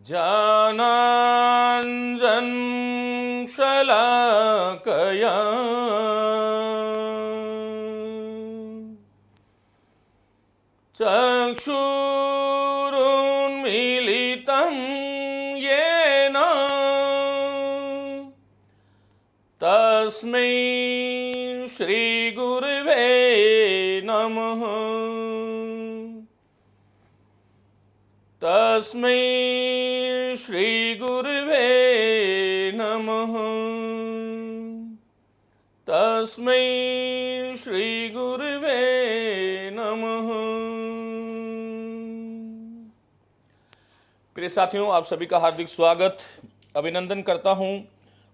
ज्ञानाञ्जनशलाकया चक्षुरुन्मीलितं येन तस्मै श्रीगुरुवे नमः। तस्मै श्रीगुरुवे नमः। तस्मै श्रीगुरुवे नमः। प्रिय साथियों, आप सभी का हार्दिक स्वागत अभिनंदन करता हूं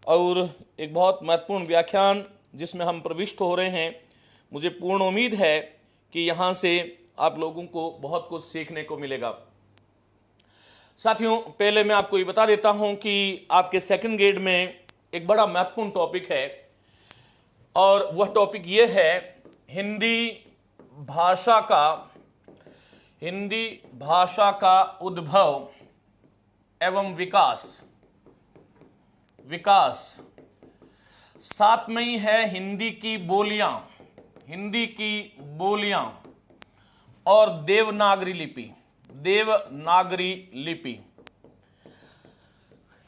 और एक बहुत महत्वपूर्ण व्याख्यान जिसमें हम प्रविष्ट हो रहे हैं। मुझे पूर्ण उम्मीद है कि यहाँ से आप लोगों को बहुत कुछ सीखने को मिलेगा। साथियों, पहले मैं आपको ये बता देता हूँ कि आपके सेकंड ग्रेड में एक बड़ा महत्वपूर्ण टॉपिक है और वह टॉपिक ये है हिंदी भाषा का उद्भव एवं विकास। साथ में ही है हिंदी की बोलियां और देवनागरी लिपि।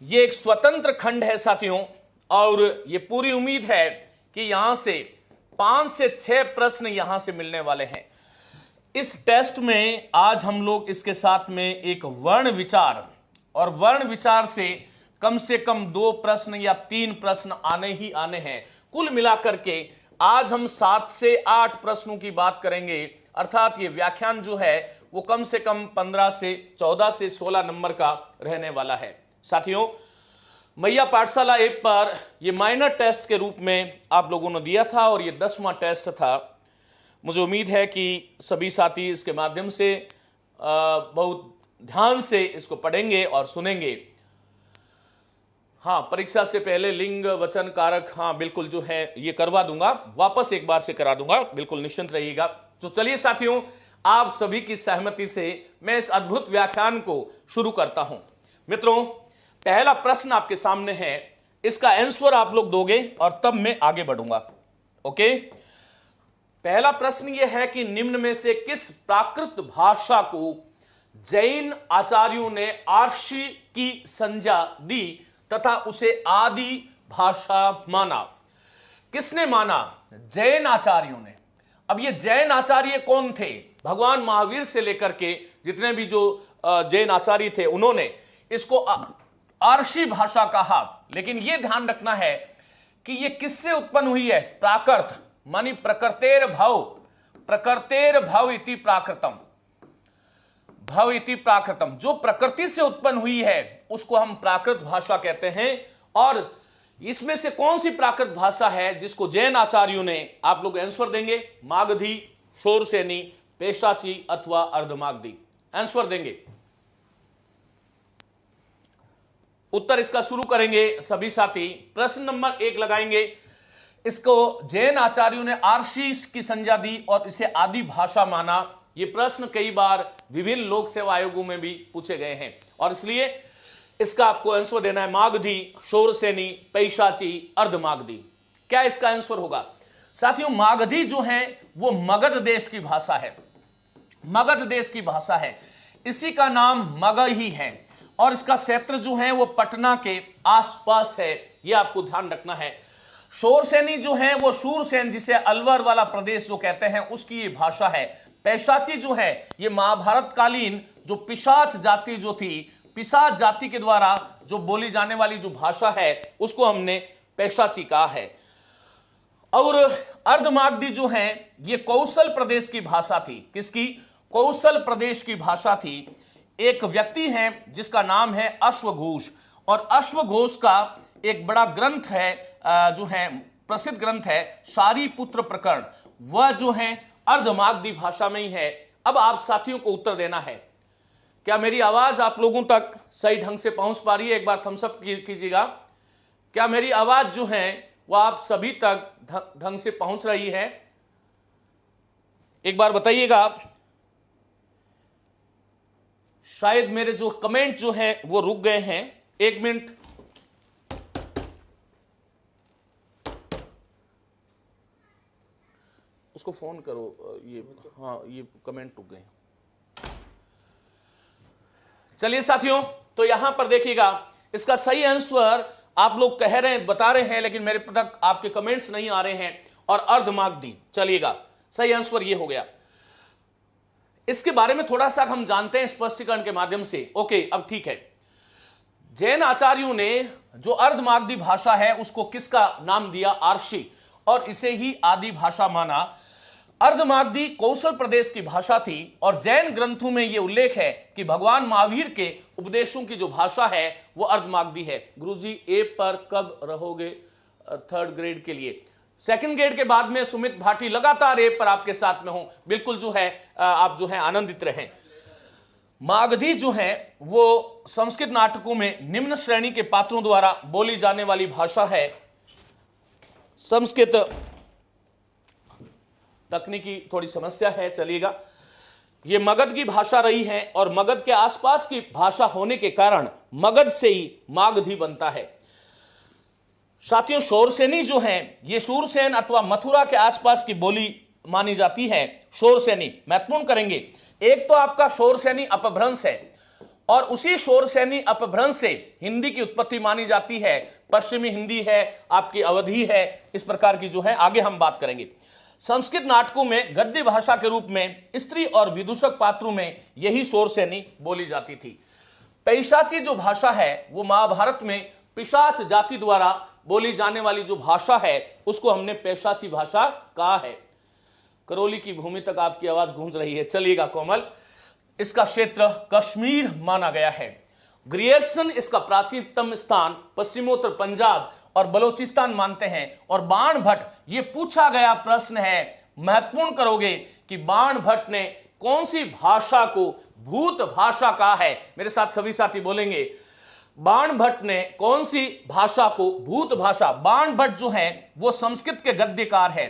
ये एक स्वतंत्र खंड है साथियों, और ये पूरी उम्मीद है कि यहां से 5 से 6 प्रश्न यहां से मिलने वाले हैं। इस टेस्ट में आज हम लोग इसके साथ में एक वर्ण विचार और वर्ण विचार से कम 2 प्रश्न या 3 प्रश्न आने ही आने हैं। कुल मिलाकर के आज हम 7 से 8 प्रश्नों की बात करेंगे, अर्थात ये व्याख्यान जो है वो कम से कम 14 से 16 नंबर का रहने वाला है। साथियों, मैया पाठशाला ऐप पर ये माइनर टेस्ट के रूप में आप लोगों ने दिया था और ये 10वां टेस्ट था। मुझे उम्मीद है कि सभी साथी इसके माध्यम से बहुत ध्यान से इसको पढ़ेंगे और सुनेंगे। हाँ, परीक्षा से पहले लिंग वचन कारक बिल्कुल जो है ये करवा दूंगा, वापस एक बार से करा दूंगा, बिल्कुल निश्चिंत रहिएगा। तो चलिए साथियों, आप सभी की सहमति से मैं इस अद्भुत व्याख्यान को शुरू करता हूं। मित्रों, पहला प्रश्न आपके सामने है, इसका आंसर आप लोग दोगे और तब मैं आगे बढ़ूंगा। ओके, पहला प्रश्न यह है कि निम्न में से किस प्राकृत भाषा को जैन आचार्यों ने आर्षी की संज्ञा दी तथा उसे आदि भाषा माना? किसने माना? जैन आचार्यों ने। अब ये जैन आचार्य कौन थे? भगवान महावीर से लेकर के जितने भी जो जैन आचार्य थे उन्होंने इसको आर्षी भाषा कहा। लेकिन यह ध्यान रखना है कि यह किससे उत्पन्न हुई है? प्राकृत मानी प्रकृतेर भव इति प्राकृतम। जो प्रकृति से उत्पन्न हुई है उसको हम प्राकृत भाषा कहते हैं। और इसमें से कौन सी प्राकृत भाषा है जिसको जैन आचार्यों ने, आप लोग आंसर देंगे, मागधी, शोरसेनी, पेशाची अथवा अर्धमागधी? आंसर देंगे, उत्तर इसका शुरू करेंगे सभी साथी। प्रश्न नंबर 1 लगाएंगे। इसको जैन आचार्यों ने आर्षी की संज्ञा दी और इसे आदि भाषा माना। ये प्रश्न कई बार विभिन्न लोक सेवा आयोगों में भी पूछे गए हैं और इसलिए इसका आपको आंसर देना है मागधी, शोरसेनी, पैशाची, अर्धमागधी। क्या इसका आंसर होगा? साथियों, मागधी जो है वो मगध देश की भाषा है। मगध देश की भाषा है, इसी का नाम मगध ही है और इसका क्षेत्र जो है वो पटना के आसपास है, ये आपको ध्यान रखना है। शोरसेनी जो है वो शूरसेन, जिसे अलवर वाला प्रदेश जो कहते हैं, उसकी ये भाषा है। पैशाची जो है ये महाभारत कालीन जो पिशाच जाति जो थी, पिशाच जाति के द्वारा जो बोली जाने वाली जो भाषा है उसको हमने पैशाची कहा है। और अर्धमागधी जो है ये कौशल प्रदेश की भाषा थी। किसकी? कौशल प्रदेश की भाषा थी। एक व्यक्ति है जिसका नाम है अश्वघोष और अश्वघोष का एक बड़ा ग्रंथ है जो है प्रसिद्ध ग्रंथ है शारीपुत्र प्रकरण, वह जो है अर्धमागधी भाषा में ही है। अब आप साथियों को उत्तर देना है। क्या मेरी आवाज आप लोगों तक सही ढंग से पहुंच पा रही है? एक बार थम्स अप कीजिएगा। क्या मेरी आवाज जो है वह आप सभी तक ढंग से पहुंच रही है? एक बार बताइएगा। शायद मेरे जो कमेंट जो हैं वो रुक गए हैं, 1 मिनट। उसको फोन करो, ये हाँ ये कमेंट रुक गए। चलिए साथियों, तो यहां पर देखिएगा इसका सही आंसर आप लोग कह रहे हैं, बता रहे हैं, लेकिन मेरे तक आपके कमेंट्स नहीं आ रहे हैं। और अर्धमागधी, चलिएगा सही आंसर ये हो गया। इसके बारे में थोड़ा सा हम जानते हैं स्पष्टीकरण के माध्यम से। ओके, अब ठीक है। जैन आचार्यों ने जो अर्धमागधी भाषा है उसको किसका नाम दिया? आर्षी, और इसे ही आदि भाषा माना। अर्धमागधी कौशल प्रदेश की भाषा थी और जैन ग्रंथों में यह उल्लेख है कि भगवान महावीर के उपदेशों की जो भाषा है वो अर्धमागधी है। गुरुजी ए पर कब रहोगे 3rd ग्रेड के लिए? 2nd ग्रेड के बाद में सुमित भाटी लगातार ए पर आपके साथ में हो। बिल्कुल जो है आप जो है आनंदित रहें। मागधी जो है वो संस्कृत नाटकों में निम्न श्रेणी के पात्रों द्वारा बोली जाने वाली भाषा है। संस्कृत तकनीकी थोड़ी समस्या है, चलिएगा। ये मगध की भाषा रही है और मगध के आसपास की भाषा होने के कारण मगध से ही मागधी बनता है। साथियों, शौरसेनी जो है ये शूरसेन अथवा मथुरा के आसपास की बोली मानी जाती है। शौरसेनी महत्वपूर्ण करेंगे। एक तो आपका शौरसेनी अपभ्रंश है और उसी शौरसेनी अपभ्रंश से हिंदी की उत्पत्ति मानी जाती है। पश्चिमी हिंदी है, आपकी अवधी है, इस प्रकार की जो है आगे हम बात करेंगे। संस्कृत नाटकों में गद्य भाषा के रूप में स्त्री और विदूषक पात्रों में यही शौरसेनी बोली जाती थी। पैशाची जो भाषा है वो महाभारत में पिशाच जाति द्वारा बोली जाने वाली जो भाषा है उसको हमने पैशाची भाषा कहा है। करौली की भूमि तक आपकी आवाज गूंज रही है। चलिएगा कोमल, इसका क्षेत्र कश्मीर माना गया है। ग्रियर्सन इसका प्राचीनतम स्थान पश्चिमोत्तर पंजाब और बलोचिस्तान मानते हैं। और बाणभट्ट, ये पूछा गया प्रश्न है, महत्वपूर्ण करोगे कि बाणभट्ट ने कौन सी भाषा को भूत भाषा कहा है? मेरे साथ सभी साथी बोलेंगे, बाणभट्ट ने कौन सी भाषा को भूत भाषा? बाणभट्ट जो है वो संस्कृत के गद्यकार है,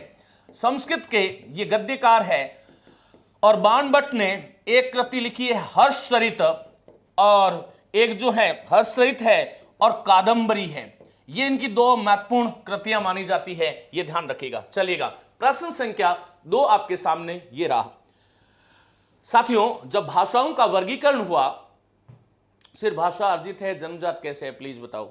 संस्कृत के ये गद्यकार है। और बाणभट्ट ने एक कृति लिखी है हर्षचरित, और एक जो है हर्षचरित है और कादंबरी है। ये इनकी 2 महत्वपूर्ण कृतियां मानी जाती है, ये ध्यान रखिएगा। चलिएगा, प्रश्न संख्या 2 आपके सामने ये रहा। साथियों, जब भाषाओं का वर्गीकरण हुआ, सिर्फ भाषा अर्जित है, जन्मजात कैसे है? प्लीज बताओ।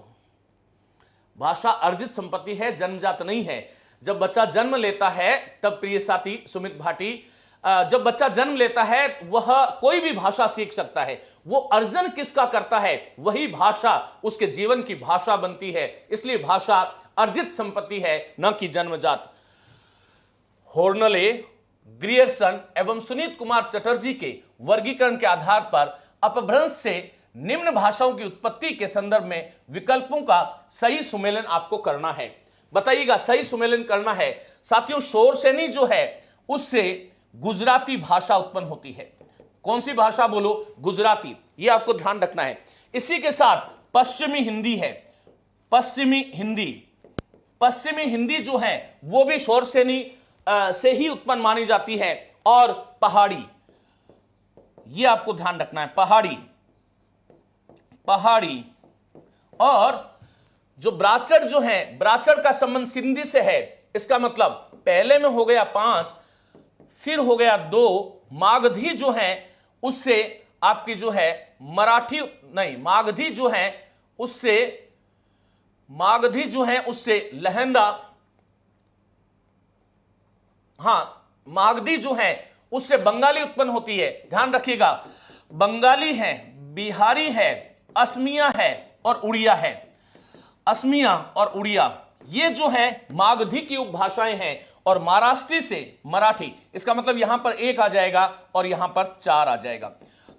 भाषा अर्जित संपत्ति है, जन्मजात नहीं है। जब बच्चा जन्म लेता है तब, प्रिय साथी सुमित भाटी, जब बच्चा जन्म लेता है वह कोई भी भाषा सीख सकता है। वो अर्जन किसका करता है? वही भाषा उसके जीवन की भाषा बनती है। इसलिए भाषा अर्जित संपत्ति है, न कि जन्मजात। हॉर्नले, ग्रियर्सन एवं सुनीत कुमार चटर्जी के वर्गीकरण के आधार पर अपभ्रंश से निम्न भाषाओं की उत्पत्ति के संदर्भ में विकल्पों का सही सुमेलन आपको करना है। बताइएगा, सही सुमेलन करना है। साथियों, शौरसेनी जो है उससे गुजराती भाषा उत्पन्न होती है। कौन सी भाषा बोलो? गुजराती, ये आपको ध्यान रखना है। इसी के साथ पश्चिमी हिंदी है, पश्चिमी हिंदी। पश्चिमी हिंदी जो है वो भी शौरसेनी से ही उत्पन्न मानी जाती है। और पहाड़ी, ये आपको ध्यान रखना है, पहाड़ी, पहाड़ी। और जो ब्राचर जो है, ब्राचर का संबंध सिंधी से है। इसका मतलब पहले में हो गया 5, फिर हो गया 2। मागधी जो है उससे आपकी जो है मराठी नहीं, मागधी जो है उससे, मागधी जो है उससे लहंदा, हां, मागधी जो है उससे बंगाली उत्पन्न होती है। ध्यान रखिएगा, बंगाली है, बिहारी है, असमिया है और उड़िया है। असमिया और उड़िया ये जो है मागधी की उपभाषाएं हैं। और महाराष्ट्री से मराठी, इसका मतलब यहां पर 1 आ जाएगा और यहां पर 4 आ जाएगा।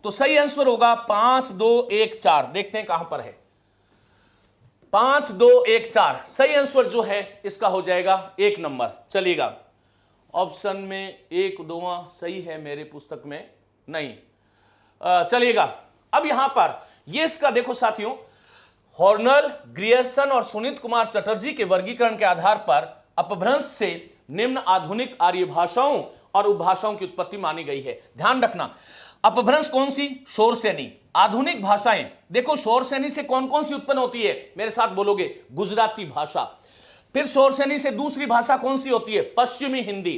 तो सही आंसर होगा 5, 2, 1, 4। देखते हैं कहां पर है। 5, 2, 1, 4 सही आंसर जो है इसका हो जाएगा 1 नंबर। चलिएगा, ऑप्शन में 1, 2 सही है, मेरे पुस्तक में नहीं। चलिएगा, अब यहां पर ये इसका देखो साथियों, हॉर्नल, ग्रियर्सन और सुनीत कुमार चटर्जी के वर्गीकरण के आधार पर अपभ्रंश से निम्न आधुनिक आर्य भाषाओं और उपभाषाओं की उत्पत्ति मानी गई है। ध्यान रखना, अपभ्रंश कौन सी? शोरसेनी। आधुनिक भाषाएं, देखो शोरसेनी से कौन कौन सी उत्पन्न होती है, मेरे साथ बोलोगे, गुजराती भाषा। फिर शोरसेनी से दूसरी भाषा कौन सी होती है? पश्चिमी हिंदी।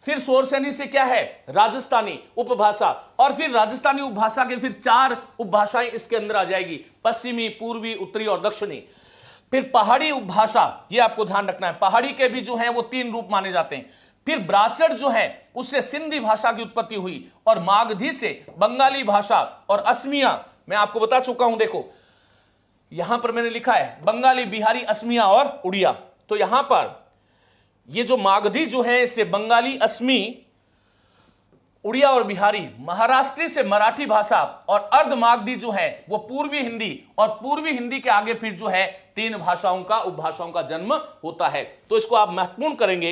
फिर शोरसेनी से क्या है? राजस्थानी उपभाषा। और फिर राजस्थानी उपभाषा के फिर 4 उपभाषाएं इसके अंदर आ जाएगी, पश्चिमी, पूर्वी, उत्तरी और दक्षिणी। फिर पहाड़ी उपभाषा, ये आपको ध्यान रखना है, पहाड़ी के भी जो है वो 3 रूप माने जाते हैं। फिर ब्राचर जो है उससे सिंधी भाषा की उत्पत्ति हुई, और मागधी से बंगाली भाषा, और असमिया मैं आपको बता चुका हूं, देखो यहां पर मैंने लिखा है बंगाली, बिहारी, असमिया और उड़िया। तो यहां पर ये जो मागधी जो है इससे बंगाली, असमी, उड़िया और बिहारी, महाराष्ट्री से मराठी भाषा, और अर्ध मागधी जो है वो पूर्वी हिंदी, और पूर्वी हिंदी के आगे फिर जो है 3 भाषाओं का, उपभाषाओं का जन्म होता है। तो इसको आप महत्वपूर्ण करेंगे,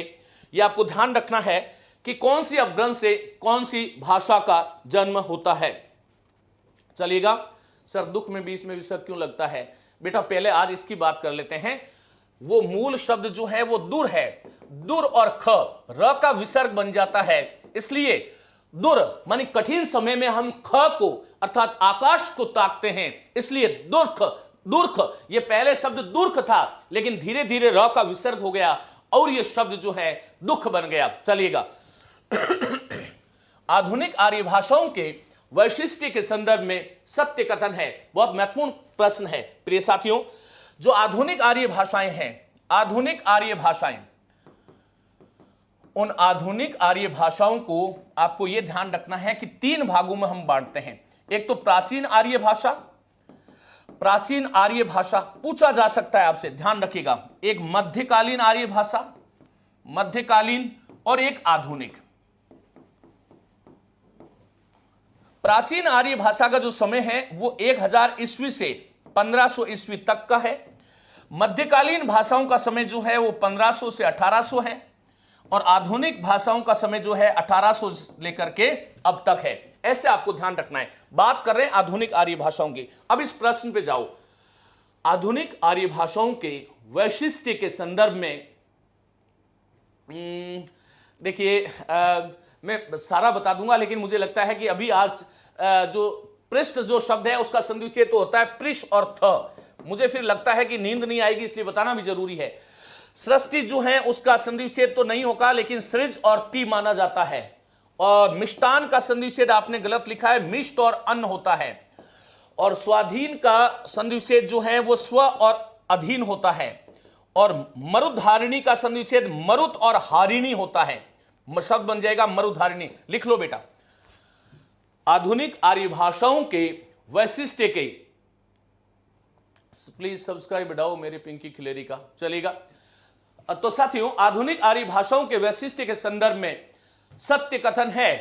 ये आपको ध्यान रखना है कि कौन सी अपभ्रंश से कौन सी भाषा का जन्म होता है। चलिएगा सर, दुख में बीच में विसर्ग क्यों लगता है? बेटा पहले आज इसकी बात कर लेते हैं। वो मूल शब्द जो है वो दुर है, दुर और ख, र का विसर्ग बन जाता है, इसलिए दुर मानी कठिन समय में हम ख को अर्थात आकाश को ताकते हैं, इसलिए दुर्ख, दुर्ख, ये पहले शब्द दुर्ख था, लेकिन धीरे धीरे र का विसर्ग हो गया और ये शब्द जो है दुख बन गया। चलिएगा आधुनिक आर्य भाषाओं के वैशिष्ट्य के संदर्भ में सत्य कथन है, बहुत महत्वपूर्ण प्रश्न है प्रिय साथियों। जो आधुनिक आर्य भाषाएं हैं, आधुनिक आर्य भाषाएं, उन आधुनिक आर्य भाषाओं को आपको यह ध्यान रखना है कि 3 भागों में हम बांटते हैं। एक तो प्राचीन आर्य भाषा, प्राचीन आर्य भाषा पूछा जा सकता है आपसे, ध्यान रखिएगा। एक मध्यकालीन आर्य भाषा, मध्यकालीन, और एक आधुनिक। प्राचीन आर्य भाषा का जो समय है वो 1000 ईस्वी से 1500 ईस्वी तक का है। मध्यकालीन भाषाओं का समय जो है वो 1500 से 1800 है, और आधुनिक भाषाओं का समय जो है 1800 लेकर के अब तक है। ऐसे आपको ध्यान रखना है। बात कर रहे हैं आधुनिक आर्य भाषाओं की। अब इस प्रश्न पे जाओ, आधुनिक आर्य भाषाओं के वैशिष्ट्य के संदर्भ में देखिए मैं सारा बता दूंगा, लेकिन मुझे लगता है कि अभी आज जो पृष्ठ जो शब्द है उसका संधिविच्छेद तो होता है पृष्ठ और थ। मुझे फिर लगता है कि नींद नहीं आएगी, इसलिए बताना भी जरूरी है। सृष्टि जो है उसका संधिविच्छेद तो नहीं होगा, लेकिन सृज और ती माना जाता है। और मिष्टान का संधिविच्छेद आपने गलत लिखा है, मिष्ट और अन्न होता है। और स्वाधीन का संधिविच्छेद जो है वो स्व और अधीन होता है। और मरुधारिणी का संधिविच्छेद मरुत और हारिणी होता है। शब्द बन जाएगा मरुधारिणी, लिख लो बेटा। आधुनिक आर्य भाषाओं के वैशिष्ट्य के, प्लीज सब्सक्राइब बढ़ाओ मेरे पिंकी खिलेरी का, चलेगा। तो साथियों, आधुनिक आर्य भाषाओं के वैशिष्ट्य के संदर्भ में सत्य कथन है।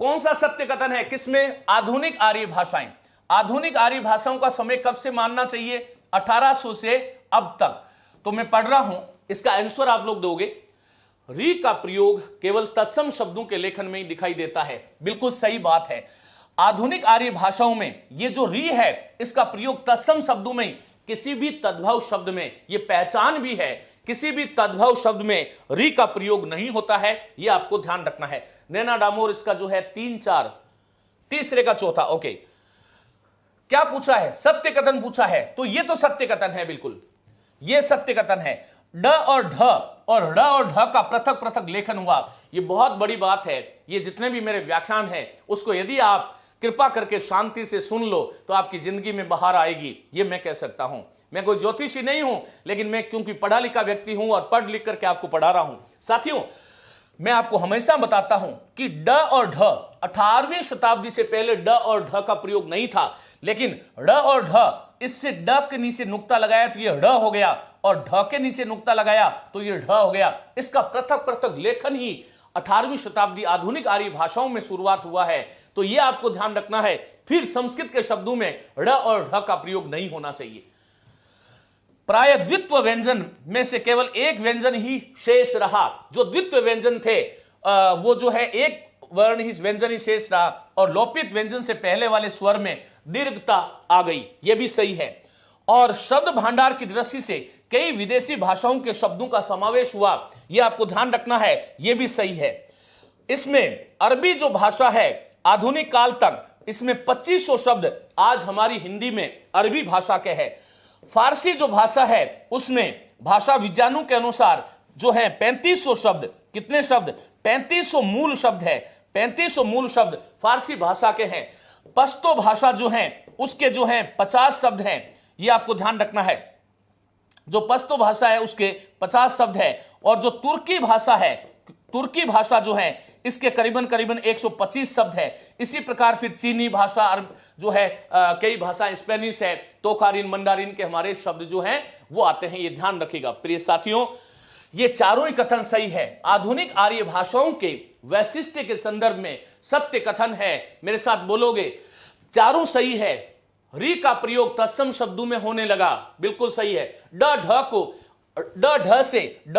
कौन सा सत्य कथन है? किसमें? आधुनिक आर्य भाषाएं। आधुनिक आर्य भाषाओं का समय कब से मानना चाहिए? 1800 से अब तक। तो मैं पढ़ रहा हूं, इसका आंसर आप लोग दोगे। री का प्रयोग केवल तत्सम शब्दों के लेखन में ही दिखाई देता है। बिल्कुल सही बात है। आधुनिक आर्य भाषाओं में ये जो री है इसका प्रयोग तत्सम शब्दों में, किसी भी तद्भव शब्द में, ये पहचान भी है, किसी भी तद्भव शब्द में री का प्रयोग नहीं होता है। ये आपको ध्यान रखना है। नैना डामोर इसका जो है 3 4 तीसरे का चौथा। ओके, क्या पूछा है? सत्य कथन पूछा है। तो ये तो सत्य कथन है, बिल्कुल ये सत्य कथन है। ड और ढ और ड और ढ का पृथक पृथक लेखन हुआ, ये बहुत बड़ी बात है। ये जितने भी मेरे व्याख्यान हैं उसको यदि आप कृपा करके शांति से सुन लो तो आपकी जिंदगी में बहार आएगी, ये मैं कह सकता हूं। मैं कोई ज्योतिषी नहीं हूं, लेकिन मैं क्योंकि पढ़ा लिखा व्यक्ति हूं और पढ़ लिख करके आपको पढ़ा रहा हूं। साथियों, मैं आपको हमेशा बताता हूं कि ड और ढ 18वीं शताब्दी से पहले ड और ढ का प्रयोग नहीं था, लेकिन ड और ढ, इससे ड के नीचे नुक्ता लगाया तो ये ढ हो गया, और ढ के नीचे नुक्ता लगाया तो ये ढ हो गया। इसका पृथक पृथक लेखन ही 18वीं शताब्दी आधुनिक आर्य भाषाओं में शुरुआत हुआ है। तो ये आपको ध्यान रखना है। फिर संस्कृत के शब्दों में ड और ढ का प्रयोग नहीं होना चाहिए। प्राय द्वित्व व्यंजन में से केवल एक व्यंजन ही शेष रहा। जो द्वित्व व्यंजन थे वो जो है एक वर्ण ही व्यंजन ही शेष रहा, और लोपित व्यंजन से पहले वाले स्वर में दीर्घता आ गई, यह भी सही है। और शब्द भंडार की दृष्टि से कई विदेशी भाषाओं के शब्दों का समावेश हुआ, यह आपको ध्यान रखना है, यह भी सही है। इसमें अरबी जो भाषा है आधुनिक काल तक इसमें 2500 शब्द आज हमारी हिंदी में अरबी भाषा के हैं। फारसी जो भाषा है उसमें भाषा विज्ञानों के अनुसार जो है 3500 शब्द, कितने शब्द? 3500 मूल शब्द है, 3500 मूल शब्द फारसी भाषा के हैं। पश्तो भाषा जो है उसके जो है 50 शब्द हैं, ये आपको ध्यान रखना है। जो पश्तो भाषा है उसके 50 शब्द है। और जो तुर्की भाषा है, तुर्की भाषा जो है इसके करीबन 125 शब्द है। इसी प्रकार फिर चीनी भाषा जो है कई भाषाएं, स्पेनिश है, तोखारीन, मंडारिन के हमारे शब्द जो हैं वो आते हैं, ये ध्यान रखिएगा। प्रिय साथियों, ये चारों ही कथन सही है। आधुनिक आर्य भाषाओं के वैशिष्ट्य के संदर्भ में सत्य कथन है। मेरे साथ बोलोगे? चारों सही है। री का प्रयोग तत्सम शब्दों में होने लगा, बिल्कुल सही है। ड ढ को ढ से ड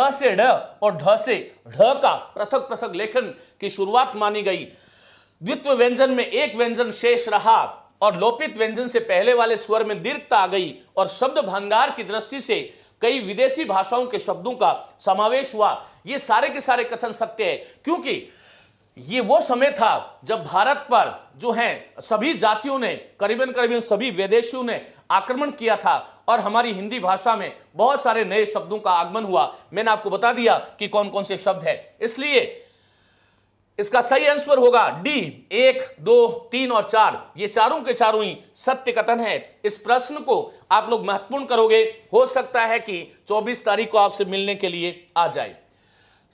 और ढ से ढ का पृथक पृथक लेखन की शुरुआत मानी गई। द्वित्व व्यंजन में एक व्यंजन शेष रहा और लोपित व्यंजन से पहले वाले स्वर में दीर्घता आ गई और शब्द भंडार की दृष्टि से कई विदेशी भाषाओं के शब्दों का समावेश हुआ। ये सारे के सारे कथन सत्य है, क्योंकि ये वो समय था जब भारत पर जो है सभी जातियों ने, करीबन सभी विदेशियों ने आक्रमण किया था और हमारी हिंदी भाषा में बहुत सारे नए शब्दों का आगमन हुआ। मैंने आपको बता दिया कि कौन कौन से शब्द है, इसलिए इसका सही आंसर होगा डी। 1, 2, 3 और 4, ये चारों के चारों ही सत्य कथन है। इस प्रश्न को आप लोग महत्वपूर्ण करोगे, हो सकता है कि 24 तारीख को आपसे मिलने के लिए आ जाए।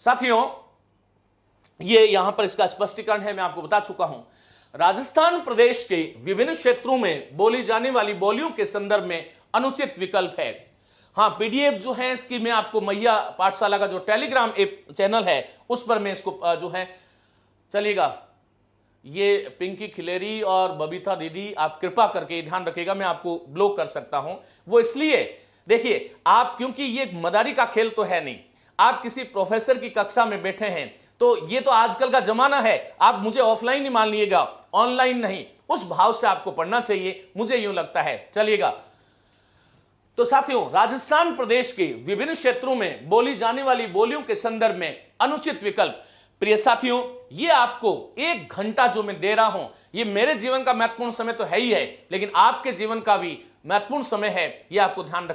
साथियों, ये यहां पर इसका स्पष्टीकरण है, मैं आपको बता चुका हूं। राजस्थान प्रदेश के विभिन्न क्षेत्रों में बोली जाने वाली बोलियों के संदर्भ में अनुचित विकल्प है। हाँ, पीडीएफ जो है इसकी मैं आपको मैया पाठशाला का जो टेलीग्राम ऐप चैनल है उस पर मैं इसको जो है चलिएगा। ये पिंकी खिलेरी और बबीता दीदी, आप कृपा करके ध्यान रखिएगा, मैं आपको ब्लॉक कर सकता हूं। वो इसलिए, देखिए आप, क्योंकि ये मदारी का खेल तो है नहीं, आप किसी प्रोफेसर की कक्षा में बैठे हैं, तो ये तो आजकल का जमाना है। आप मुझे ऑफलाइन ही मान लीजिएगा, ऑनलाइन नहीं। उस भाव से आपको पढ़ना चाहिए, मुझे यूं लगता है। चलिएगा, तो साथियों, राजस्थान प्रदेश के विभिन्न क्षेत्रों में बोली जाने वाली बोलियों के संदर्भ में अनुचित विकल्प। प्रिय साथियों, ये आपको 1 घंटा जो मैं दे रहा हूं, ये मेरे जीवन का महत्वपूर्ण समय तो है ही है, लेकिन आपके जीवन का भी महत्वपूर्ण समय है, ये आपको ध्यान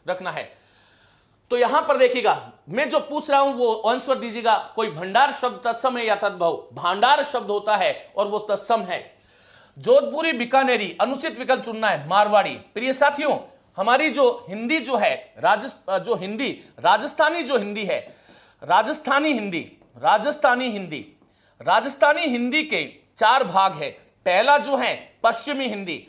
रखना है। तो यहां पर देखिएगा, मैं जो पूछ रहा हूं वो आंसर दीजिएगा। कोई भंडार शब्द तत्सम है या तद्भव? भांडार शब्द होता है और वो तत्सम है। जोधपुरी, बीकानेरी, अनुचित विकल्प चुनना है। मारवाड़ी। प्रिय साथियों, हमारी जो हिंदी जो है राजस्थानी जो हिंदी है, राजस्थानी हिंदी के 4 भाग है। पहला जो है पश्चिमी हिंदी,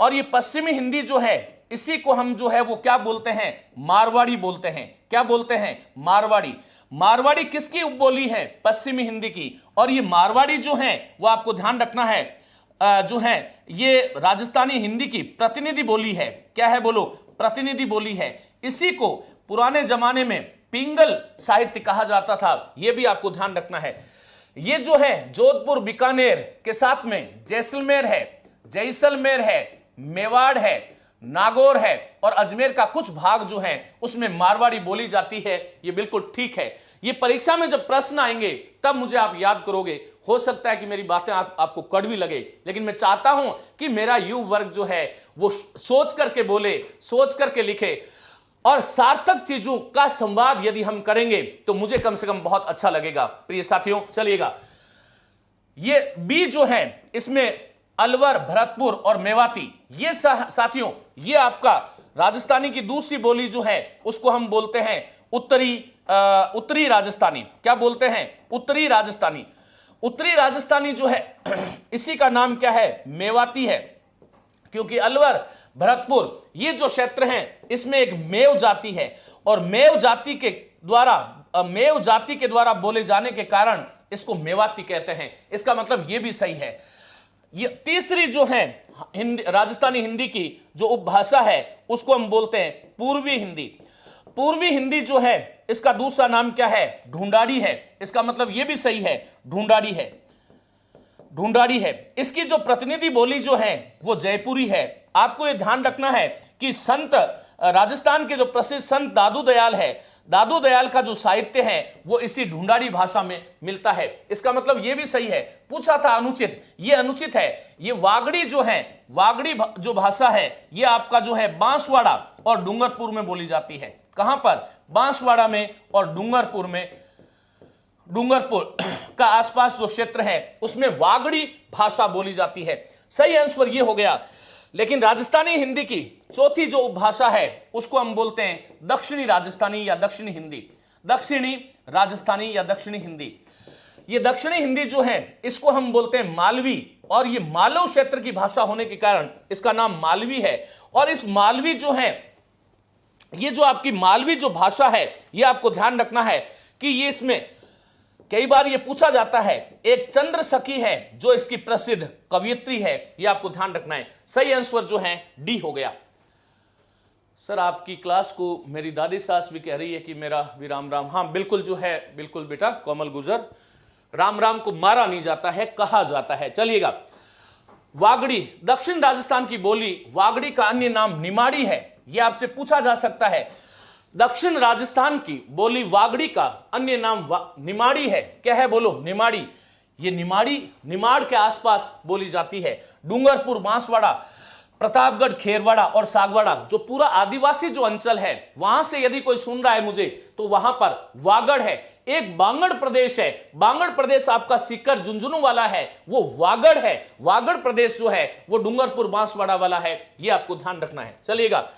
और ये पश्चिमी हिंदी जो है इसी को हम जो है वो क्या बोलते हैं? मारवाड़ी बोलते हैं। क्या बोलते हैं? मारवाड़ी। मारवाड़ी किसकी उपबोली है? पश्चिमी हिंदी की। और ये मारवाड़ी जो है वो आपको ध्यान रखना है, जो है ये राजस्थानी हिंदी की प्रतिनिधि बोली है। क्या है? बोलो, प्रतिनिधि बोली है। इसी को पुराने जमाने में पिंगल साहित्य कहा जाता था, यह भी आपको ध्यान रखना है। ये जो है जोधपुर, बीकानेर के साथ में जैसलमेर है, मेवाड़ है, नागौर है और अजमेर का कुछ भाग जो है उसमें मारवाड़ी बोली जाती है। ये बिल्कुल ठीक है। ये परीक्षा में जब प्रश्न आएंगे तब मुझे आप याद करोगे। हो सकता है कि मेरी बातें आपको कड़वी लगे, लेकिन मैं चाहता हूं कि मेरा युवा वर्ग जो है वो सोच करके बोले, सोच करके लिखे, और सार्थक चीजों का संवाद यदि हम करेंगे तो मुझे कम से कम बहुत अच्छा लगेगा। प्रिय साथियों, चलिएगा, ये बी जो है इसमें अलवर, भरतपुर और मेवाती, ये साथियों ये आपका राजस्थानी की दूसरी बोली जो है उसको हम बोलते हैं उत्तरी राजस्थानी। क्या बोलते हैं? उत्तरी राजस्थानी। उत्तरी राजस्थानी जो है इसी का नाम क्या है? मेवाती है, क्योंकि अलवर, भरतपुर ये जो क्षेत्र हैं इसमें एक मेव जाति है, और मेव जाति के द्वारा बोले जाने के कारण इसको मेवाती कहते हैं। इसका मतलब ये भी सही है। ये तीसरी जो है राजस्थानी हिंदी की जो उपभाषा है उसको हम बोलते हैं पूर्वी हिंदी। पूर्वी हिंदी जो है इसका दूसरा नाम क्या है? ढूंढाड़ी है। इसका मतलब ये भी सही है, ढूंढाड़ी है। इसकी जो प्रतिनिधि बोली जो है वो जयपुरी है। आपको ये ध्यान रखना है कि संत राजस्थान के जो प्रसिद्ध संत दादू दयाल है, दादू दयाल का जो साहित्य है वो इसी ढूंढाड़ी भाषा में मिलता है। इसका मतलब ये भी सही है, पूछा था अनुचित, ये अनुचित है। ये वागड़ी जो है, वागड़ी जो भाषा है ये आपका जो है बांसवाड़ा और डूंगरपुर में बोली जाती है। कहां पर? बांसवाड़ा में और डूंगरपुर में। डूंगरपुर का आसपास जो क्षेत्र है उसमें वागड़ी भाषा बोली जाती है। सही आंसर ये हो गया। लेकिन राजस्थानी हिंदी की चौथी जो उपभाषा है उसको हम बोलते हैं दक्षिणी राजस्थानी या दक्षिणी हिंदी। दक्षिणी राजस्थानी या दक्षिणी हिंदी, ये दक्षिणी हिंदी जो है इसको हम बोलते हैं मालवी, और ये मालव क्षेत्र की भाषा होने के कारण इसका नाम मालवी है। और इस मालवी जो है, ये जो आपकी मालवी जो भाषा है ये आपको ध्यान रखना है कि ये इसमें कई बार ये पूछा जाता है, एक चंद्र सखी है जो इसकी प्रसिद्ध कवयित्री है, ये आपको ध्यान रखना है। सही आंसर जो है डी हो गया। सर आपकी क्लास को मेरी दादी सास भी कह रही है कि मेरा भी राम राम। हाँ बिल्कुल जो है, बिल्कुल बेटा कोमल गुजर, राम राम को मारा नहीं जाता है, कहा जाता है। चलिएगा, वागड़ी दक्षिण राजस्थान की बोली, वागड़ी का अन्य नाम निमाड़ी है, यह आपसे पूछा जा सकता है। दक्षिण राजस्थान की बोली वागड़ी का अन्य नाम निमाड़ी है। क्या है? बोलो, निमाड़ी। ये निमाड़ी निमाड़ के आसपास बोली जाती है। डूंगरपुर, बांसवाड़ा, प्रतापगढ़, खेरवाड़ा और सागवाड़ा, जो पूरा आदिवासी जो अंचल है वहां से यदि कोई सुन रहा है मुझे, तो वहां पर वागड़ है। एक बांगड़ प्रदेश है, बांगड़ प्रदेश आपका सीकर झुंझुनू वाला है, वो वागड़ है। वागड़ प्रदेश जो है वो डूंगरपुर बांसवाड़ा वाला है, ये आपको ध्यान रखना है। चलिएगा,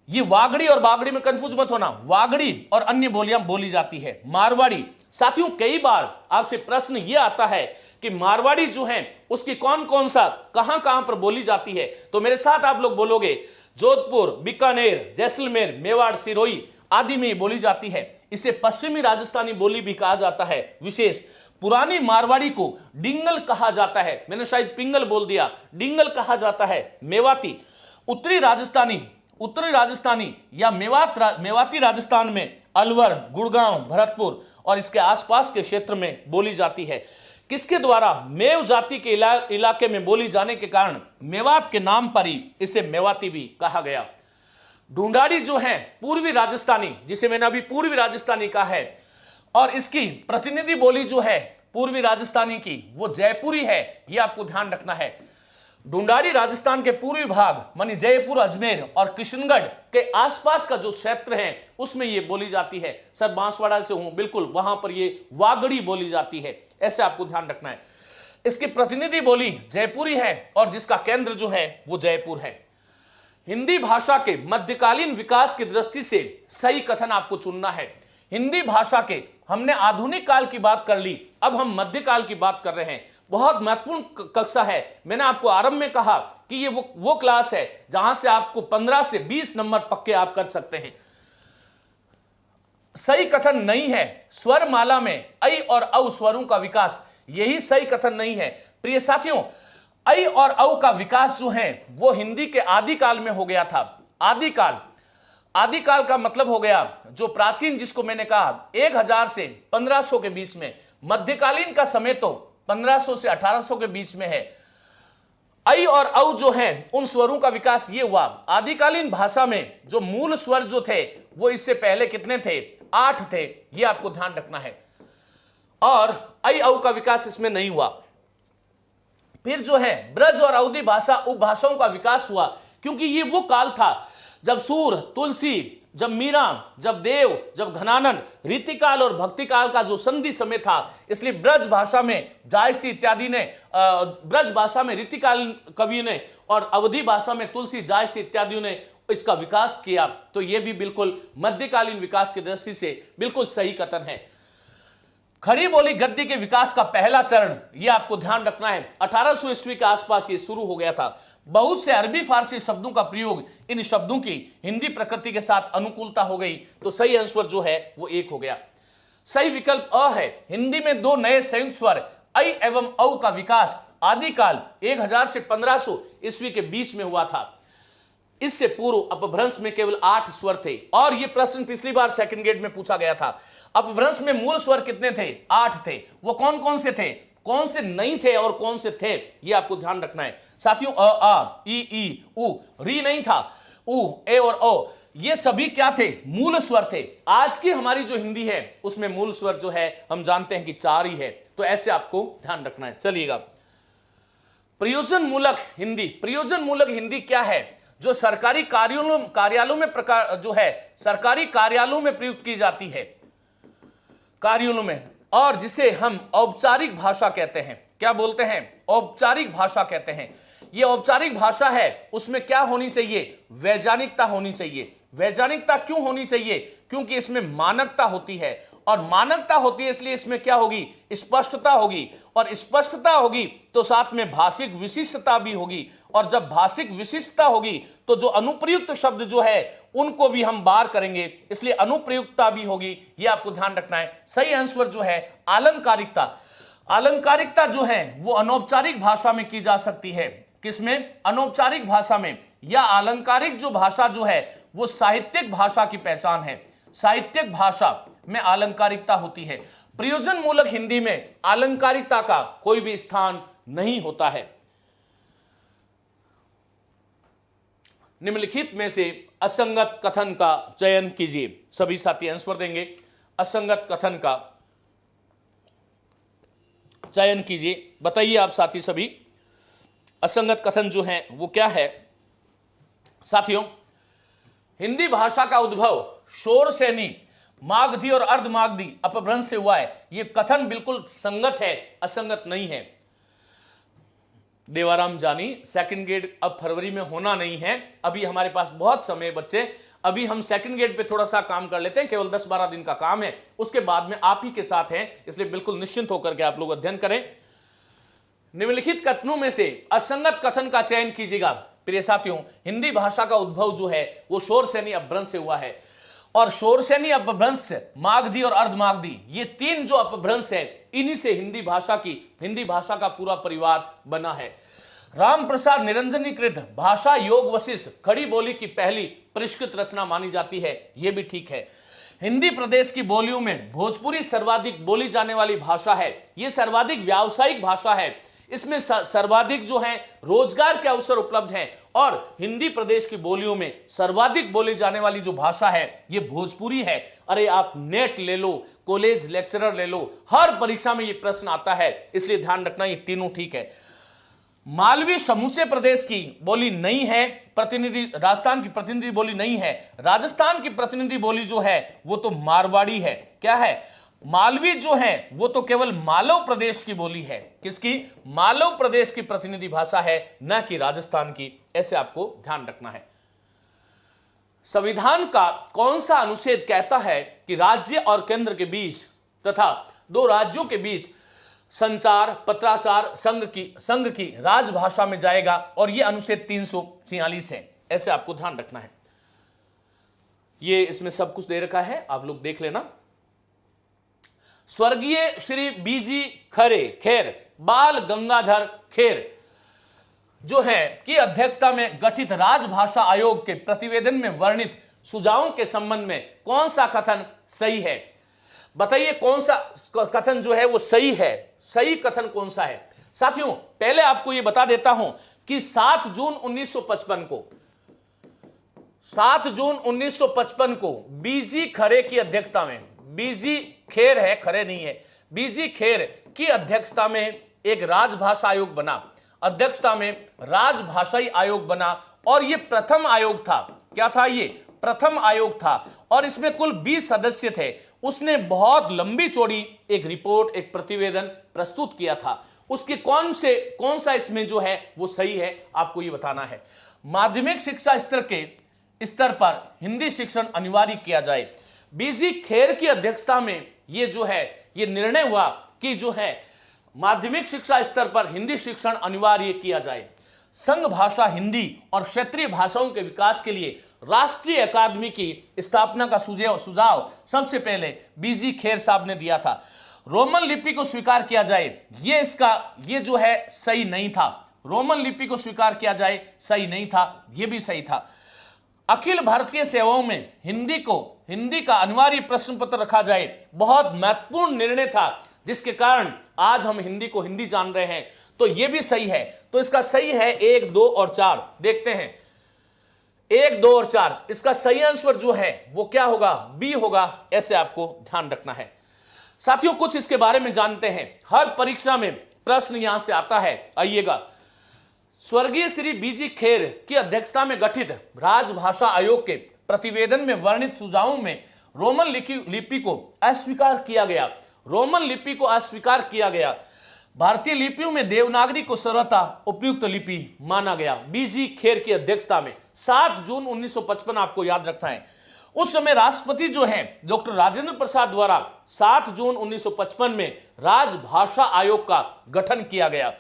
ये वागड़ी और बागड़ी में कंफ्यूज मत होना, वागड़ी और अन्य बोलियां बोली जाती है। मारवाड़ी, साथियों कई बार आपसे प्रश्न ये आता है कि मारवाड़ी जो है उसकी कौन कौन सा कहां कहां पर बोली जाती है, तो मेरे साथ आप लोग बोलोगे जोधपुर, बीकानेर, जैसलमेर, मेवाड़, सिरोही आदि में बोली जाती है। इसे पश्चिमी राजस्थानी बोली भी कहा जाता है। विशेष पुरानी मारवाड़ी को डिंगल कहा जाता है, मैंने शायद पिंगल बोल दिया, डिंगल कहा जाता है। मेवाती, उत्तरी राजस्थानी या मेवाती राजस्थान में अलवर, गुड़गांव, भरतपुर और इसके आसपास के क्षेत्र में बोली जाती है। किसके द्वारा? मेव जाति के इलाके में बोली जाने के कारण मेवात के नाम पर ही इसे मेवाती भी कहा गया। ढूंढाड़ी जो है पूर्वी राजस्थानी, जिसे मैंने अभी पूर्वी राजस्थानी कहा है, और इसकी प्रतिनिधि बोली जो है पूर्वी राजस्थानी की वो जयपुरी है, यह आपको ध्यान रखना है। ढूंढाड़ी राजस्थान के पूर्वी भाग मानी जयपुर, अजमेर और किशनगढ़ के आसपास का जो क्षेत्र है उसमें ये बोली जाती है। सर बांसवाड़ा से हूं, बिल्कुल, वहां पर ये वागड़ी बोली जाती है, ऐसे आपको ध्यान रखना है। इसकी प्रतिनिधि बोली जयपुरी है और जिसका केंद्र जो है वो जयपुर है। हिंदी भाषा के मध्यकालीन विकास की दृष्टि से सही कथन आपको चुनना है। हिंदी भाषा के हमने आधुनिक काल की बात कर ली, अब हम मध्यकाल की बात कर रहे हैं। बहुत महत्वपूर्ण कक्षा है। मैंने आपको आरंभ में कहा कि ये वो क्लास है जहां से आपको 15 से 20 नंबर पक्के आप कर सकते हैं। सही कथन नहीं है स्वर माला में ऐ और औ स्वरों का विकास, यही सही कथन नहीं है। प्रिय साथियों, ऐ और औ का विकास जो है वो हिंदी के आदिकाल में हो गया था। आदिकाल का मतलब हो गया जो प्राचीन, जिसको मैंने कहा 1000 से 1500 के बीच में। मध्यकालीन का समय तो 1500 से 1800 के बीच में है। ऐ और औ जो है उन स्वरों का विकास ये हुआ। आदिकालीन भाषा में जो मूल स्वर जो थे वो इससे पहले कितने थे? 8 थे, ये आपको ध्यान रखना है। और ऐ औ का विकास इसमें नहीं हुआ। फिर जो है ब्रज और अवधी भाषा उपभाषाओं का विकास हुआ, क्योंकि ये वो काल था जब सूर, तुलसी, जब मीरा, जब देव, जब घनानंद, रीतिकाल और भक्तिकाल का जो संधि समय था। इसलिए ब्रज भाषा में जायसी इत्यादि ने, ब्रज भाषा में रीतिकाल कवि ने और अवधी भाषा में तुलसी, जायसी इत्यादि ने इसका विकास किया। तो यह भी बिल्कुल मध्यकालीन विकास की दृष्टि से बिल्कुल सही कथन है। खड़ी बोली गद्य के विकास का पहला चरण, यह आपको ध्यान रखना है, 1800 ईस्वी के आसपास ये शुरू हो गया था। बहुत से अरबी फारसी शब्दों का प्रयोग, इन शब्दों की हिंदी प्रकृति के साथ अनुकूलता हो गई, तो सही आंसर जो है वो 1 हो गया। सही विकल्प अ है। हिंदी में 2 नए संयुक्त स्वर ऐ एवं औ का विकास आदिकाल 1000 से 1500 ईस्वी के बीच में हुआ था। इससे पूर्व अपभ्रंश में केवल 8 स्वर थे, और यह प्रश्न पिछली बार सेकंड ग्रेड में पूछा गया था। अपभ्रंश में मूल स्वर कितने थे? 8 थे। वो कौन कौन से थे? कौन से नहीं थे और कौन से थे, ये आपको ध्यान रखना है साथियों। अ, आ, ई, उ, री नहीं था, उ, ए और ओ, ये सभी क्या थे, मूल स्वर थे। आज की हमारी जो हिंदी है उसमें मूल स्वर जो है हम जानते हैं कि 4 ही है, तो ऐसे आपको ध्यान रखना है। चलिएगा, प्रयोजन मूलक हिंदी। प्रयोजन मूलक हिंदी क्या है? जो सरकारी कार्यालयों में प्रकार जो है सरकारी कार्यालयों में प्रयुक्त की जाती है, कार्यालयों में, और जिसे हम औपचारिक भाषा कहते हैं। क्या बोलते हैं? औपचारिक भाषा कहते हैं। ये औपचारिक भाषा है, उसमें क्या होनी चाहिए? वैज्ञानिकता होनी चाहिए। वैज्ञानिकता क्यों होनी चाहिए? क्योंकि इसमें मानकता होती है, और मानकता होती है इसलिए इसमें क्या होगी? स्पष्टता होगी, और स्पष्टता होगी तो साथ में भाषिक विशिष्टता भी होगी, और जब भाषिक विशिष्टता होगी तो जो अनुप्रयुक्त शब्द जो है उनको भी हम बार करेंगे, इसलिए अनुप्रयुक्तता भी होगी। ये आपको ध्यान रखना है। सही आंसर जो है अलंकारिकता। अलंकारिकता जो है वो अनौपचारिक भाषा में की जा सकती है। किसमें? अनौपचारिक भाषा में। या अलंकारिक जो भाषा जो है वो साहित्यिक भाषा की पहचान है। साहित्यिक भाषा में अलंकारिकता होती है। प्रयोजन मूलक हिंदी में अलंकारिकता का कोई भी स्थान नहीं होता है। निम्नलिखित में से असंगत कथन का चयन कीजिए। सभी साथी आंसर देंगे। असंगत कथन का चयन कीजिए। बताइए आप साथी सभी, असंगत कथन जो है वो क्या है? साथियों, हिंदी भाषा का उद्भव शोर सेनी, मागधी और अर्धमागधी अपभ्रंश से हुआ है। यह कथन बिल्कुल संगत है, असंगत नहीं है। देवाराम जानी, सेकंड ग्रेड अब फरवरी में होना नहीं है, अभी हमारे पास बहुत समय बच्चे। अभी हम सेकंड ग्रेड पे थोड़ा सा काम कर लेते हैं, केवल 10-12 दिन का काम है, उसके बाद में आप ही के साथ हैं, इसलिए बिल्कुल निश्चिंत होकर के आप लोग अध्ययन करें। निम्नलिखित कथनों में से असंगत कथन का चयन कीजिएगा। प्रिय साथियों, हिंदी भाषा का उद्भव जो है वो शोर सेनी अपभ्रंश से हुआ है, और शोर सेनी अपभ्रंश, मागधी और अर्धमागधी, ये 3 जो अपभ्रंश है, इन्हीं से हिंदी भाषा का पूरा परिवार बना है। राम प्रसाद निरंजनीकृत भाषा योग वशिष्ठ खड़ी बोली की पहली परिष्कृत रचना मानी जाती है। यह भी ठीक है। हिंदी प्रदेश की बोलियों में भोजपुरी सर्वाधिक बोली जाने वाली भाषा है। यह सर्वाधिक व्यावसायिक भाषा है। इसमें सर्वाधिक जो है रोजगार के अवसर उपलब्ध हैं, और हिंदी प्रदेश की बोलियों में सर्वाधिक बोली जाने वाली जो भाषा है ये भोजपुरी है। अरे आप नेट ले लो, कॉलेज लेक्चरर ले लो, हर परीक्षा में ये प्रश्न आता है, इसलिए ध्यान रखना ये तीनों ठीक है। मालवी समूचे प्रदेश की बोली नहीं है, राजस्थान की प्रतिनिधि बोली नहीं है। राजस्थान की प्रतिनिधि बोली जो है वो तो मारवाड़ी है। क्या है? मालवी जो है वो तो केवल मालव प्रदेश की बोली है। किसकी? मालव प्रदेश की प्रतिनिधि भाषा है, न कि राजस्थान की। ऐसे आपको ध्यान रखना है। संविधान का कौन सा अनुच्छेद कहता है कि राज्य और केंद्र के बीच तथा 2 राज्यों के बीच संचार पत्राचार संघ की राजभाषा में जाएगा? और यह अनुच्छेद 346 है। ऐसे आपको ध्यान रखना है। ये इसमें सब कुछ दे रखा है, आप लोग देख लेना। स्वर्गीय श्री बीजी खेर बाल गंगाधर खेर जो है की अध्यक्षता में गठित राजभाषा आयोग के प्रतिवेदन में वर्णित सुझावों के संबंध में कौन सा कथन सही है? बताइए कौन सा कथन जो है वो सही है? सही कथन कौन सा है? साथियों, पहले आपको यह बता देता हूं कि 7 जून 1955 को बीजी खरे की अध्यक्षता में, बीजी खेर है, खरे नहीं है, बीजी खेर की अध्यक्षता में एक राजभाषा आयोग बना। अध्यक्षता में राजभाषाई आयोग बना, और यह प्रथम आयोग था। क्या था? ये प्रथम आयोग था, और इसमें कुल 20 सदस्य थे। उसने बहुत लंबी चौड़ी एक रिपोर्ट, एक प्रतिवेदन प्रस्तुत किया था। उसकी कौन सा इसमें जो है वो सही है, आपको ये बताना है। माध्यमिक शिक्षा स्तर पर हिंदी शिक्षण अनिवार्य किया जाए। बीजी खेर की अध्यक्षता में ये जो है ये निर्णय हुआ कि जो है माध्यमिक शिक्षा स्तर पर हिंदी शिक्षण अनिवार्य किया जाए। संघ भाषा हिंदी और क्षेत्रीय भाषाओं के विकास के लिए राष्ट्रीय अकादमी की स्थापना का सुझाव सबसे पहले बीजी खेर साहब ने दिया था। रोमन लिपि को स्वीकार किया जाए, ये जो है सही नहीं था। रोमन लिपि को स्वीकार किया जाए सही नहीं था, ये भी सही था। अखिल भारतीय सेवाओं में हिंदी का अनिवार्य प्रश्न पत्र रखा जाए, बहुत महत्वपूर्ण निर्णय था। जिसके कारण आज हम हिंदी को हिंदी जान रहे हैं। तो यह भी सही है। तो इसका सही है 1, 2 और 4। देखते हैं 1, 2 और 4। इसका सही आंसर जो है वो क्या होगा? बी होगा। ऐसे आपको ध्यान रखना है। साथियों, कुछ इसके बारे में जानते हैं। हर परीक्षा में प्रश्न यहां से आता है। आइएगा, स्वर्गीय श्री बीजी खेर की अध्यक्षता में गठित राजभाषा आयोग के प्रतिवेदन में वर्णित सुझावों में रोमन लिपि को अस्वीकार किया गया। रोमन लिपि को अस्वीकार किया गया। भारतीय लिपियों में देवनागरी को सर्वथा उपयुक्त लिपि माना गया। बीजी खेर की अध्यक्षता में 7 जून 1955 आपको याद रखना है। उस समय राष्ट्रपति जो है डॉक्टर राजेंद्र प्रसाद द्वारा 7 जून 1955 में राजभाषा आयोग का गठन किया गया।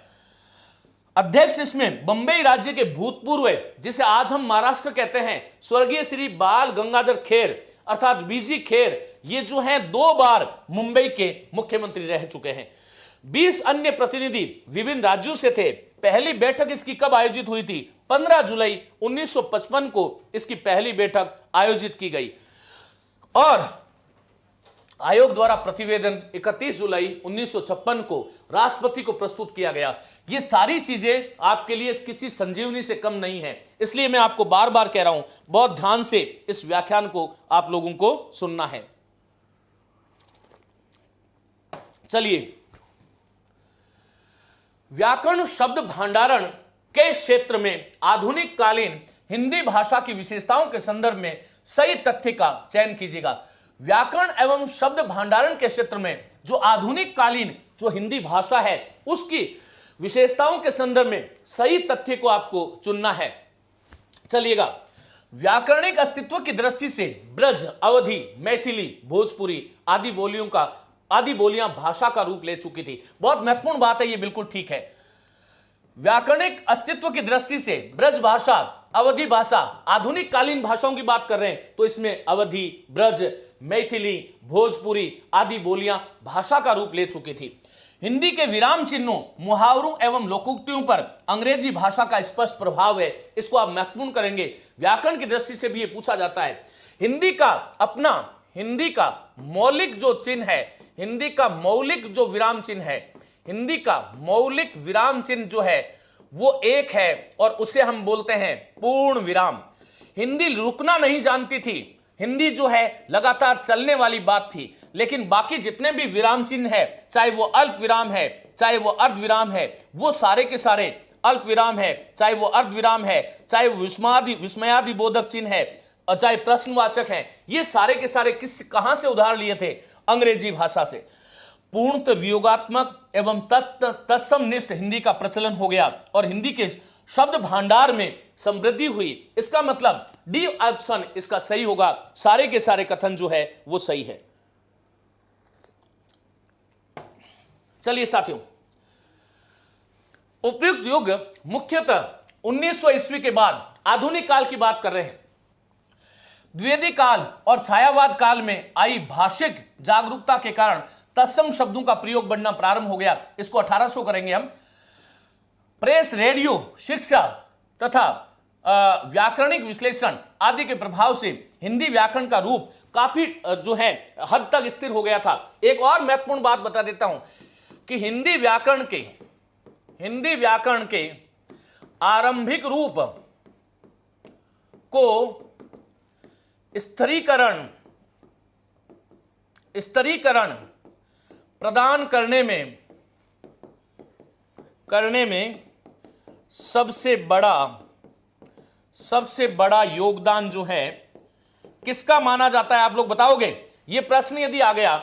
अध्यक्ष इसमें बंबई राज्य के भूतपूर्व, जिसे आज हम महाराष्ट्र कहते हैं, स्वर्गीय श्री बाल गंगाधर खेर अर्थात बीजी खेर, ये जो है 2 बार मुंबई के मुख्यमंत्री रह चुके हैं। 20 अन्य प्रतिनिधि विभिन्न राज्यों से थे। पहली बैठक इसकी कब आयोजित हुई थी? 15 जुलाई 1955 को इसकी पहली बैठक आयोजित की गई और आयोग द्वारा प्रतिवेदन 31 जुलाई 1956 को राष्ट्रपति को प्रस्तुत किया गया। ये सारी चीजें आपके लिए किसी संजीवनी से कम नहीं है, इसलिए मैं आपको बार बार कह रहा हूं, बहुत ध्यान से इस व्याख्यान को आप लोगों को सुनना है। चलिए, व्याकरण शब्द भंडारण के क्षेत्र में आधुनिक कालीन हिंदी भाषा की विशेषताओं के संदर्भ में सही तथ्य का चयन कीजिएगा। व्याकरण एवं शब्द भंडारण के क्षेत्र में जो आधुनिक कालीन जो हिंदी भाषा है उसकी विशेषताओं के संदर्भ में सही तथ्य को आपको चुनना है। चलिएगा, व्याकरणिक अस्तित्व की दृष्टि से ब्रज, अवधी, मैथिली, भोजपुरी आदि बोलियां भाषा का रूप ले चुकी थी। बहुत महत्वपूर्ण बात है, ये बिल्कुल ठीक है। व्याकरणिक अस्तित्व की दृष्टि से ब्रज भाषा, अवधी भाषा, आधुनिक कालीन भाषाओं की बात कर रहे हैं तो इसमें अवधी, ब्रज, मैथिली, भोजपुरी आदि बोलियां भाषा का रूप ले चुकी थी। हिंदी के विराम चिन्हों, मुहावरों एवं लोकोक्तियों पर अंग्रेजी भाषा का स्पष्ट प्रभाव है। इसको आप महत्वपूर्ण करेंगे। व्याकरण की दृष्टि से भी यह पूछा जाता है। हिंदी का मौलिक जो चिन्ह है, हिंदी का मौलिक जो विराम चिन्ह है, हिंदी का मौलिक विराम चिन्ह जो है वो एक है और उसे हम बोलते हैं पूर्ण विराम। हिंदी रुकना नहीं जानती थी। हिंदी जो है लगातार चलने वाली बात थी, लेकिन बाकी जितने भी विराम चिन्ह है, चाहे वो अल्प विराम है, चाहे वो अर्ध विराम है, वो सारे के सारे अल्प विराम है, चाहे वो अर्ध विराम है, चाहे वो विस्मयादि बोधक चिन्ह है और चाहे प्रश्नवाचक है, ये सारे के सारे कहां से उधार लिए थे? अंग्रेजी भाषा से। पूर्णतः वियोगात्मक एवं तत्समनिष्ठ हिंदी का प्रचलन हो गया और हिंदी के शब्द भंडार में समृद्धि हुई। इसका मतलब डी ऑप्शन इसका सही होगा। सारे के सारे कथन जो है वो सही है। चलिए साथियों, उपयुक्त युग मुख्यतः 1900 ईस्वी के बाद आधुनिक काल की बात कर रहे हैं। द्विवेदी काल और छायावाद काल में आई भाषिक जागरूकता के कारण तत्सम शब्दों का प्रयोग बढ़ना प्रारंभ हो गया। इसको 1800 करेंगे हम। प्रेस, रेडियो, शिक्षा तथा व्याकरणिक विश्लेषण आदि के प्रभाव से हिंदी व्याकरण का रूप काफी जो है हद तक स्थिर हो गया था। एक और महत्वपूर्ण बात बता देता हूं कि हिंदी व्याकरण के आरंभिक रूप को स्थिरीकरण प्रदान करने में सबसे बड़ा योगदान जो है किसका माना जाता है? आप लोग बताओगे? यह प्रश्न यदि आ गया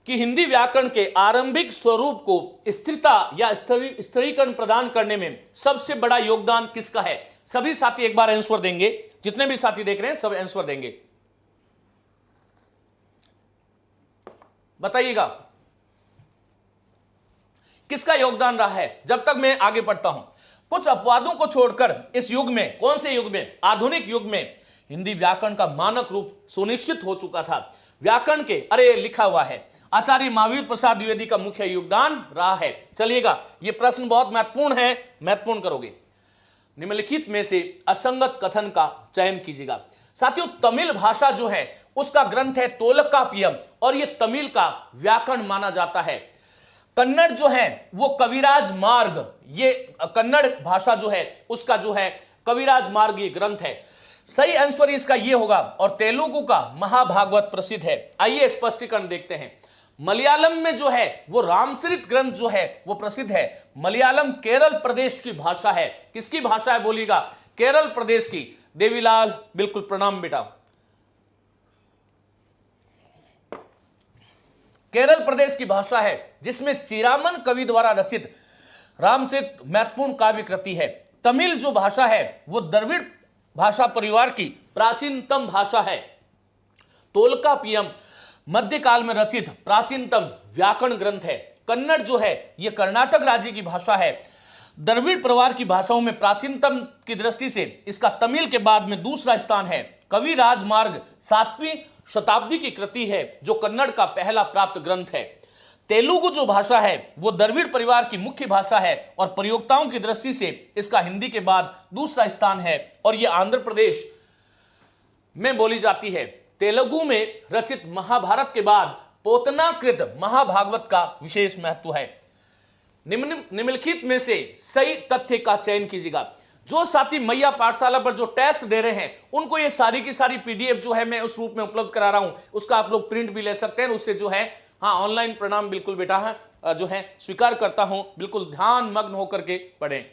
कि हिंदी व्याकरण के आरंभिक स्वरूप को स्थिरता या स्थिरीकरण प्रदान करने में सबसे बड़ा योगदान किसका है? सभी साथी एक बार आंसर देंगे। जितने भी साथी देख रहे हैं सब आंसर देंगे। बताइएगा किसका योगदान रहा है? जब तक मैं आगे बढ़ता हूं, कुछ अपवादों को छोड़कर इस युग में, कौन से युग में? आधुनिक युग में हिंदी व्याकरण का मानक रूप सुनिश्चित हो चुका था। व्याकरण के लिखा हुआ है आचार्य महावीर प्रसाद द्विवेदी का मुख्य योगदान रहा है। चलिएगा, यह प्रश्न बहुत महत्वपूर्ण है, महत्वपूर्ण करोगे। निम्नलिखित में से असंगत कथन का चयन कीजिएगा। साथियों तमिल भाषा जो है उसका ग्रंथ है तोलकाप्पियम और यह तमिल का व्याकरण माना जाता है। कन्नड़ जो है वो कविराज मार्ग, ये कन्नड़ भाषा जो है उसका जो है कविराज मार्ग ये ग्रंथ है। सही आंसर इसका ये होगा। और तेलुगु का महाभागवत प्रसिद्ध है। आइए स्पष्टीकरण देखते हैं। मलयालम में जो है वो रामचरित ग्रंथ जो है वो प्रसिद्ध है। मलयालम केरल प्रदेश की भाषा है। किसकी भाषा है बोलिएगा? केरल प्रदेश की। देवीलाल बिल्कुल प्रणाम बेटा। केरल प्रदेश की भाषा है जिसमें चिरामन कवि द्वारा रचित रामचरित महत्वपूर्ण काव्य कृति है। तमिल जो भाषा है वो द्रविड़ भाषा परिवार की प्राचीनतम भाषा है। तोलकाप्पियम मध्यकाल में रचित प्राचीनतम व्याकरण ग्रंथ है। कन्नड़ जो है यह कर्नाटक राज्य की भाषा है। द्रविड़ परिवार की भाषाओं में प्राचीनतम की दृष्टि से इसका तमिल के बाद में दूसरा स्थान है। कवि राजमार्ग 7वीं शताब्दी की कृति है जो कन्नड़ का पहला प्राप्त ग्रंथ है। तेलुगु जो भाषा है वो द्रविड़ परिवार की मुख्य भाषा है और प्रयोक्ताओं की दृष्टि से इसका हिंदी के बाद दूसरा स्थान है और यह आंध्र प्रदेश में बोली जाती है। तेलुगु में रचित महाभारत के बाद पोतनाकृत महाभागवत का विशेष महत्व है। निम्नलिखित में से सही तथ्य का चयन कीजिएगा। जो साथी मैया पाठशाला पर जो टेस्ट दे रहे हैं उनको ये सारी की सारी पीडीएफ जो है मैं उस रूप में उपलब्ध करा रहा हूं, उसका आप लोग प्रिंट भी ले सकते हैं। उससे जो है हाँ ऑनलाइन प्रणाम बिल्कुल बेटा है जो है स्वीकार करता हूं। बिल्कुल ध्यान मग्न होकर के पढ़ें।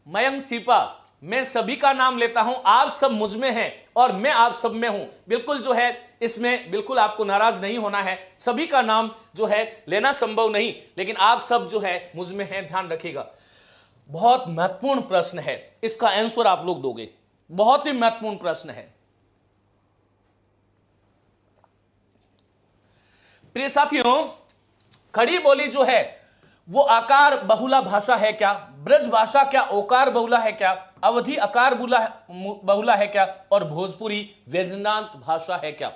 मयंक छिपा, मैं सभी का नाम लेता हूं, आप सब मुझ में हैं और मैं आप सब में हूं। बिल्कुल जो है इसमें बिल्कुल आपको नाराज नहीं होना है। सभी का नाम जो है लेना संभव नहीं, लेकिन आप सब जो है मुझ में हैं, ध्यान रखिएगा। बहुत महत्वपूर्ण प्रश्न है, इसका आंसर आप लोग दोगे। बहुत ही महत्वपूर्ण प्रश्न है। प्रिय साथियों, खड़ी बोली जो है वो आकार बहुला भाषा है क्या? ब्रज भाषा क्या ओकार बहुला है क्या? अवधी आकार बहुला है क्या? और भोजपुरी व्यंजनांत भाषा है क्या?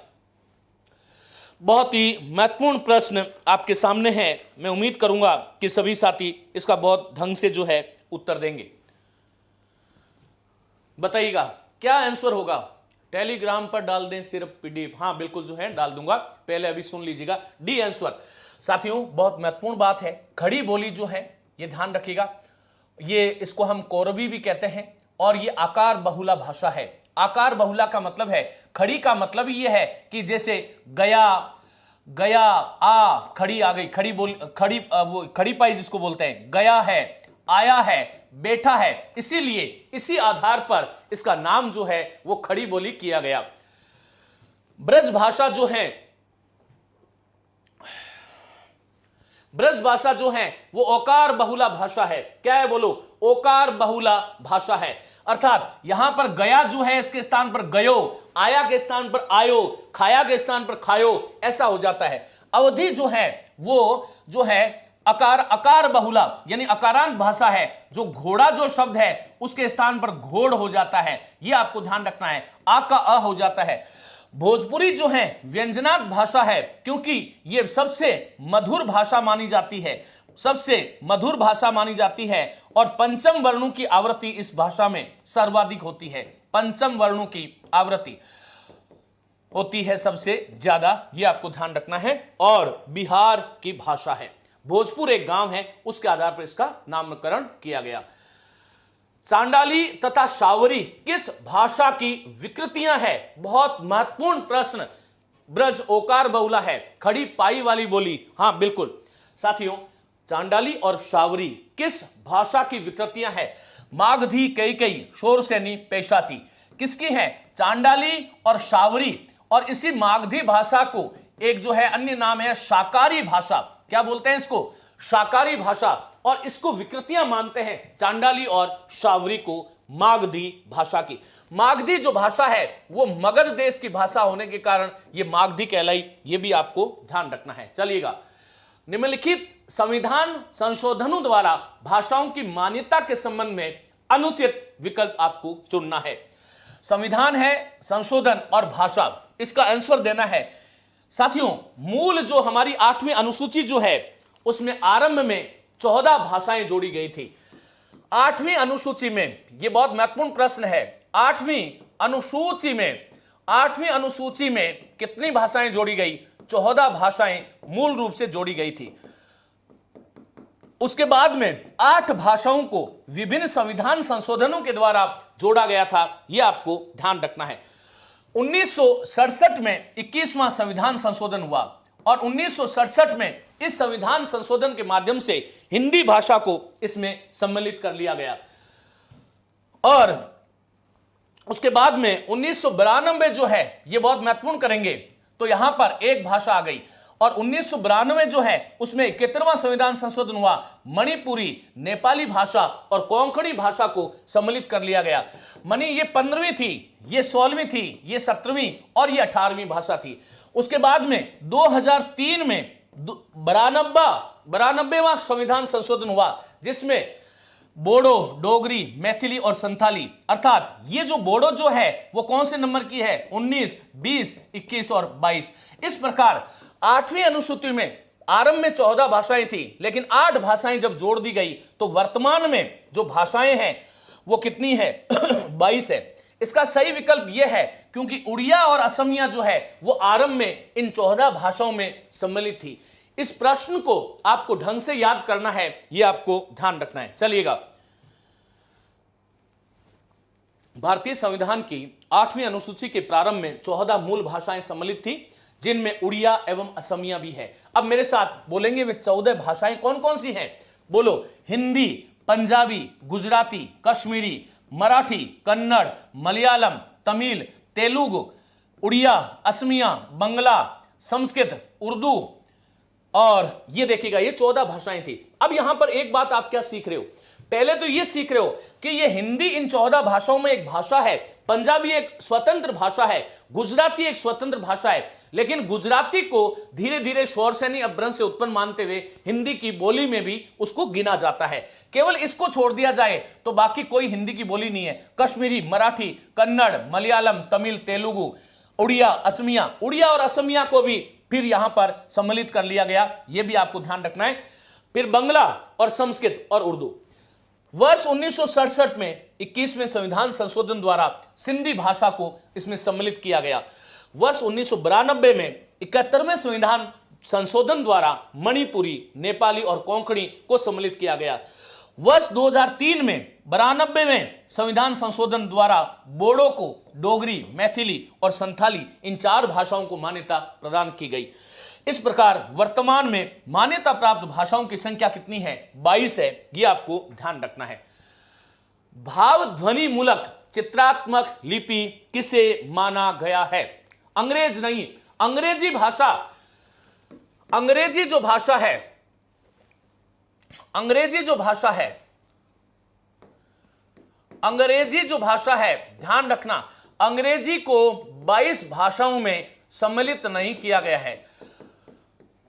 बहुत ही महत्वपूर्ण प्रश्न आपके सामने है। मैं उम्मीद करूंगा कि सभी साथी इसका बहुत ढंग से जो है उत्तर देंगे। बताइएगा क्या आंसर होगा? टेलीग्राम पर डाल दें सिर्फ पीडीएफ। हाँ बिल्कुल जो है डाल दूंगा, पहले अभी सुन लीजिएगा। D answer. साथियों बहुत महत्वपूर्ण बात है। खड़ी बोली जो है ये ध्यान रखिएगा, ये इसको हम कौरवी भी कहते हैं और ये आकार बहुला भाषा है। आकार बहुला का मतलब है, खड़ी का मतलब ये है कि जैसे गया गया आ खड़ी आ गई, खड़ी बोल खड़ी वो खड़ी पाई जिसको बोलते हैं, गया है, आया है, बैठा है। इसीलिए इसी आधार पर इसका नाम जो है वो खड़ी बोली किया गया। ब्रज भाषा जो है, ब्रज भाषा जो है वो ओकार बहुला भाषा है। क्या है बोलो? ओकार बहुला भाषा है। अर्थात यहां पर गया जो है इसके स्थान पर गयो, आया के स्थान पर आयो, खाया के स्थान पर खायो, ऐसा हो जाता है। अवधि जो है वो जो है अकार बहुला यानी अकारांत भाषा है। जो घोड़ा जो शब्द है उसके स्थान पर घोड़ हो जाता है, यह आपको ध्यान रखना है। आ का अ हो जाता है। भोजपुरी जो है व्यंजनात्मक भाषा है क्योंकि यह सबसे मधुर भाषा मानी जाती है, सबसे मधुर भाषा मानी जाती है और पंचम वर्णों की आवृत्ति इस भाषा में सर्वाधिक होती है। पंचम वर्णों की आवृत्ति होती है सबसे ज्यादा, यह आपको ध्यान रखना है। और बिहार की भाषा है। भोजपुर एक गांव है, उसके आधार पर इसका नामकरण किया गया। चांडाली तथा शावरी किस भाषा की विकृतियां हैं? बहुत महत्वपूर्ण प्रश्न। ब्रज ओकार बहुला है, खड़ी पाई वाली बोली। हां बिल्कुल साथियों, चांडाली और शावरी किस भाषा की विकृतियां हैं? मागधी, कैकई, शोरसेनी, पैशाची किसकी है? चांडाली और शावरी। और इसी मागधी भाषा को एक जो है अन्य नाम है शाकाहारी भाषा। क्या बोलते हैं इसको? शाकाहारी भाषा। और इसको विकृतियां मानते हैं चांडाली और शावरी को मागधी भाषा की। मागधी जो भाषा है वो मगध देश की भाषा होने के कारण ये मागधी कहलाई, ये भी आपको ध्यान रखना है। चलिएगा, निम्नलिखित संविधान संशोधनों द्वारा भाषाओं की मान्यता के संबंध में अनुचित विकल्प आपको चुनना है। संविधान है, संशोधन और भाषा, इसका आंसर देना है। साथियों मूल जो हमारी 8वीं अनुसूची जो है उसमें आरंभ में 14 भाषाएं जोड़ी गई थी। 8वीं अनुसूची में, यह बहुत महत्वपूर्ण प्रश्न है, 8वीं अनुसूची में कितनी भाषाएं जोड़ी गई? 14 भाषाएं मूल रूप से जोड़ी गई थी। उसके बाद में 8 भाषाओं को विभिन्न संविधान संशोधनों के द्वारा जोड़ा गया था, यह आपको ध्यान रखना है। 1967 में 21वां संविधान संशोधन हुआ और 1967 में इस संविधान संशोधन के माध्यम से हिंदी भाषा को इसमें सम्मिलित कर लिया गया। और उसके बाद में 1992 जो है, यह बहुत महत्वपूर्ण करेंगे, तो यहां पर एक भाषा आ गई और 1992 जो है उसमें 71वां संविधान संशोधन हुआ, मणिपुरी, नेपाली भाषा और कोंकणी भाषा को सम्मिलित कर लिया गया। मणि ये 15वीं थी, ये 16वीं थी, ये 17वीं और ये 18वीं भाषा थी। उसके बाद में 2003 में 92वां संविधान संशोधन हुआ, जिसमें बोडो, डोगरी, मैथिली और संथाली, अर्थात ये जो बोडो जो है वो कौन से नंबर की है? 19, 20, 21 और 22। इस प्रकार 8वीं अनुसूची में आरंभ में 14 भाषाएं थी, लेकिन 8 भाषाएं जब जोड़ दी गई तो वर्तमान में जो भाषाएं हैं वो कितनी है? 22 है। इसका सही विकल्प यह है क्योंकि उड़िया और असमिया जो है वो आरंभ में इन 14 भाषाओं में सम्मिलित थी। इस प्रश्न को आपको ढंग से याद करना है, यह आपको ध्यान रखना है। चलिएगा, भारतीय संविधान की 8वीं अनुसूची के प्रारंभ में 14 मूल भाषाएं सम्मिलित थी, जिनमें उड़िया एवं असमिया भी है। अब मेरे साथ बोलेंगे वे 14 भाषाएं कौन कौन सी हैं? बोलो। हिंदी, पंजाबी, गुजराती, कश्मीरी, मराठी, कन्नड़, मलयालम, तमिल, तेलुगु, उड़िया, असमिया, बंगला, संस्कृत, उर्दू, और ये देखिएगा ये 14 भाषाएं थी। अब यहां पर एक बात आप क्या सीख रहे हो? पहले तो ये सीख रहे हो कि ये हिंदी इन 14 भाषाओं में एक भाषा है, पंजाबी एक स्वतंत्र भाषा है, गुजराती एक स्वतंत्र भाषा है, लेकिन गुजराती को धीरे धीरे शौरसेनी अपभ्रंश से उत्पन्न मानते हुए हिंदी की बोली में भी उसको गिना जाता है। केवल इसको छोड़ दिया जाए तो बाकी कोई हिंदी की बोली नहीं है। कश्मीरी, मराठी, कन्नड़, मलयालम, तमिल, तेलुगु, उड़िया, असमिया, उड़िया और असमिया को भी फिर यहां पर सम्मिलित कर लिया गया, यह भी आपको ध्यान रखना है। फिर बंगला और संस्कृत और उर्दू। वर्ष 1967 में 21वें संविधान संशोधन द्वारा सिंधी भाषा को इसमें सम्मिलित किया गया। वर्ष 1992 में 71वें संविधान संशोधन द्वारा मणिपुरी, नेपाली और कोंकणी को सम्मिलित किया गया। वर्ष 2003 में 92वें संविधान संशोधन द्वारा बोडो को डोगरी, मैथिली और संथाली इन 4 भाषाओं को मान्यता प्रदान की गई। इस प्रकार वर्तमान में मान्यता प्राप्त भाषाओं की संख्या कितनी है? 22 है, यह आपको ध्यान रखना है। भाव ध्वनि मूलक चित्रात्मक लिपि किसे माना गया है? अंग्रेज नहीं, अंग्रेजी भाषा, अंग्रेजी जो भाषा है, अंग्रेजी जो भाषा है, अंग्रेजी जो भाषा है, ध्यान रखना, अंग्रेजी को 22 भाषाओं में सम्मिलित नहीं किया गया है,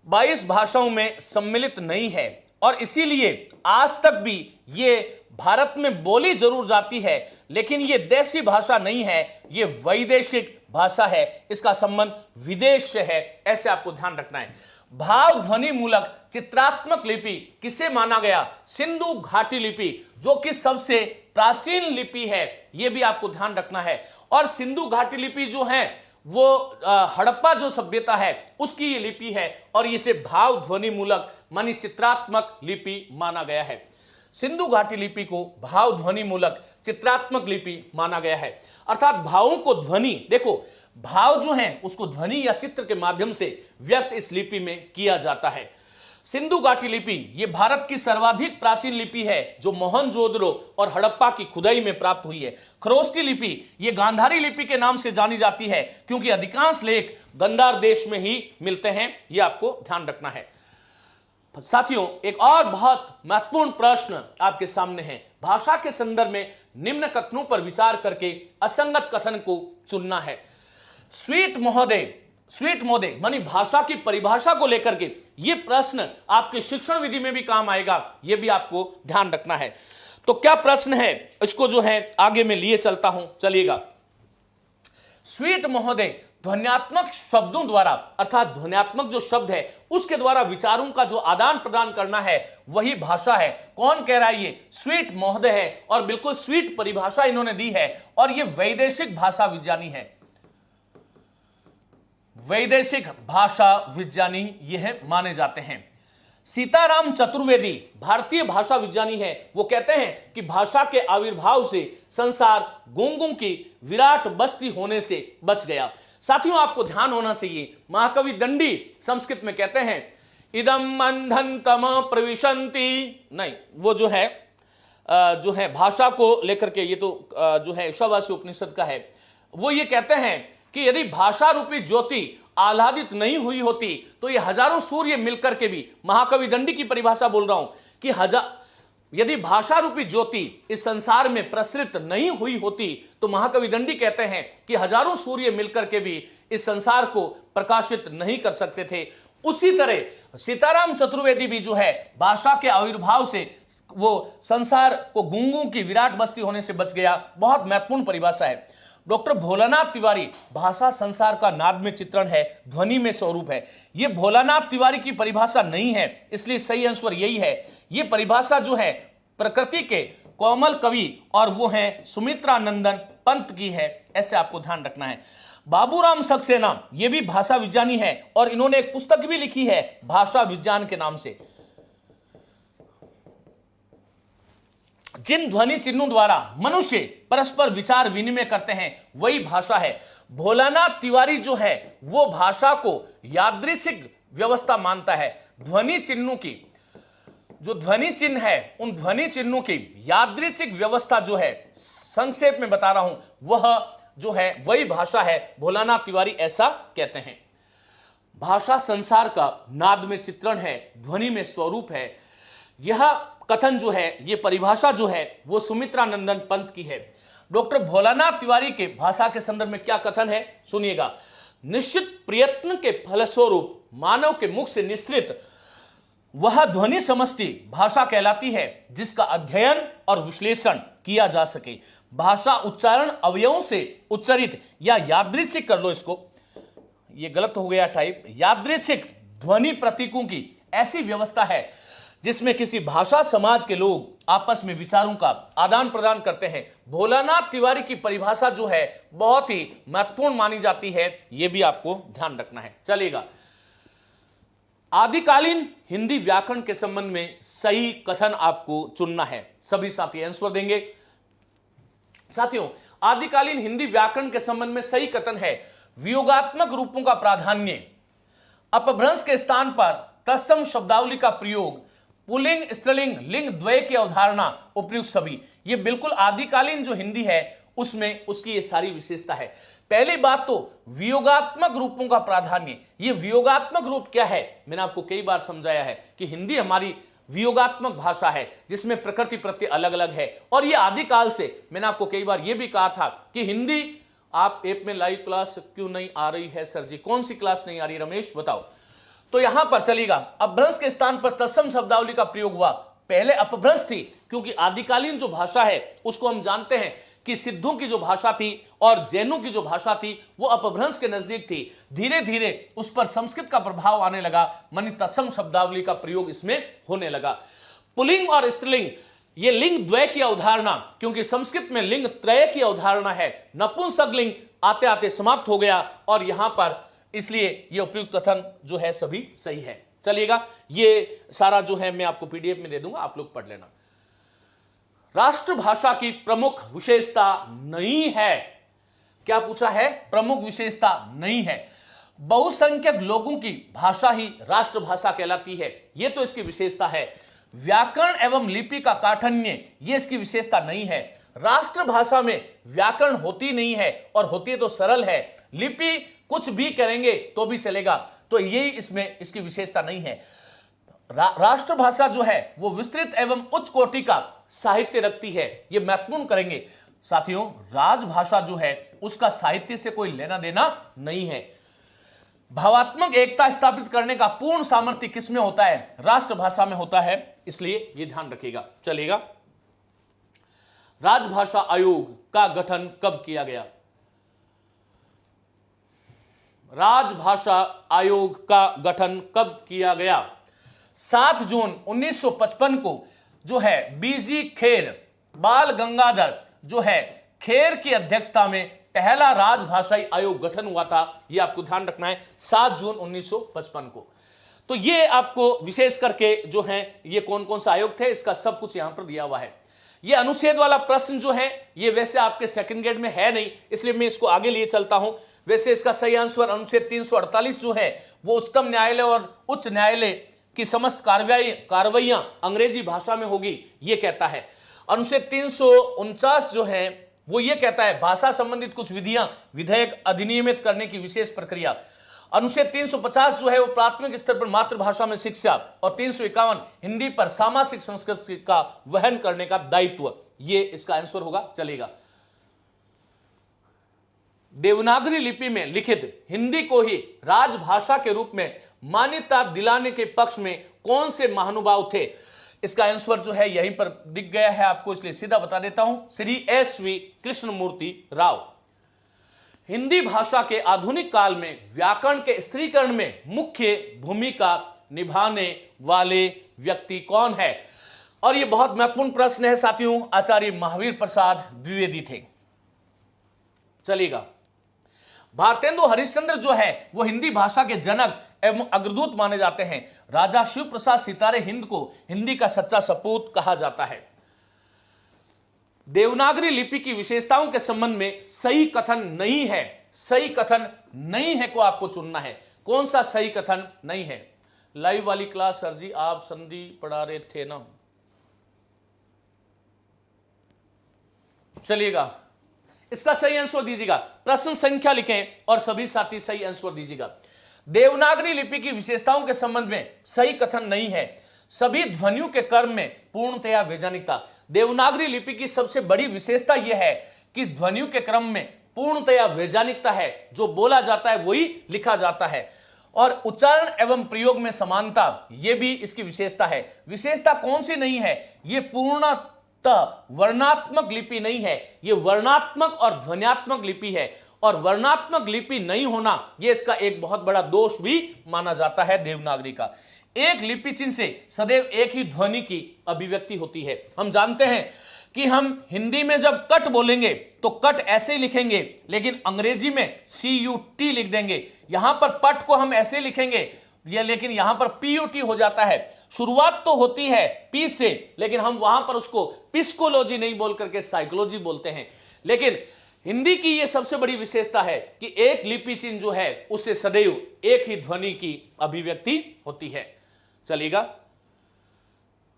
22 भाषाओं में सम्मिलित नहीं है, और इसीलिए आज तक भी ये भारत में बोली जरूर जाती है, लेकिन ये देशी भाषा नहीं है, ये वैदेशिक भाषा है, इसका संबंध विदेश से है, ऐसे आपको ध्यान रखना है। भाव ध्वनि मूलक चित्रात्मक लिपि किसे माना गया? सिंधु घाटी लिपि, जो कि सबसे प्राचीन लिपि है, यह भी आपको ध्यान रखना है। और सिंधु घाटी लिपि जो है वो हड़प्पा जो सभ्यता है उसकी ये लिपि है, और इसे भाव ध्वनि मूलक मानी चित्रात्मक लिपि माना गया है। सिंधु घाटी लिपि को भाव ध्वनि मूलक चित्रात्मक लिपि माना गया है, अर्थात भावों को ध्वनि, देखो भाव जो है उसको ध्वनि या चित्र के माध्यम से व्यक्त इस लिपि में किया जाता है। सिंधु घाटी लिपि ये भारत की सर्वाधिक प्राचीन लिपि है, जो मोहनजोदड़ो और हड़प्पा की खुदाई में प्राप्त हुई है। खरोष्टी लिपि ये गांधारी लिपि के नाम से जानी जाती है, क्योंकि अधिकांश लेख गंधार देश में ही मिलते हैं, ये आपको ध्यान रखना है। साथियों, एक और बहुत महत्वपूर्ण प्रश्न आपके सामने है। भाषा के संदर्भ में निम्न कथनों पर विचार करके असंगत कथन को चुनना है। स्वीट महोदय मानी भाषा की परिभाषा को लेकर के यह प्रश्न आपके शिक्षण विधि में भी काम आएगा, यह भी आपको ध्यान रखना है। तो क्या प्रश्न है, इसको जो है आगे मैं लिए चलता हूं, चलिएगा। स्वीट महोदय ध्वन्यात्मक शब्दों द्वारा, अर्थात ध्वन्यात्मक जो शब्द है उसके द्वारा विचारों का जो आदान प्रदान करना है वही भाषा है। कौन कह रहा है? ये स्वीट महोदय है, और बिल्कुल स्वीट परिभाषा इन्होंने दी है, और ये वैदेशिक भाषा विज्ञानी है, वैदेशिक भाषा विज्ञानी यह माने जाते हैं। सीताराम चतुर्वेदी भारतीय भाषा विज्ञानी है। वो कहते हैं कि भाषा के आविर्भाव से संसार गूंगों की विराट बस्ती होने से बच गया। साथियों, आपको ध्यान होना चाहिए, महाकवि दंडी संस्कृत में कहते हैं इदम अंधन तम प्रविशंति, नहीं, वो जो है भाषा को लेकर के, ये तो जो है ईशावासी उपनिषद का है, वो ये कहते हैं कि यदि भाषा रूपी ज्योति आह्लादित नहीं हुई होती तो ये हजारों सूर्य मिलकर के भी, महाकवि दंडी की परिभाषा बोल रहा हूं, कि यदि भाषा रूपी ज्योति इस संसार में प्रसरित नहीं हुई होती तो महाकवि दंडी कहते हैं कि हजारों सूर्य मिलकर के भी इस संसार को प्रकाशित नहीं कर सकते थे। उसी तरह सीताराम चतुर्वेदी भी जो है भाषा के आविर्भाव से वो संसार को गूंगों की विराट बस्ती होने से बच गया। बहुत महत्वपूर्ण परिभाषा है। डॉक्टर भोलानाथ तिवारी, भाषा संसार का नाद में चित्रण है, ध्वनि में स्वरूप है। ये भोलानाथ तिवारी की परिभाषा नहीं है, इसलिए सही आंसर यही है। ये परिभाषा जो है प्रकृति के कोमल कवि और वो है सुमित्रानंदन पंत की है, ऐसे आपको ध्यान रखना है। बाबूराम सक्सेना ये भी भाषा विज्ञानी है और इन्होंने एक पुस्तक भी लिखी है भाषा विज्ञान के नाम से। जिन ध्वनि चिन्हों द्वारा मनुष्य परस्पर विचार विनिमय करते हैं वही भाषा है। भोलानाथ तिवारी जो है वो भाषा को यादृच्छिक व्यवस्था मानता है। ध्वनि चिन्हों की जो ध्वनि चिन्ह है उन ध्वनि चिन्हों की यादृच्छिक व्यवस्था जो है, संक्षेप में बता रहा हूं, वह जो है वही भाषा है। भोलानाथ तिवारी ऐसा कहते हैं। भाषा संसार का नाद में चित्रण है, ध्वनि में स्वरूप है। यह कथन जो है, ये परिभाषा जो है वो सुमित्रानंदन पंत की है। डॉक्टर भोलानाथ तिवारी के भाषा के संदर्भ में क्या कथन है सुनिएगा। निश्चित प्रयत्न के फलस्वरूप मानव के मुख से निश्रित वह ध्वनि समष्टि भाषा कहलाती है जिसका अध्ययन और विश्लेषण किया जा सके। भाषा उच्चारण अवयवों से उच्चरित या यादृच्छिक, कर लो इसको, ये गलत हो गया टाइप, यादृच्छिक ध्वनि प्रतीकों की ऐसी व्यवस्था है जिसमें किसी भाषा समाज के लोग आपस में विचारों का आदान प्रदान करते हैं। भोलानाथ तिवारी की परिभाषा जो है बहुत ही महत्वपूर्ण मानी जाती है, यह भी आपको ध्यान रखना है। चलेगा, आदिकालीन हिंदी व्याकरण के संबंध में सही कथन आपको चुनना है। सभी साथी आंसर देंगे। साथियों, आदिकालीन हिंदी व्याकरण के संबंध में सही कथन है वियोगात्मक रूपों का प्राधान्य, अपभ्रंश के स्थान पर तत्सम शब्दावली का प्रयोग, पुल्लिंग स्त्रीलिंग लिंग द्वय की अवधारणा, उपयुक्त सभी। ये बिल्कुल आदिकालीन जो हिंदी है उसमें उसकी ये सारी विशेषता है। पहली बात तो वियोगात्मक रूपों का प्राधान्य। ये वियोगात्मक रूप क्या है, मैंने आपको कई बार समझाया है कि हिंदी हमारी वियोगात्मक भाषा है जिसमें प्रकृति प्रत्यय अलग अलग है। और ये आदिकाल से, मैंने आपको कई बार ये भी कहा था कि हिंदी, आप ऐप में लाइव क्लास क्यों नहीं आ रही है सर जी? कौन सी क्लास नहीं आ रही रमेश, बताओ। तो यहां पर चलेगा, अपभ्रंश के स्थान पर तत्सम शब्दावली का प्रयोग हुआ। पहले अपभ्रंश थी क्योंकि आदिकालीन जो भाषा है उसको हम जानते हैं कि सिद्धों की जो भाषा थी और जैनों की जो भाषा थी वो अपभ्रंश के नजदीक थी। धीरे धीरे उस पर संस्कृत का प्रभाव आने लगा, मानी तत्सम शब्दावली का प्रयोग इसमें होने लगा। पुल्लिंग और स्त्रीलिंग, ये लिंग द्वय की अवधारणा, क्योंकि संस्कृत में लिंग त्रय की अवधारणा है। नपुंसक लिंग आते आते समाप्त हो गया और यहां पर, इसलिए ये उपयुक्त कथन जो है सभी सही है। चलिएगा, ये सारा जो है मैं आपको पीडीएफ में दे दूंगा, आप लोग पढ़ लेना। राष्ट्रभाषा की प्रमुख विशेषता नहीं है। क्या पूछा है? प्रमुख विशेषता नहीं है। बहुसंख्यक लोगों की भाषा ही राष्ट्रभाषा कहलाती है, यह तो इसकी विशेषता है। व्याकरण एवं लिपि का काठिन्य, यह इसकी विशेषता नहीं है। राष्ट्रभाषा में व्याकरण होती नहीं है और होती है तो सरल है। लिपि कुछ भी करेंगे तो भी चलेगा, तो यही इसमें इसकी विशेषता नहीं है। राष्ट्रभाषा जो है वो विस्तृत एवं उच्च कोटि का साहित्य रखती है, ये महत्वपूर्ण करेंगे। साथियों, राजभाषा जो है उसका साहित्य से कोई लेना देना नहीं है। भावात्मक एकता स्थापित करने का पूर्ण सामर्थ्य किसमें होता है? राष्ट्रभाषा में होता है, इसलिए ये ध्यान रखिएगा। चलेगा, राजभाषा आयोग का गठन कब किया गया? राजभाषा आयोग का गठन कब किया गया? 7 जून 1955 को जो है बीजी खेर, बाल गंगाधर जो है खेर की अध्यक्षता में पहला राजभाषाई आयोग गठन हुआ था। यह आपको ध्यान रखना है, 7 जून 1955 को। तो ये आपको विशेष करके जो है ये कौन कौन सा आयोग थे इसका सब कुछ यहां पर दिया हुआ है। ये अनुच्छेद वाला प्रश्न जो है ये वैसे आपके सेकंड ग्रेड में है नहीं, इसलिए मैं इसको आगे लिए चलता हूं। वैसे इसका सही आंसर अनुच्छेद 348 जो है वो उच्चतम न्यायालय और उच्च न्यायालय की समस्त कार्रवाइयां अंग्रेजी भाषा में होगी, ये कहता है। अनुच्छेद 349 जो है वो ये कहता है भाषा संबंधित कुछ विधियां विधेयक अधिनियमित करने की विशेष प्रक्रिया। अनुच्छेद 350 जो है वो प्राथमिक स्तर पर मातृभाषा में शिक्षा, और 351 हिंदी पर सामासिक संस्कृति का वहन करने का दायित्व, ये इसका आंसर होगा, चलेगा। देवनागरी लिपि में लिखित हिंदी को ही राजभाषा के रूप में मान्यता दिलाने के पक्ष में कौन से महानुभाव थे? इसका आंसर जो है यहीं पर दिख गया है आपको, इसलिए सीधा बता देता हूं, श्री SV कृष्णमूर्ति राव। हिंदी भाषा के आधुनिक काल में व्याकरण के स्त्रीकरण में मुख्य भूमिका निभाने वाले व्यक्ति कौन है? और यह बहुत महत्वपूर्ण प्रश्न है साथियों, आचार्य महावीर प्रसाद द्विवेदी थे। चलेगा। भारतेंदु हरिश्चंद्र जो है वो हिंदी भाषा के जनक एवं अग्रदूत माने जाते हैं। राजा शिव प्रसाद सितारे हिंद को हिंदी का सच्चा सपूत कहा जाता है। देवनागरी लिपि की विशेषताओं के संबंध में सही कथन नहीं है, सही कथन नहीं है को आपको चुनना है। कौन सा सही कथन नहीं है? लाइव वाली क्लास सर जी आप संधि पढ़ा रहे थे ना, चलिएगा। इसका सही आंसर दीजिएगा, प्रश्न संख्या लिखें और सभी साथी सही आंसर दीजिएगा। देवनागरी लिपि की विशेषताओं के संबंध में सही कथन नहीं है। सभी ध्वनियों के क्रम में पूर्णतया वैज्ञानिकता। देवनागरी लिपि की सबसे बड़ी विशेषता यह है कि ध्वनियों के क्रम में पूर्णतया वैज्ञानिकता है, जो बोला जाता है वही लिखा जाता है। और उच्चारण एवं प्रयोग में समानता, यह भी इसकी विशेषता है। विशेषता कौन सी नहीं है? यह पूर्णतः वर्णात्मक लिपि नहीं है, यह वर्णात्मक और ध्वन्यात्मक लिपि है। और वर्णात्मक लिपि नहीं होना यह इसका एक बहुत बड़ा दोष भी माना जाता है देवनागरी का। एक लिपि चिन्ह से सदैव एक ही ध्वनि की अभिव्यक्ति होती है। हम जानते हैं कि हम हिंदी में जब कट बोलेंगे तो कट ऐसे ही लिखेंगे, लेकिन अंग्रेजी में CUT लिख देंगे। यहां पर पट को हम ऐसे लिखेंगे या, लेकिन यहां पर PUT हो जाता है। शुरुआत तो होती है P से, लेकिन हम वहां पर उसको पिस्कोलॉजी नहीं बोल करके साइकोलॉजी बोलते हैं। लेकिन हिंदी की यह सबसे बड़ी विशेषता है कि एक लिपि चिन्ह जो है उससे सदैव एक ही ध्वनि की अभिव्यक्ति होती है। चलेगा।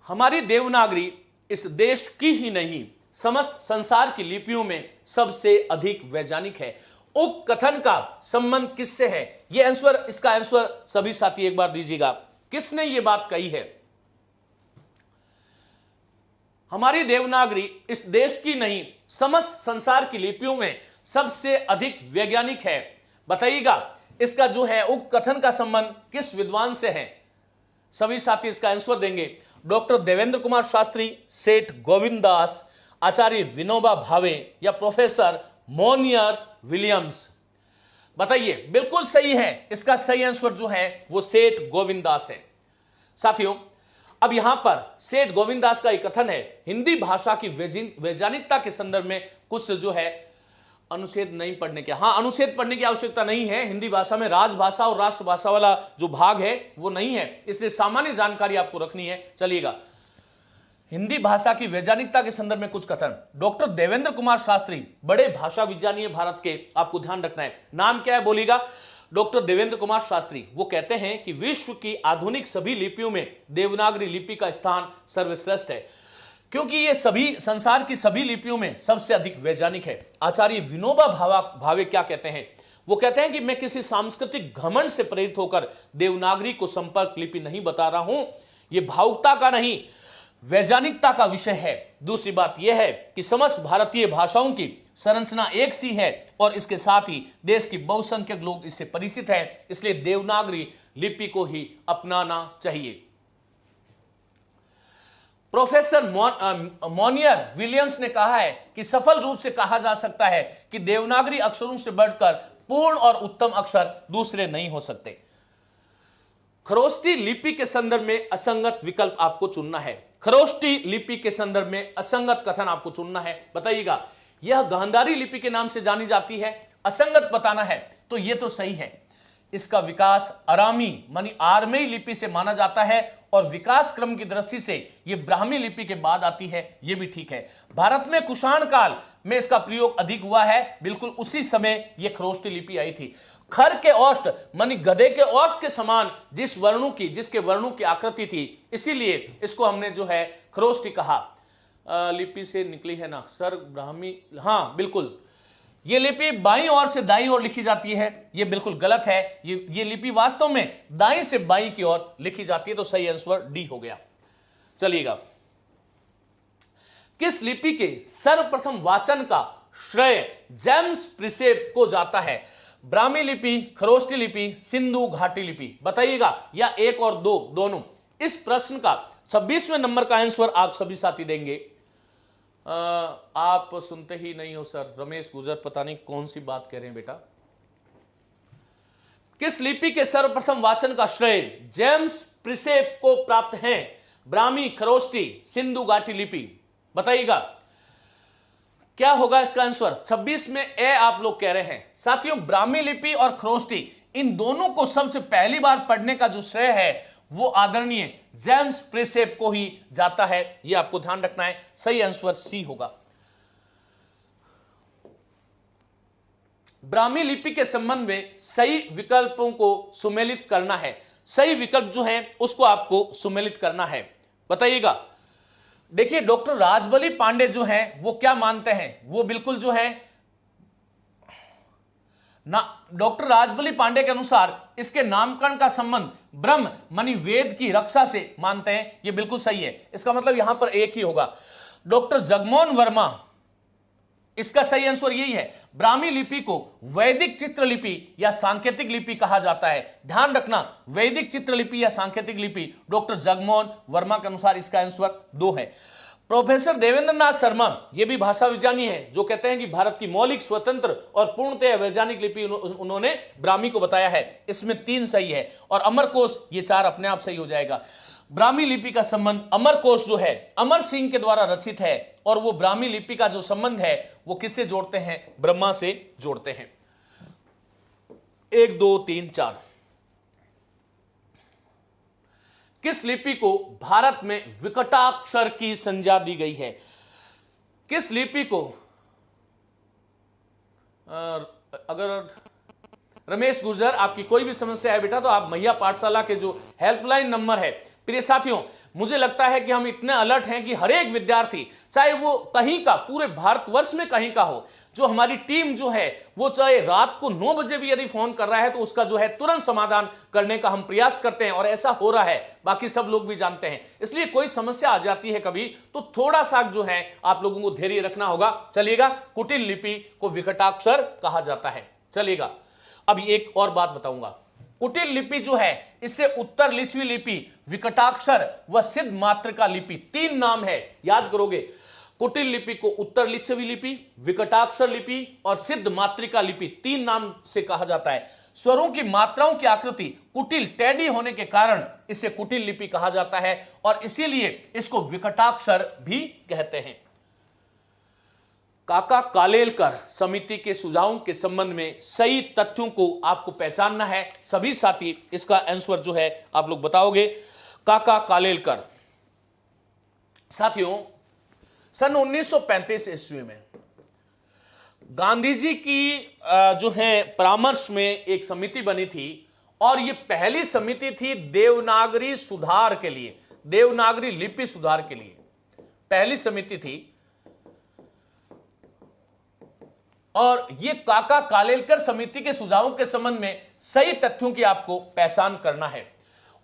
हमारी देवनागरी इस देश की ही नहीं समस्त संसार की लिपियों में सबसे अधिक वैज्ञानिक है। उक्त कथन का संबंध किससे है? यह आंसर, इसका आंसर सभी साथी एक बार दीजिएगा। किसने यह बात कही है? हमारी देवनागरी इस देश की नहीं समस्त संसार की लिपियों में सबसे अधिक वैज्ञानिक है। बताइएगा इसका जो है उक्त कथन का संबंध किस विद्वान से है? सभी साथी इसका आंसर देंगे। डॉक्टर देवेंद्र कुमार शास्त्री, सेठ गोविंद दास, आचार्य विनोबा भावे या प्रोफेसर मोनियर विलियम्स? बताइए, बिल्कुल सही है। इसका सही आंसर जो है वो सेठ गोविंद दास है। साथियों, अब यहां पर सेठ गोविंद दास का एक कथन है, हिंदी भाषा की वैज्ञानिकता के संदर्भ में कुछ जो है अनुच्छेद नहीं पढ़ने के, हाँ अनुच्छेद पढ़ने की आवश्यकता नहीं है। हिंदी भाषा में राजभाषा और राष्ट्रभाषा वाला जो भाग है वो नहीं है, इसलिए सामान्य जानकारी आपको रखनी है। चलिएगा। हिंदी भाषा की वैज्ञानिकता के संदर्भ में कुछ कथन। डॉक्टर देवेंद्र कुमार शास्त्री बड़े भाषा विज्ञानी है भारत के, आपको ध्यान रखना है। नाम क्या है बोलिएगा? डॉक्टर देवेंद्र कुमार शास्त्री। वो कहते हैं कि विश्व की आधुनिक सभी लिपियों में देवनागरी लिपि का स्थान सर्वश्रेष्ठ है, क्योंकि ये सभी संसार की सभी लिपियों में सबसे अधिक वैज्ञानिक है। आचार्य विनोबा भावे क्या कहते हैं? वो कहते हैं कि मैं किसी सांस्कृतिक घमंड से प्रेरित होकर देवनागरी को संपर्क लिपि नहीं बता रहा हूं, यह भावुकता का नहीं वैज्ञानिकता का विषय है। दूसरी बात यह है कि समस्त भारतीय भाषाओं की संरचना एक सी है और इसके साथ ही देश की बहुसंख्यक लोग इससे परिचित हैं, इसलिए देवनागरी लिपि को ही अपनाना चाहिए। प्रोफेसर मोनियर विलियम्स ने कहा है कि सफल रूप से कहा जा सकता है कि देवनागरी अक्षरों से बढ़कर पूर्ण और उत्तम अक्षर दूसरे नहीं हो सकते। खरोष्टी लिपि के संदर्भ में असंगत विकल्प आपको चुनना है। खरोष्टी लिपि के संदर्भ में असंगत कथन आपको चुनना है। बताइएगा, यह गांधारी लिपि के नाम से जानी जाती है, असंगत बताना है, तो यह तो सही है। इसका विकास अरामी मानी आरमेई लिपि से माना जाता है और विकास क्रम की दृष्टि से यह ब्राह्मी लिपि के बाद आती है, यह भी ठीक है। भारत में कुषाण काल में इसका प्रयोग अधिक हुआ है, बिल्कुल उसी समय यह खरोष्टी लिपि आई थी। खर के औष्ठ मानी गधे के औष्ठ के समान जिसके वर्णों की आकृति थी, इसीलिए इसको हमने जो है खरोष्टी कहा। लिपि से निकली है ना सर ब्राह्मी, हाँ बिल्कुल, ये लिपि बाईं ओर से दाईं ओर लिखी जाती है, ये बिल्कुल गलत है। ये लिपि वास्तव में दाईं से बाईं की ओर लिखी जाती है, तो सही आंसर डी हो गया। चलिएगा, किस लिपि के सर्वप्रथम वाचन का श्रेय जेम्स प्रिसेप को जाता है? ब्राह्मी लिपि, खरोष्टी लिपि, सिंधु घाटी लिपि? बताइएगा, या एक और दो दोनों? इस प्रश्न का 26वें नंबर का आंसर आप सभी साथी देंगे। आप सुनते ही नहीं हो सर। रमेश गुजर, पता नहीं कौन सी बात कह रहे हैं बेटा। किस लिपि के सर्वप्रथम वाचन का श्रेय जेम्स प्रिसेप को प्राप्त है? ब्राह्मी, खरोष्टी, सिंधु घाटी लिपि? बताइएगा क्या होगा इसका आंसर। 26 में ए आप लोग कह रहे हैं। साथियों, ब्राह्मी लिपि और खरोष्टी, इन दोनों को सबसे पहली बार पढ़ने का जो श्रेय है वो आदरणीय जेम्स प्रिसेप को ही जाता है, यह आपको ध्यान रखना है। सही आंसर सी होगा। ब्राह्मी लिपि के संबंध में सही विकल्पों को सुमेलित करना है। सही विकल्प जो है उसको आपको सुमेलित करना है। बताइएगा, देखिए डॉक्टर राजबली पांडे जो हैं वो क्या मानते हैं, वो बिल्कुल जो है ना, डॉक्टर राजबली पांडे के अनुसार इसके नामकरण का संबंध ब्रह्म मानी वेद की रक्षा से मानते हैं, यह बिल्कुल सही है। इसका मतलब यहां पर एक ही होगा। डॉक्टर जगमोहन वर्मा, इसका सही आंसर यही है। ब्राह्मी लिपि को वैदिक चित्रलिपि या सांकेतिक लिपि कहा जाता है। ध्यान रखना, वैदिक चित्रलिपि या सांकेतिक लिपि डॉक्टर जगमोहन वर्मा के अनुसार इसका आंसर 2 है। प्रोफेसर देवेंद्र नाथ शर्मा, ये भी भाषा विज्ञानी है, जो कहते हैं कि भारत की मौलिक, स्वतंत्र और पूर्णतः वैज्ञानिक लिपि उन्होंने ब्राह्मी को बताया है। इसमें 3 सही है और अमरकोश, ये 4 अपने आप सही हो जाएगा। ब्राह्मी लिपि का संबंध अमरकोश जो है अमर सिंह के द्वारा रचित है और वो ब्राह्मी लिपि का जो संबंध है वो किससे जोड़ते हैं? ब्रह्मा से जोड़ते हैं। 1 2 3 4। किस लिपि को भारत में विकटाक्षर की संज्ञा दी गई है? किस लिपि को अगर रमेश गुर्जर आपकी कोई भी समस्या है बेटा, तो आप मैया पाठशाला के जो हेल्पलाइन नंबर है, प्रिय साथियों, मुझे लगता है कि हम इतने अलर्ट हैं कि हर एक विद्यार्थी, चाहे वो कहीं का, पूरे भारतवर्ष में कहीं का हो, जो हमारी टीम जो है वो चाहे रात को 9 बजे भी यदि फोन कर रहा है तो उसका जो है तुरंत समाधान करने का हम प्रयास करते हैं और ऐसा हो रहा है, बाकी सब लोग भी जानते हैं। इसलिए कोई समस्या आ जाती है कभी तो थोड़ा सा जो है आप लोगों को धैर्य रखना होगा। चलिएगा, कुटिल लिपि को विकटाक्षर कहा जाता है। चलिएगा, अब एक और बात बताऊंगा। कुटिल लिपि जो है इससे उत्तर लिच्छवी लिपि, विकटाक्षर व सिद्ध मातृका लिपि 3 नाम है, याद करोगे। कुटिल लिपि को उत्तर लिच्छवी लिपि, विकटाक्षर लिपि और सिद्ध मातृका लिपि 3 नाम से कहा जाता है। स्वरों की मात्राओं की आकृति कुटिल, टेढ़ी होने के कारण इसे कुटिल लिपि कहा जाता है और इसीलिए इसको विकटाक्षर भी कहते हैं। काका कालेलकर समिति के सुझावों के संबंध में सही तथ्यों को आपको पहचानना है। सभी साथी इसका आंसर जो है आप लोग बताओगे। काका कालेलकर, साथियों, सन 1935 ईस्वी में गांधी जी की जो है परामर्श में एक समिति बनी थी और यह पहली समिति थी देवनागरी सुधार के लिए, देवनागरी लिपि सुधार के लिए पहली समिति थी। और ये काका कालेलकर समिति के सुझावों के संबंध में सही तथ्यों की आपको पहचान करना है।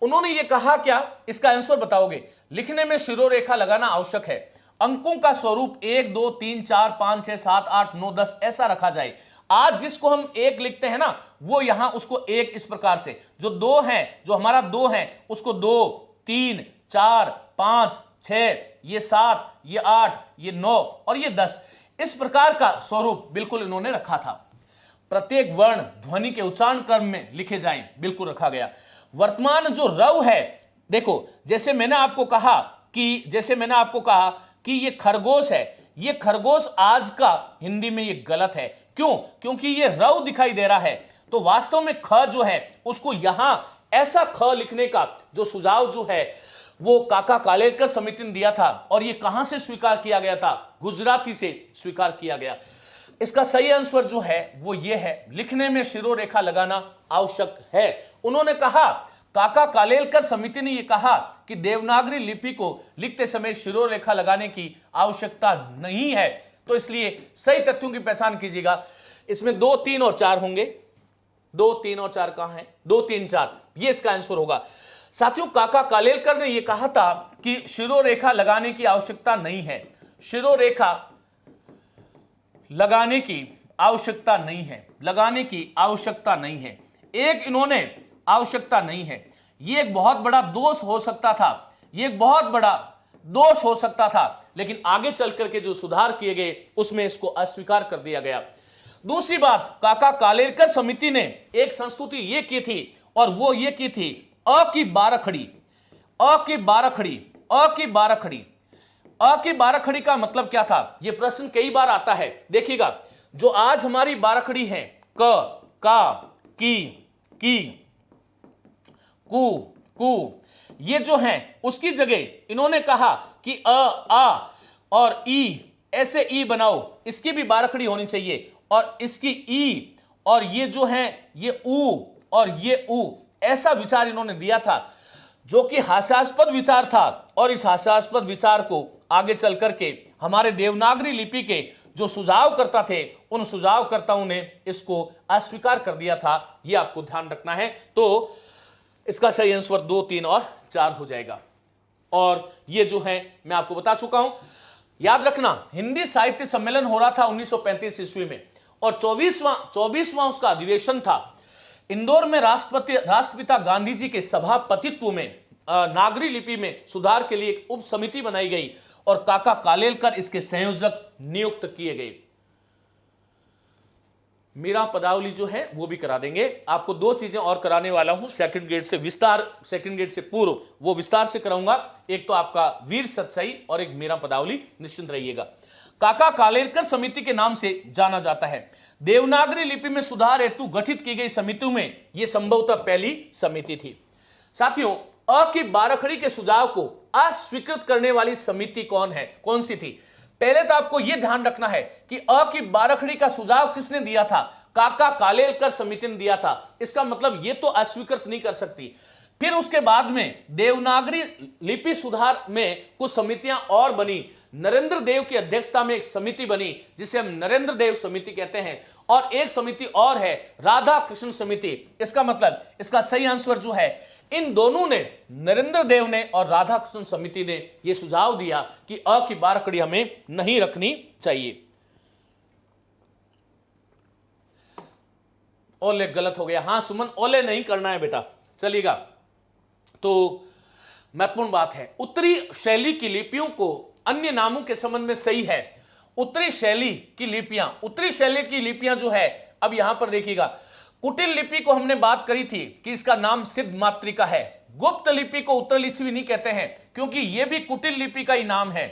उन्होंने ये कहा क्या, इसका आंसर बताओगे। लिखने में शिरोरेखा लगाना आवश्यक है। अंकों का स्वरूप 1 2 3 4 5 6 7 8 9 10 ऐसा रखा जाए। आज जिसको हम 1 लिखते हैं ना, वो यहां उसको 1 इस प्रकार से, जो 2 है, जो हमारा 2 है उसको 2 3 4 5 6, ये 7, ये 8, ये 9 और ये 10, इस प्रकार का स्वरूप बिल्कुल इन्होंने रखा था। प्रत्येक वर्ण ध्वनि के उच्चारण क्रम में लिखे जाएं, बिल्कुल रखा गया। वर्तमान जो रव है, देखो जैसे मैंने आपको कहा कि ये खरगोश है, ये खरगोश आज का हिंदी में ये गलत है। क्यों? क्योंकि ये रव दिखाई दे रहा है, तो वास्तव में ख जो है उसको यहां ऐसा ख लिखने का जो सुझाव जो है वो काका कालेलकर समिति ने दिया था, और ये कहां से स्वीकार किया गया था? गुजराती से स्वीकार किया गया। इसका सही आंसर जो है वो ये है, लिखने में शिरोरेखा लगाना आवश्यक है। उन्होंने कहा, काका कालेलकर समिति ने यह कहा कि देवनागरी लिपि को लिखते समय शिरोरेखा लगाने की आवश्यकता नहीं है। तो इसलिए सही तथ्यों की पहचान कीजिएगा। इसमें 2, 3 और 4 होंगे। 2, 3 और 4 कहां है? 2, 3, 4 ये इसका आंसर होगा। साथियों, काका कालेलकर ने यह कहा था कि शिरोरेखा लगाने की आवश्यकता नहीं है। शिरोरेखा लगाने की आवश्यकता नहीं है, लगाने की आवश्यकता नहीं है। एक इन्होंने आवश्यकता नहीं है, यह एक बहुत बड़ा दोष हो सकता था, यह एक बहुत बड़ा दोष हो सकता था, लेकिन आगे चल करके जो सुधार किए गए उसमें इसको अस्वीकार कर दिया गया। दूसरी बात, काका कालेलकर समिति ने एक संस्तुति यह की थी, और वो ये की थी अ की 12 खड़ी, अ की 12 खड़ी, अ की 12 खड़ी। अ की 12 खड़ी का मतलब क्या था? यह प्रश्न कई बार आता है। देखिएगा, जो आज हमारी 12 खड़ी है, क, का, की, कु, कु, ये जो है उसकी जगह इन्होंने कहा कि अ, आ और ई, ऐसे ई बनाओ, इसकी भी 12 खड़ी होनी चाहिए, और इसकी ई, और ये जो है ये ऊ और ये ऊ, ऐसा विचार इन्होंने दिया था, जो कि हास्यास्पद विचार था। और इस हास्यास्पद विचार को आगे चल करके हमारे देवनागरी लिपि के जो सुझावकर्ता थे, उन सुझावकर्ताओं ने इसको अस्वीकार कर दिया था। यह आपको ध्यान रखना है। तो इसका सही आंसर 2, 3 और 4 हो जाएगा। और ये जो है मैं आपको बता चुका हूं। याद रखना, हिंदी साहित्य सम्मेलन हो रहा था 1935 ईस्वी में, और 24वां उसका अधिवेशन था। इंदौर में राष्ट्रपिता गांधी जी के सभापतित्व में नागरी लिपि में सुधार के लिए एक उप समिति बनाई गई, और काका कालेलकर इसके संयोजक नियुक्त किए गए। मेरा पदावली जो है वो भी करा देंगे। आपको 2 चीजें और कराने वाला हूं सेकंड ग्रेड से, सेकंड ग्रेड से पूर्व वो विस्तार से कराऊंगा। एक तो आपका वीर सतसाई और एक मेरा पदावली, निश्चिंत रहिएगा। काका कालेलकर समिति के नाम से जाना जाता है। देवनागरी लिपि में सुधार हेतु गठित की गई समितियों में यह संभवतः पहली समिति थी। साथियों, अ की 12 खड़ी के सुझाव को अस्वीकृत करने वाली समिति कौन सी थी? पहले तो आपको यह ध्यान रखना है कि अ की 12 खड़ी का सुझाव किसने दिया था? काका कालेलकर समिति ने दिया था। इसका मतलब यह तो अस्वीकृत नहीं कर सकती। फिर उसके बाद में देवनागरी लिपि सुधार में कुछ समितियां और बनी। नरेंद्र देव की अध्यक्षता में एक समिति बनी जिसे हम नरेंद्र देव समिति कहते हैं, और एक समिति और है राधा कृष्ण समिति। इसका मतलब इसका सही आंसर जो है, इन दोनों ने, नरेंद्र देव ने और राधा कृष्ण समिति ने यह सुझाव दिया कि अ की 12 खड़ी हमें नहीं रखनी चाहिए। ओले गलत हो गया। हां सुमन, ओले नहीं करना है बेटा, चलिएगा। तो महत्वपूर्ण बात है, उत्तरी शैली की लिपियों को अन्य नामों के संबंध में सही है। उत्तरी शैली की लिपियां जो है, अब यहां पर देखिएगा, कुटिल लिपि को हमने बात करी थी कि इसका नाम सिद्ध मातृका है। गुप्त लिपि को उत्तर लिपि नहीं कहते हैं, क्योंकि यह भी कुटिल लिपि का ही नाम है,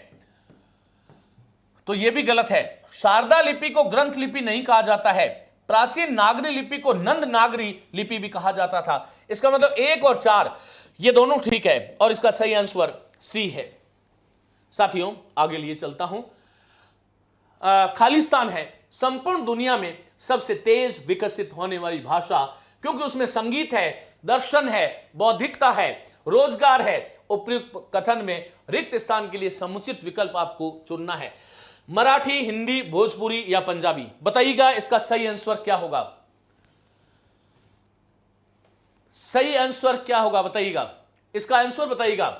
तो यह भी गलत है। शारदा लिपि को ग्रंथ लिपि नहीं कहा जाता है। प्राचीन नागरी लिपि को नंद नागरी लिपि भी कहा जाता था। इसका मतलब 1 और 4 ये दोनों ठीक है, और इसका सही आंसर सी है। साथियों, आगे लिए चलता हूं। खालिस्तान है संपूर्ण दुनिया में सबसे तेज विकसित होने वाली भाषा, क्योंकि उसमें संगीत है, दर्शन है, बौद्धिकता है, रोजगार है। उपयुक्त कथन में रिक्त स्थान के लिए समुचित विकल्प आपको चुनना है। मराठी, हिंदी, भोजपुरी या पंजाबी? बताइएगा इसका सही आंसर क्या होगा। सही आंसर क्या होगा बताइएगा, इसका आंसर बताइएगा।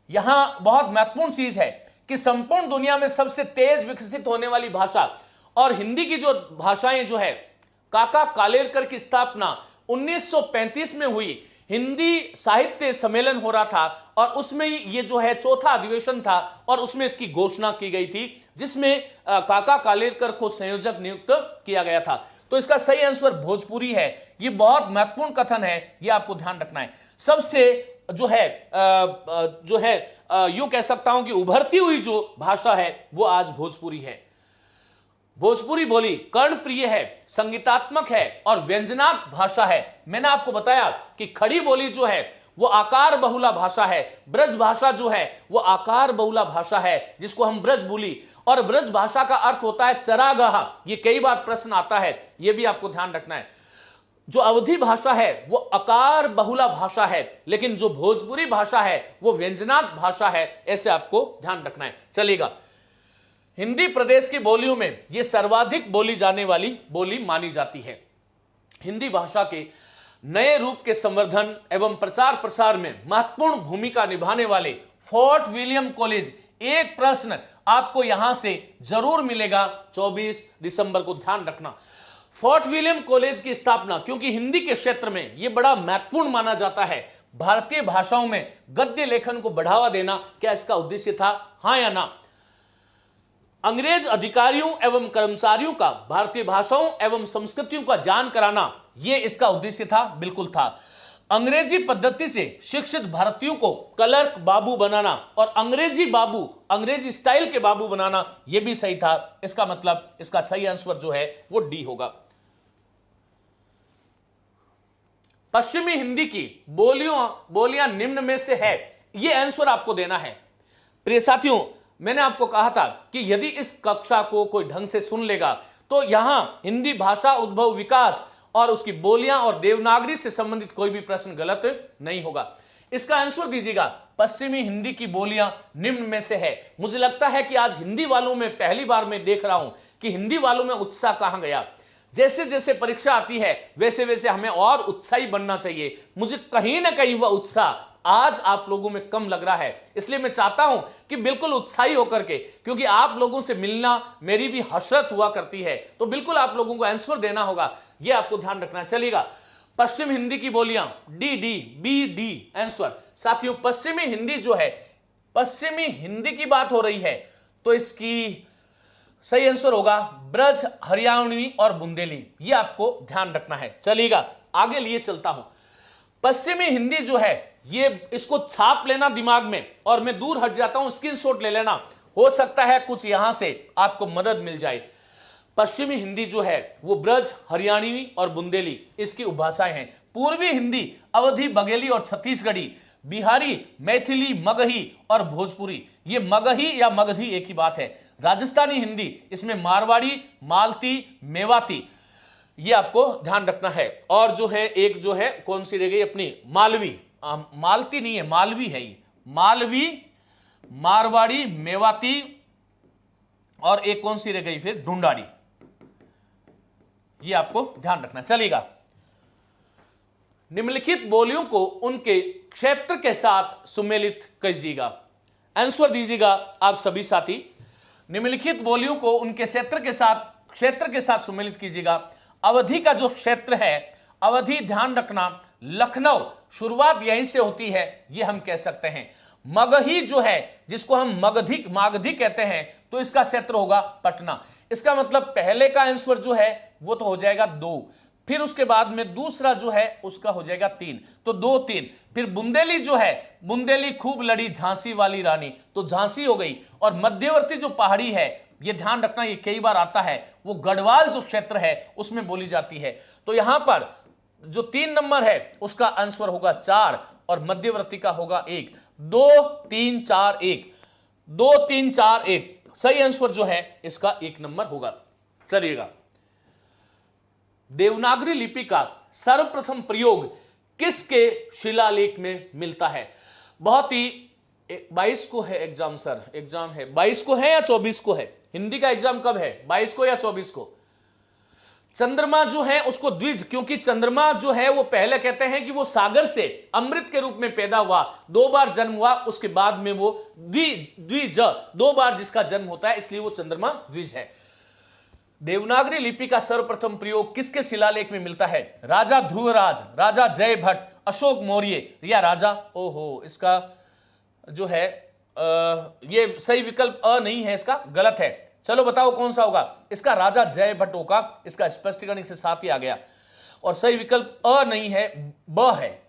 यहां बहुत महत्वपूर्ण चीज है कि संपूर्ण दुनिया में सबसे तेज विकसित होने वाली भाषा, और हिंदी की जो भाषाएं जो है, काका कालेलकर की स्थापना 1935 में हुई। हिंदी साहित्य सम्मेलन हो रहा था, और उसमें ये जो है 4था अधिवेशन था, और उसमें इसकी घोषणा की गई थी, जिसमें काका कालेलकर को संयोजक नियुक्त किया गया था। तो इसका सही आंसर भोजपुरी है। ये बहुत महत्वपूर्ण कथन है, ये आपको ध्यान रखना है। सबसे जो है यूं कह सकता हूं कि उभरती हुई जो भाषा है वो आज भोजपुरी है। भोजपुरी बोली कर्णप्रिय है, संगीतात्मक है और व्यंजनात्मक भाषा है। मैंने आपको बताया कि खड़ी बोली जो है वो आकार बहुला भाषा है, ब्रज भाषा जो है वो आकार बहुला भाषा है, जिसको हम ब्रज बोली, और ब्रज भाषा का अर्थ होता है चरागाह। ये कई बार प्रश्न आता है, ये भी आपको ध्यान रखना है। जो अवधी भाषा है वो आकार बहुला भाषा है, लेकिन जो भोजपुरी भाषा है वो व्यंजनात्मक भाषा है, ऐसे आपको ध्यान रखना है। चलेगा, हिंदी प्रदेश की बोलियों में यह सर्वाधिक बोली जाने वाली बोली मानी जाती है। हिंदी भाषा के नए रूप के संवर्धन एवं प्रचार प्रसार में महत्वपूर्ण भूमिका निभाने वाले फोर्ट विलियम कॉलेज, एक प्रश्न आपको यहां से जरूर मिलेगा 24 दिसंबर को, ध्यान रखना। फोर्ट विलियम कॉलेज की स्थापना, क्योंकि हिंदी के क्षेत्र में यह बड़ा महत्वपूर्ण माना जाता है, भारतीय भाषाओं में गद्य लेखन को बढ़ावा देना, क्या इसका उद्देश्य था? हां या ना? अंग्रेज अधिकारियों एवं कर्मचारियों का भारतीय भाषाओं एवं संस्कृतियों का ज्ञान कराना, यह इसका उद्देश्य था, बिल्कुल था। अंग्रेजी पद्धति से शिक्षित भारतीयों को क्लर्क बाबू बनाना और अंग्रेजी बाबू, अंग्रेजी स्टाइल के बाबू बनाना, यह भी सही था। इसका मतलब इसका सही आंसर जो है वो डी होगा। पश्चिमी हिंदी की बोलियां निम्न में से है, यह आंसर आपको देना है। प्रिय साथियों, मैंने आपको कहा था कि यदि इस कक्षा को कोई ढंग से सुन लेगा तो यहां हिंदी भाषा उद्भव विकास और उसकी बोलियां और देवनागरी से संबंधित कोई भी प्रश्न गलत नहीं होगा। इसका आंसर दीजिएगा, पश्चिमी हिंदी की बोलियां निम्न में से है। मुझे लगता है कि आज हिंदी वालों में पहली बार मैं देख रहा हूं कि हिंदी वालों में उत्साह कहां गया। जैसे जैसे परीक्षा आती है वैसे वैसे हमें और उत्साही बनना चाहिए। मुझे कहीं ना कहीं वह उत्साह आज आप लोगों में कम लग रहा है, इसलिए मैं चाहता हूं कि बिल्कुल उत्साही होकर के, क्योंकि आप लोगों से मिलना मेरी भी हसरत हुआ करती है, तो बिल्कुल आप लोगों को आंसर देना होगा, यह आपको ध्यान रखना चलेगा। पश्चिम हिंदी की बोलियां डी आंसर। साथियों, पश्चिमी हिंदी जो है, पश्चिमी हिंदी की बात हो रही है, तो इसकी सही आंसर होगा ब्रज, हरियाणवी और बुंदेली, यह आपको ध्यान रखना है। चलिएगा, आगे लिए चलता हूं। पश्चिमी हिंदी जो है ये, इसको छाप लेना दिमाग में, और मैं दूर हट जाता हूं, स्क्रीनशॉट ले लेना, हो सकता है कुछ यहां से आपको मदद मिल जाए। पश्चिमी हिंदी जो है वो ब्रज, हरियाणवी और बुंदेली इसकी उपभाषाएं हैं। पूर्वी हिंदी अवधी, बघेली और छत्तीसगढ़ी, बिहारी, मैथिली, मगही और भोजपुरी, ये मगही या मगधी एक ही बात है। राजस्थानी हिंदी, इसमें मारवाड़ी, मालती, मेवाती, ये आपको ध्यान रखना है। और जो है एक जो है कौन सी रह गई अपनी, मालवी, मालती नहीं है, मालवी है ये, मालवी, मारवाड़ी, मेवाती, और एक कौन सी रह गई फिर, ढूंढाड़ी, ये आपको ध्यान रखना चलेगा। निम्नलिखित बोलियों को उनके क्षेत्र के साथ सुमेलित कीजिएगा। आंसर दीजिएगा आप सभी साथी। निम्नलिखित बोलियों को उनके क्षेत्र के साथ सुमेलित कीजिएगा। अवधि का जो क्षेत्र है, अवधि ध्यान रखना, लखनऊ, शुरुआत यहीं से होती है, यह हम कह सकते हैं। मगही जो है, जिसको हम मागधी कहते हैं, तो इसका क्षेत्र होगा पटना। इसका मतलब पहले का आंसर जो है वो तो हो जाएगा 2, फिर उसके बाद में दूसरा जो है उसका हो जाएगा 3, तो 2 3। फिर बुंदेली जो है, बुंदेली खूब लड़ी झांसी वाली रानी, तो झांसी हो गई। और मध्यवर्ती जो पहाड़ी है, ये ध्यान रखना, ये कई बार आता है, वो गढ़वाल जो क्षेत्र है उसमें बोली जाती है। तो यहां पर जो 3 नंबर है उसका आंसर होगा 4 और मध्यवर्ती का होगा 1। 2 3 4 1, 2 3 4 1, सही आंसर जो है इसका 1 नंबर होगा। चलिएगा, देवनागरी लिपि का सर्वप्रथम प्रयोग किसके शिलालेख में मिलता है? बहुत ही 22 को है एग्जाम सर, एग्जाम है 22 को है या 24 को है? हिंदी का एग्जाम कब है, 22 को या 24 को? चंद्रमा जो है उसको द्विज, क्योंकि चंद्रमा जो है वो पहले कहते हैं कि वो सागर से अमृत के रूप में पैदा हुआ, 2 बार जन्म हुआ, उसके बाद में वो द्विज 2 बार जिसका जन्म होता है, इसलिए वो चंद्रमा द्विज है। देवनागरी लिपि का सर्वप्रथम प्रयोग किसके शिलालेख में मिलता है? राजा ध्रुवराज, राजा जय भट्ट, अशोक मौर्य या राजा, ओहो इसका जो है ये सही विकल्प अ नहीं है, इसका गलत है। चलो बताओ कौन सा होगा। इसका राजा जय भट्ट होगा, इसका स्पष्टीकरण से साथ ही आ गया। और सही विकल्प अ नहीं है, ब है।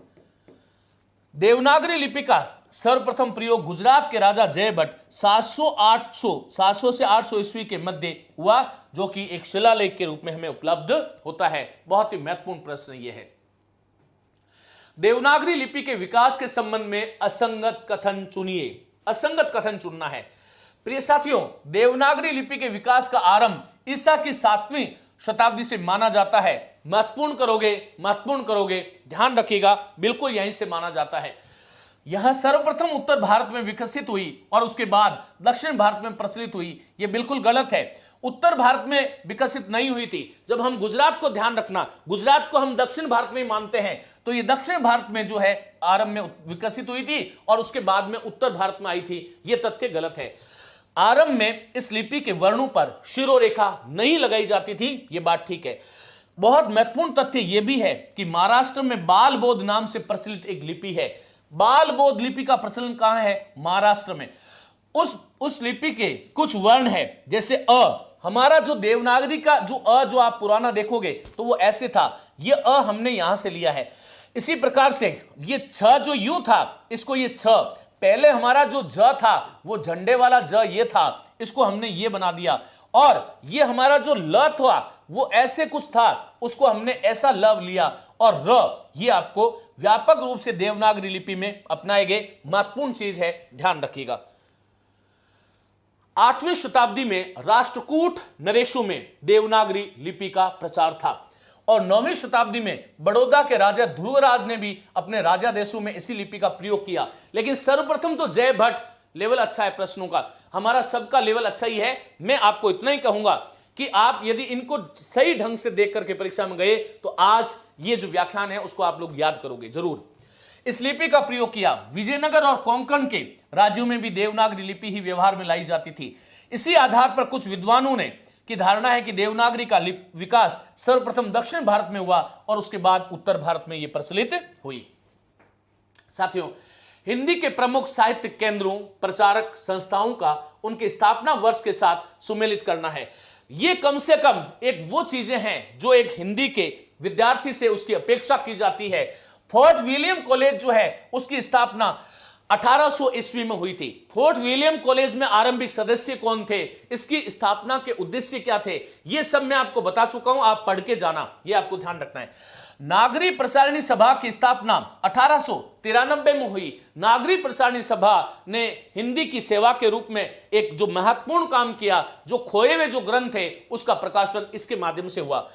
देवनागरी लिपि का सर्वप्रथम प्रयोग गुजरात के राजा जय भट्ट 700 से 800 ईस्वी के मध्य हुआ, जो कि एक शिलालेख के रूप में हमें उपलब्ध होता है। बहुत ही महत्वपूर्ण प्रश्न यह है। देवनागरी लिपि के विकास के संबंध में असंगत कथन चुनिए। असंगत कथन चुनना है। प्रिय साथियों, देवनागरी लिपि के विकास का आरंभ ईसा की 7वीं शताब्दी से माना जाता है। महत्वपूर्ण करोगे, ध्यान रखिएगा, बिल्कुल यहीं से माना जाता है। यह सर्वप्रथम उत्तर भारत में विकसित हुई और उसके बाद दक्षिण भारत में प्रचलित हुई। यह बिल्कुल गलत है। उत्तर भारत में विकसित नहीं हुई थी। जब हम गुजरात को ध्यान रखना, गुजरात को हम दक्षिण भारत में मानते हैं, तो ये दक्षिण भारत में जो है आरंभ में विकसित हुई थी और उसके बाद में उत्तर भारत में आई थी। यह तथ्य गलत है। आरंभ में इस लिपि के वर्णों पर शिरोरेखा नहीं लगाई जाती थी, यह बात ठीक है। बहुत महत्वपूर्ण तथ्य यह भी है कि महाराष्ट्र में बालबोध नाम से प्रचलित एक लिपि है। बालबोध लिपि का प्रचलन कहां है? महाराष्ट्र में। उस लिपि के कुछ वर्ण है, जैसे अ। हमारा जो देवनागरी का जो अ जो आप पुराना देखोगे तो वो ऐसे था। ये अ हमने यहां से लिया है। इसी प्रकार से ये छ जो यू था, इसको ये छ। पहले हमारा जो ज था वो झंडे वाला ज ये था, इसको हमने ये बना दिया। और ये हमारा जो ल था वो ऐसे कुछ था, उसको हमने ऐसा लव लिया। और र ये आपको व्यापक रूप से देवनागरी लिपि में अपनाए गए महत्वपूर्ण चीज है, ध्यान रखिएगा। 8वीं शताब्दी में राष्ट्रकूट नरेशों में देवनागरी लिपि का प्रचार था और 9वीं शताब्दी में बड़ौदा के राजा ध्रुवराज ने भी अपने राजा देशों में इसी लिपि का प्रयोग किया। लेकिन सर्वप्रथम तो जय भट्ट। लेवल अच्छा है प्रश्नों का, हमारा सबका लेवल अच्छा ही है। मैं आपको इतना ही कहूंगा कि आप यदि इनको सही ढंग से देख करके परीक्षा में गए तो आज ये जो व्याख्यान है उसको आप लोग याद करोगे जरूर। इस लिपि का प्रयोग किया। विजयनगर और कोंकण के राज्यों में भी देवनागरी लिपि ही व्यवहार में लाई जाती थी। इसी आधार पर कुछ विद्वानों ने की धारणा है कि देवनागरी का विकास सर्वप्रथम दक्षिण भारत में हुआ और उसके बाद उत्तर भारत में यह प्रचलित हुई। साथियों, हिंदी के प्रमुख साहित्य केंद्रों, प्रचारक संस्थाओं का उनके स्थापना वर्ष के साथ सुमेलित करना है। ये कम से कम एक वो चीजें हैं जो एक हिंदी के विद्यार्थी से उसकी अपेक्षा की जाती है। फोर्ट विलियम कॉलेज जो है उसकी स्थापना 1800 ईस्वी में हुई थी। फोर्ट विलियम कॉलेज में आरंभिक सदस्य कौन थे, इसकी स्थापना के उद्देश्य क्या थे, यह सब मैं आपको बता चुका हूं, आप पढ़ के जाना, यह आपको ध्यान रखना है। नागरी प्रसारणी सभा की स्थापना 1893 में हुई। नागरी प्रसारणी सभा ने हिंदी की सेवा के रूप में एक जो महत्वपूर्ण काम किया, जो खोए हुए जो ग्रंथ थे उसका प्रकाशन इसके माध्यम से हुआ।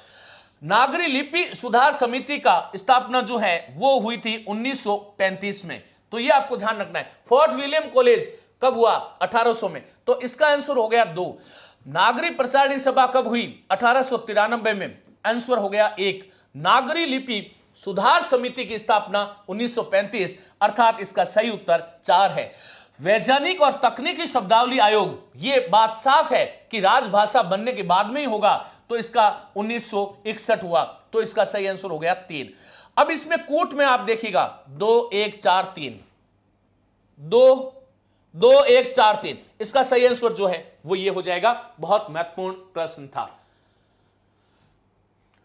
नागरी लिपि सुधार समिति का स्थापना जो है वो हुई थी 1935 में। तो ये आपको ध्यान रखना है। फोर्ट विलियम कॉलेज कब हुआ? 1800 में। तो इसका आंसर हो गया 2। नागरी प्रसारणी सभा कब हुई? 1893 में। आंसर हो गया 1। नागरी लिपि सुधार समिति की स्थापना 1935, अर्थात इसका सही उत्तर 4 है। वैज्ञानिक और तकनीकी शब्दावली आयोग, ये बात साफ है कि राजभाषा बनने के बाद में ही होगा, तो इसका 1961 हुआ। तो इसका सही आंसर हो गया 3। अब इसमें कूट में आप देखिएगा 2 1 4 3, 2 1 4 3, इसका सही आंसर जो है वो ये हो जाएगा। बहुत महत्वपूर्ण प्रश्न था।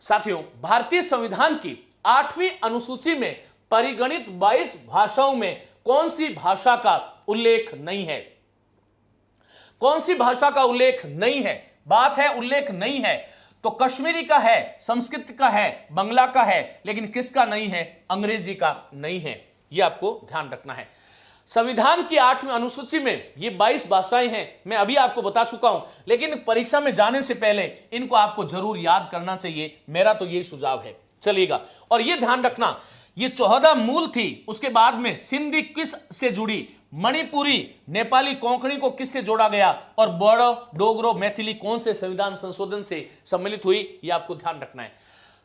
साथियों, भारतीय संविधान की 8वीं अनुसूची में परिगणित 22 भाषाओं में कौन सी भाषा का उल्लेख नहीं है? कौन सी भाषा का उल्लेख नहीं है? बात है उल्लेख नहीं है तो कश्मीरी का है, संस्कृत का है, बंगला का है, लेकिन किसका नहीं है? अंग्रेजी का नहीं है। यह आपको ध्यान रखना है। संविधान की 8वीं अनुसूची में ये 22 भाषाएं हैं, मैं अभी आपको बता चुका हूं, लेकिन परीक्षा में जाने से पहले इनको आपको जरूर याद करना चाहिए। मेरा तो यही सुझाव है। चलिएगा, और ये ध्यान रखना, ये 14 मूल थी, उसके बाद में सिंधी किस से जुड़ी, मणिपुरी, नेपाली, कोंकणी को किससे जोड़ा गया, और बोडो, डोगरो, मैथिली कौन से संविधान संशोधन से सम्मिलित हुई, यह आपको ध्यान रखना है।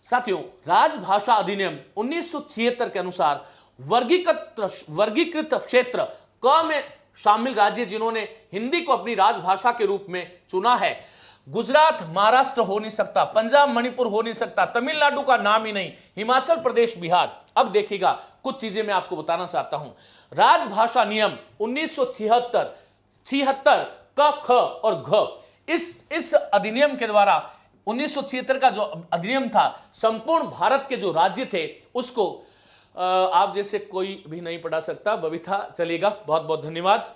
साथियों, राजभाषा अधिनियम 1976 के अनुसार वर्गीकृत क्षेत्र क में शामिल राज्य जिन्होंने हिंदी को अपनी राजभाषा के रूप में चुना है, गुजरात, महाराष्ट्र हो नहीं सकता, पंजाब, मणिपुर हो नहीं सकता, तमिलनाडु का नाम ही नहीं, हिमाचल प्रदेश, बिहार। अब देखिएगा, कुछ चीजें मैं आपको बताना चाहता हूं। राजभाषा नियम 1976 क, ख और घ, इस अधिनियम के द्वारा 1976 का जो अधिनियम था, संपूर्ण भारत के जो राज्य थे उसको आप जैसे कोई भी नहीं पढ़ा सकता, बबीता चलेगा, बहुत बहुत धन्यवाद।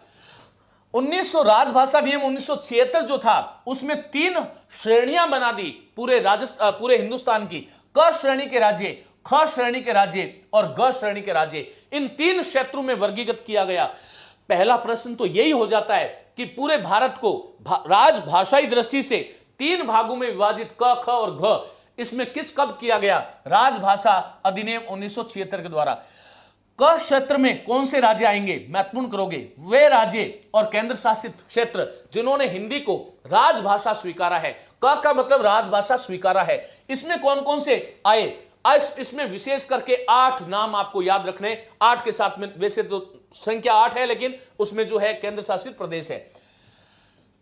1900 राजभाषा नियम 1976 जो था उसमें 3 श्रेणियां बना दी पूरे हिंदुस्तान की। क श्रेणी के राज्य, ख श्रेणी के राज्य और ग श्रेणी के राज्य, इन 3 क्षेत्रों में वर्गीकृत किया गया। पहला प्रश्न तो यही हो जाता है कि पूरे भारत को राजभाषाई दृष्टि से 3 भागों में विभाजित क, ख और घ, इसमें किस कब किया गया? राजभाषा अधिनियम 1976 के द्वारा। क क्षेत्र में कौन से राज्य आएंगे? महत्वपूर्ण करोगे, वे राज्य और केंद्र शासित क्षेत्र जिन्होंने हिंदी को राजभाषा स्वीकारा है। क का मतलब राजभाषा स्वीकारा है। इसमें कौन कौन से आए? इसमें विशेष करके 8 नाम आपको याद रखने। 8 के साथ में, वैसे तो संख्या 8 है लेकिन उसमें जो है केंद्र शासित प्रदेश है।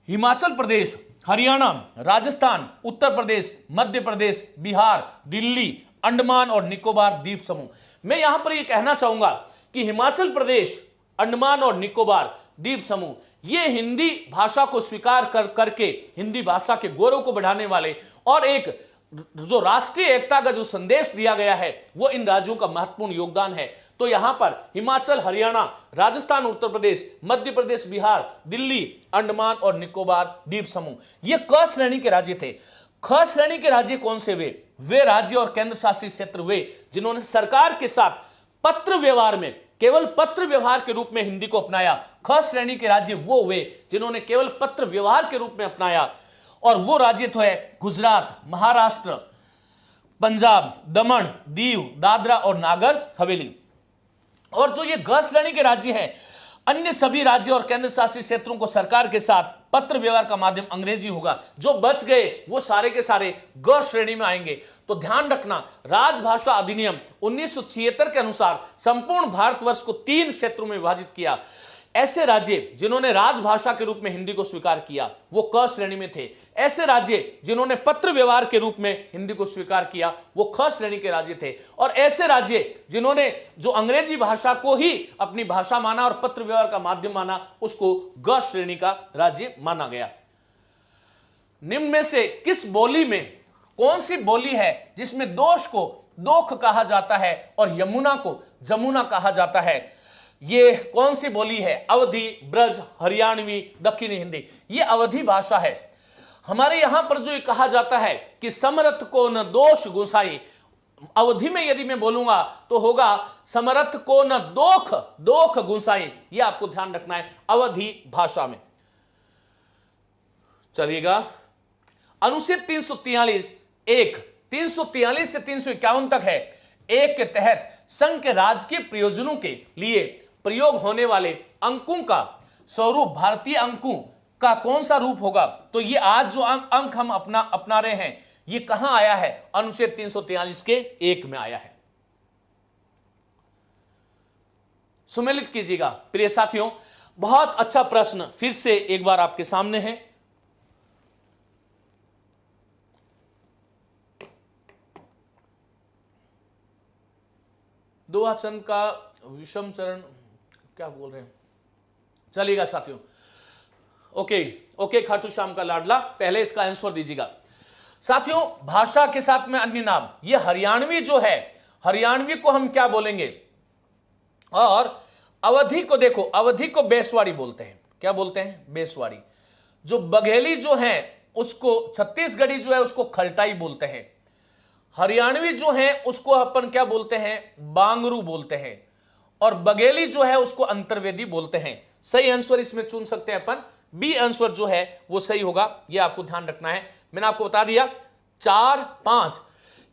हिमाचल प्रदेश, हरियाणा, राजस्थान, उत्तर प्रदेश, मध्य प्रदेश, बिहार, दिल्ली, अंडमान और निकोबार द्वीप समूह। मैं यहां पर यह कहना चाहूंगा कि हिमाचल प्रदेश, अंडमान और निकोबार द्वीप समूह ये हिंदी भाषा को स्वीकार करके हिंदी भाषा के गौरव को बढ़ाने वाले और एक जो राष्ट्रीय एकता का जो संदेश दिया गया है वो इन राज्यों का महत्वपूर्ण योगदान है। तो यहां पर हिमाचल, हरियाणा, राजस्थान, उत्तर प्रदेश, मध्य प्रदेश, बिहार, दिल्ली, अंडमान और निकोबार द्वीप समूह ये क श्रेणी के राज्य थे। ख श्रेणी के राज्य कौन से? वे राज्य और केंद्र शासित क्षेत्र वे जिन्होंने सरकार के साथ पत्र व्यवहार में केवल पत्र व्यवहार के रूप में हिंदी को अपनाया। ख श्रेणी के राज्य वो वे जिन्होंने केवल पत्र व्यवहार के रूप में अपनाया, और वो राज्य तो है गुजरात, महाराष्ट्र, पंजाब, दमन, दीव, दादरा और नागर हवेली। और जो ये ग श्रेणी के राज्य हैं, अन्य सभी राज्य और केंद्र शासित क्षेत्रों को सरकार के साथ पत्र व्यवहार का माध्यम अंग्रेजी होगा। जो बच गए वो सारे के सारे ग श्रेणी में आएंगे। तो ध्यान रखना, राजभाषा अधिनियम 1976 के अनुसार संपूर्ण भारतवर्ष को 3 क्षेत्रों में विभाजित किया। ऐसे राज्य जिन्होंने राजभाषा के रूप में हिंदी को स्वीकार किया वो क श्रेणी में थे। ऐसे राज्य जिन्होंने पत्र व्यवहार के रूप में हिंदी को स्वीकार किया वो ख श्रेणी के राज्य थे। और ऐसे राज्य जिन्होंने जो अंग्रेजी भाषा को ही अपनी भाषा माना और पत्र व्यवहार का माध्यम माना उसको ग श्रेणी का राज्य माना गया। निम्न में से किस बोली में कौन सी बोली है जिसमें दोष को दोख कहा जाता है और यमुना को जमुना कहा जाता है? ये कौन सी बोली है? अवधी, ब्रज, हरियाणवी, दक्षिणी हिंदी। ये अवधी भाषा है। हमारे यहां पर जो ये कहा जाता है कि समरथ को न दोष गुसाई, अवधि में यदि मैं बोलूंगा तो होगा समरथ को न दोख गुसाई। ये आपको ध्यान रखना है अवधी भाषा में। चलिएगा, अनुच्छेद 343 से 351 तक है। 1 के तहत संघ के राजकीय प्रयोजनों के लिए प्रयोग होने वाले अंकों का स्वरूप भारतीय अंकों का कौन सा रूप होगा? तो ये आज जो अंक हम अपना रहे हैं ये कहां आया है? अनुच्छेद 343 के 1 में आया है। सुमेलित कीजिएगा प्रिय साथियों। बहुत अच्छा प्रश्न फिर से एक बार आपके सामने है। दोहाचंद का विषम चरण क्या बोल रहे हैं? चलिएगा साथियों। ओके खाटू श्याम का लाडला, पहले इसका आंसर दीजिएगा साथियों। भाषा के साथ में अन्य नाम, ये हरियाणवी जो है, हरियाणवी को हम क्या बोलेंगे? और अवधि को देखो, अवधि को बेसवाड़ी बोलते हैं। क्या बोलते हैं? बेसवाड़ी। जो बघेली जो है उसको, छत्तीसगढ़ी जो है उसको खलटाई बोलते हैं। हरियाणवी जो है उसको अपन क्या बोलते हैं? बांगरू बोलते हैं। और बघेली जो है उसको अंतर्वेदी बोलते हैं। सही आंसर इसमें चुन सकते हैं अपन, बी आंसर जो है वो सही होगा। ये आपको ध्यान रखना है। मैंने आपको बता दिया 4, 5,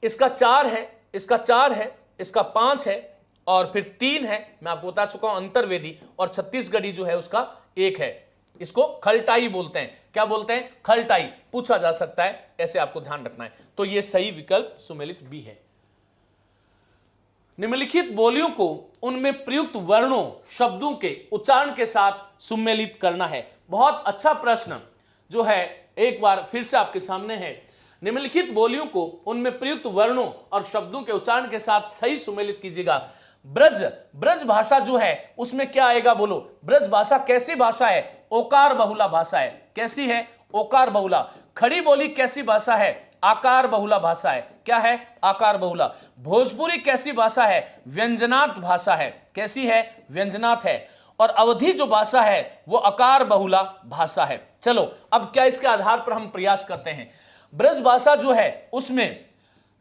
इसका 4 है, इसका 4 है, इसका 5 है और फिर 3 है। मैं आपको बता चुका हूं अंतर्वेदी। और छत्तीसगढ़ी जो है उसका 1 है। इसको खलटाई बोलते हैं। क्या बोलते हैं? खलटाई। पूछा जा सकता है, ऐसे आपको ध्यान रखना है। तो यह सही विकल्प सुमेलित बी है। निम्नलिखित बोलियों को उनमें प्रयुक्त वर्णों शब्दों के उच्चारण के साथ सुमेलित करना है। बहुत अच्छा प्रश्न जो है एक बार फिर से आपके सामने है। निम्नलिखित बोलियों को उनमें प्रयुक्त वर्णों और शब्दों के उच्चारण के साथ सही सुमेलित कीजिएगा। ब्रज भाषा जो है उसमें क्या आएगा? बोलो, ब्रज भाषा कैसी भाषा है? ओकार बहुला भाषा है। कैसी है? ओकार बहुला। खड़ी बोली कैसी भाषा है? आकार बहुला भाषा है। क्या है? आकार बहुला। भोजपुरी कैसी भाषा है? व्यंजनात् भाषा है। कैसी है? व्यंजनात् है। और अवधी जो भाषा है वो आकार बहुला भाषा है। चलो अब क्या इसके आधार पर हम प्रयास करते हैं। ब्रज भाषा जो है उसमें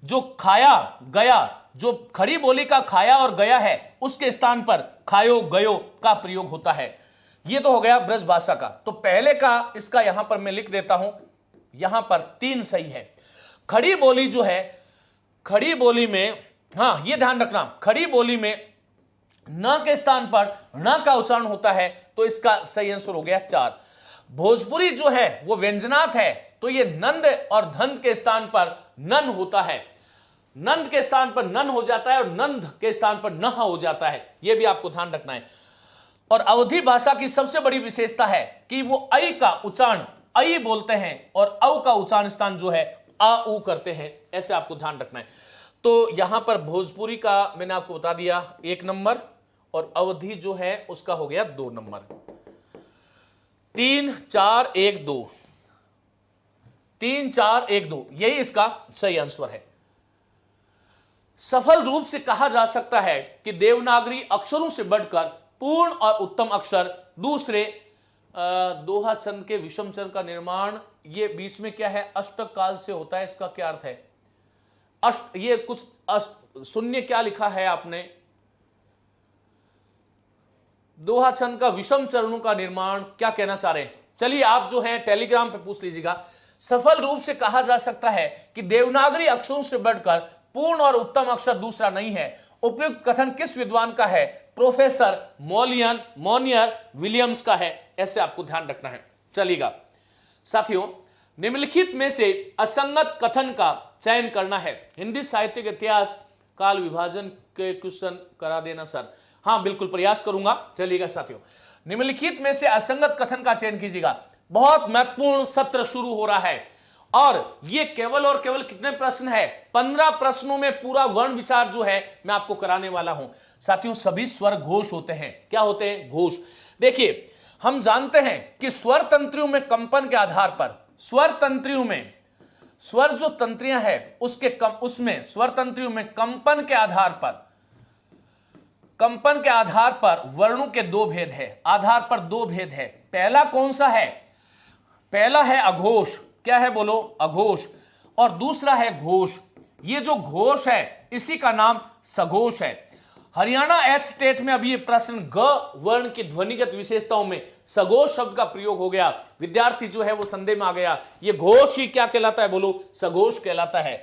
जो खाया गया, जो खड़ी बोली का खाया और गया है उसके स्थान पर खायो गयो का प्रयोग होता है। यह तो हो गया ब्रज भाषा का। तो पहले का इसका यहां पर मैं लिख देता हूं, यहां पर 3 सही है। खड़ी बोली जो है, खड़ी बोली में, हां यह ध्यान रखना, खड़ी बोली में न के स्थान पर ण का उच्चारण होता है, तो इसका सही आंसर हो गया 4। भोजपुरी जो है वो व्यंजनात् है, तो ये नंद और धंध के स्थान पर नन होता है। नंद के स्थान पर नन हो जाता है और नंद के स्थान पर नह हो जाता है, यह भी आपको ध्यान रखना है। और अवधी भाषा की सबसे बड़ी विशेषता है कि वो ऐ का उच्चारण ऐ बोलते हैं और औ का उच्चारण स्थान जो है आ उ करते हैं, ऐसे आपको ध्यान रखना है। तो यहां पर भोजपुरी का मैंने आपको बता दिया 1 नंबर और अवधि जो है उसका हो गया 2 नंबर। 3 4 1 2, 3 4 1 2, यही इसका सही आंसर है। सफल रूप से कहा जा सकता है कि देवनागरी अक्षरों से बढ़कर पूर्ण और उत्तम अक्षर दूसरे दोहा छंद के विषम छंद का निर्माण, ये बीच में क्या है? अष्टक काल से होता है। इसका क्या अर्थ है? अष्ट, ये कुछ शून्य क्या लिखा है आपने? दोहा छंद का विषम चरणों का निर्माण क्या कहना चाह रहे हैं? चलिए आप जो है टेलीग्राम पे पूछ लीजिएगा। सफल रूप से कहा जा सकता है कि देवनागरी अक्षरों से बढ़कर पूर्ण और उत्तम अक्षर दूसरा नहीं है। उपयुक्त कथन किस विद्वान का है? प्रोफेसर मोनियर विलियम्स का है, ऐसे आपको ध्यान रखना है। चलिएगा साथियों, निम्नलिखित में से असंगत कथन का चयन करना है। हिंदी साहित्य के इतिहास काल विभाजन के क्वेश्चन करा देना सर। हां बिल्कुल प्रयास करूंगा। चलिएगा साथियों, निम्नलिखित में से असंगत कथन का चयन कीजिएगा। बहुत महत्वपूर्ण सत्र शुरू हो रहा है और ये केवल और केवल कितने प्रश्न है? 15 प्रश्नों में पूरा वर्ण विचार जो है मैं आपको कराने वाला हूं। साथियों सभी स्वर घोष होते हैं। क्या होते हैं? घोष। देखिए हम जानते हैं कि स्वर तंत्रियों में कंपन के आधार पर, स्वर तंत्रियों में, स्वर जो तंत्रियां हैं उसमें स्वर तंत्रियों में कंपन के आधार पर वर्णों के 2 भेद है। आधार पर 2 भेद है। पहला कौन सा है? पहला है अघोष। क्या है बोलो? अघोष। और दूसरा है घोष। ये जो घोष है इसी का नाम सघोष है। हरियाणा एच टेट में अभी ये प्रश्न ग वर्ण की ध्वनिगत विशेषताओं में सघोष शब्द का प्रयोग हो गया। विद्यार्थी जो है वो संदेह में आ गया, ये घोष ही क्या कहलाता है? बोलो, सघोष कहलाता है।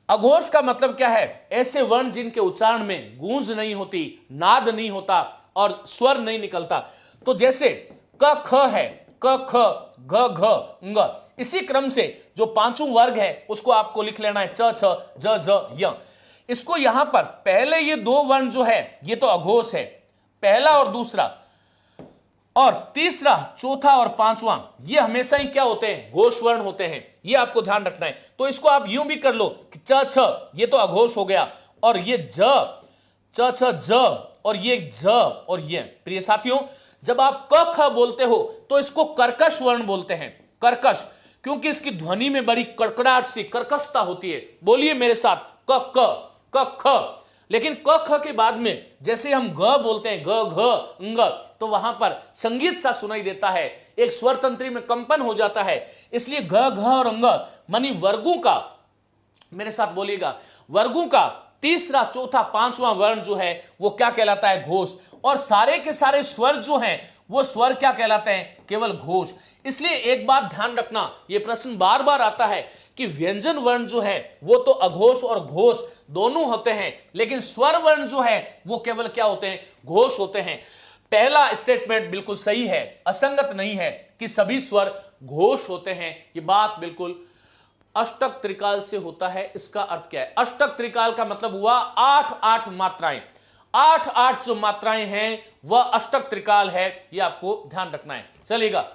अघोष का मतलब क्या है? ऐसे वर्ण जिनके उच्चारण में गूंज नहीं होती, नाद नहीं होता और स्वर नहीं निकलता। तो जैसे क ख है, क ख घ घ ङ, इसी क्रम से जो 5वां वर्ग है उसको आपको लिख लेना है च छ ज ज य। इसको यहां पर पहले ये 2 वर्ण जो है ये तो अघोष है, पहला और दूसरा, और तीसरा, चौथा और 5वां ये हमेशा ही क्या होते हैं? घोष वर्ण होते हैं। ये आपको ध्यान रखना है। तो इसको आप यूं भी कर लो कि च छ ये तो अघोष हो गया और ये ज च छ ज और ये ज और ये। प्रिय साथियों, जब आप क ख बोलते हो तो इसको कर्कश वर्ण बोलते हैं। कर्कश, क्योंकि इसकी ध्वनि में बड़ी कड़कड़ाहट सी कर्कशता होती है। बोलिए मेरे साथ, क क क ख। लेकिन क ख के बाद में जैसे हम ग बोलते हैं, ग घ ङ, तो वहां पर संगीत सा सुनाई देता है, एक स्वर तंत्री में कंपन हो जाता है। इसलिए घ घ और ङ मानी वर्गों का, मेरे साथ बोलिएगा, वर्गों का तीसरा, चौथा, 5वां वर्ण जो है वो क्या कहलाता है? घोष। और सारे के सारे स्वर जो हैं वो स्वर क्या कहलाते हैं? केवल घोष। इसलिए एक बात ध्यान रखना, ये प्रश्न बार बार आता है कि व्यंजन वर्ण जो है वो तो अघोष और घोष दोनों होते हैं, लेकिन स्वर वर्ण जो है वो केवल क्या होते हैं? घोष होते हैं। पहला स्टेटमेंट बिल्कुल सही है, असंगत नहीं है कि सभी स्वर घोष होते हैं। ये बात बिल्कुल अष्टक त्रिकाल से होता है। इसका अर्थ क्या है? अष्टक त्रिकाल का मतलब हुआ 8 मात्राएं। 8 जो मात्राएं हैं वह अष्टक त्रिकाल है, यह आपको ध्यान रखना है। चलिएगा,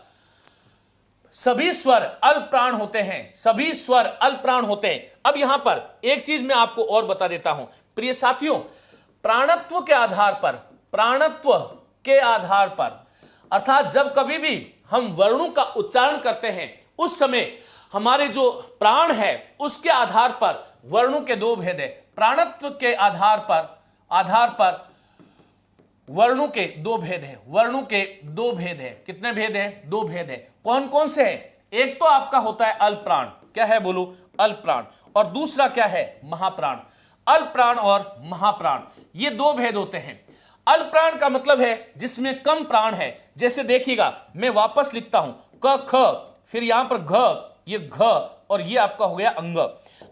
सभी स्वर अल्प प्राण होते हैं, सभी स्वर अल्प प्राण होते हैं। अब यहां पर एक चीज मैं आपको और बता देता हूं प्रिय साथियों, प्राणत्व के आधार पर, अर्थात जब कभी भी हम वर्णों का उच्चारण करते हैं उस समय हमारे जो प्राण है उसके आधार पर वर्णों के दो भेद है। प्राणत्व के आधार पर वर्णों के दो भेद है। वर्णों के दो भेद है। कितने भेद है? दो भेद है। कौन कौन से हैं? एक तो आपका होता है अल्पप्राण। क्या है बोलो? अल्पप्राण। और दूसरा क्या है? महाप्राण। अल्पप्राण और महाप्राण, ये दो भेद होते हैं। अल्पप्राण का मतलब है जिसमें कम प्राण है। जैसे देखिएगा, मैं वापस लिखता हूं, क ख, फिर यहां पर घ, ये घ, और ये आपका हो गया अंग।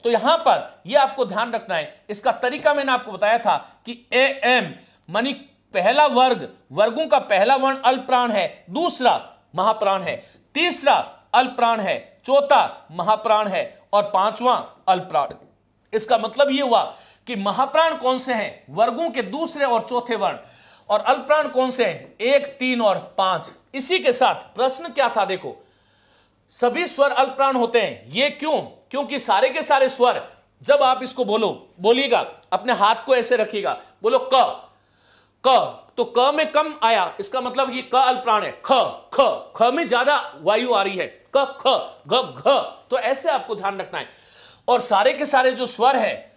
तो यहां पर ये आपको ध्यान रखना है। इसका तरीका मैंने आपको बताया था कि ए एम मानी पहला वर्ग, वर्गों का पहला वर्ण अल्पप्राण है, दूसरा महाप्राण है, तीसरा अल्पप्राण है, चौथा महाप्राण है और पांचवा अल्पप्राण। इसका मतलब यह हुआ कि महाप्राण कौन से हैं? वर्गों के दूसरे और चौथे वर्ण। और अल्पप्राण कौन से हैं? 1, 3 और 5। इसी के साथ प्रश्न क्या था? देखो, सभी स्वर अल्पप्राण होते हैं। ये क्यों? क्योंकि सारे के सारे स्वर, जब आप इसको बोलिएगा, अपने हाथ को ऐसे रखिएगा, बोलो क क, तो क में कम आया, इसका मतलब ये क अल्पप्राण है। ख ख, ख में ज्यादा वायु आ रही है। क ख घ घ, तो ऐसे आपको ध्यान रखना है। और सारे के सारे जो स्वर है,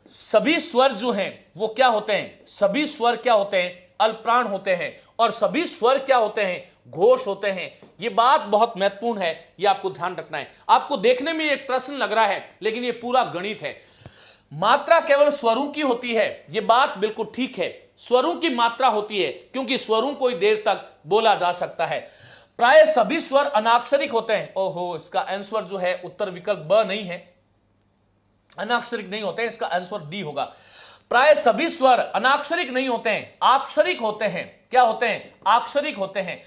सभी स्वर जो हैं वो क्या होते हैं? सभी स्वर क्या होते हैं? अल्पप्राण होते हैं। और सभी स्वर क्या होते हैं? घोष होते हैं। ये बात बहुत महत्वपूर्ण है, ये आपको ध्यान रखना है। आपको देखने में एक प्रश्न लग रहा है, लेकिन ये पूरा गणित है। मात्रा केवल स्वरों की होती है, ये बात बिल्कुल ठीक है। स्वरों की मात्रा होती है, क्योंकि स्वरों को देर तक बोला जा सकता है। प्राय सभी स्वर अनाक्षरिक होते हैं। ओहो, इसका आंसर जो है उत्तर विकल्प ब नहीं है, अनाक्षरिक नहीं होते हैं। इसका आंसर डी होगा। प्राय सभी स्वर अनाक्षरिक नहीं होते हैं, अक्षरिक होते हैं। क्या होते हैं? अक्षरिक होते हैं।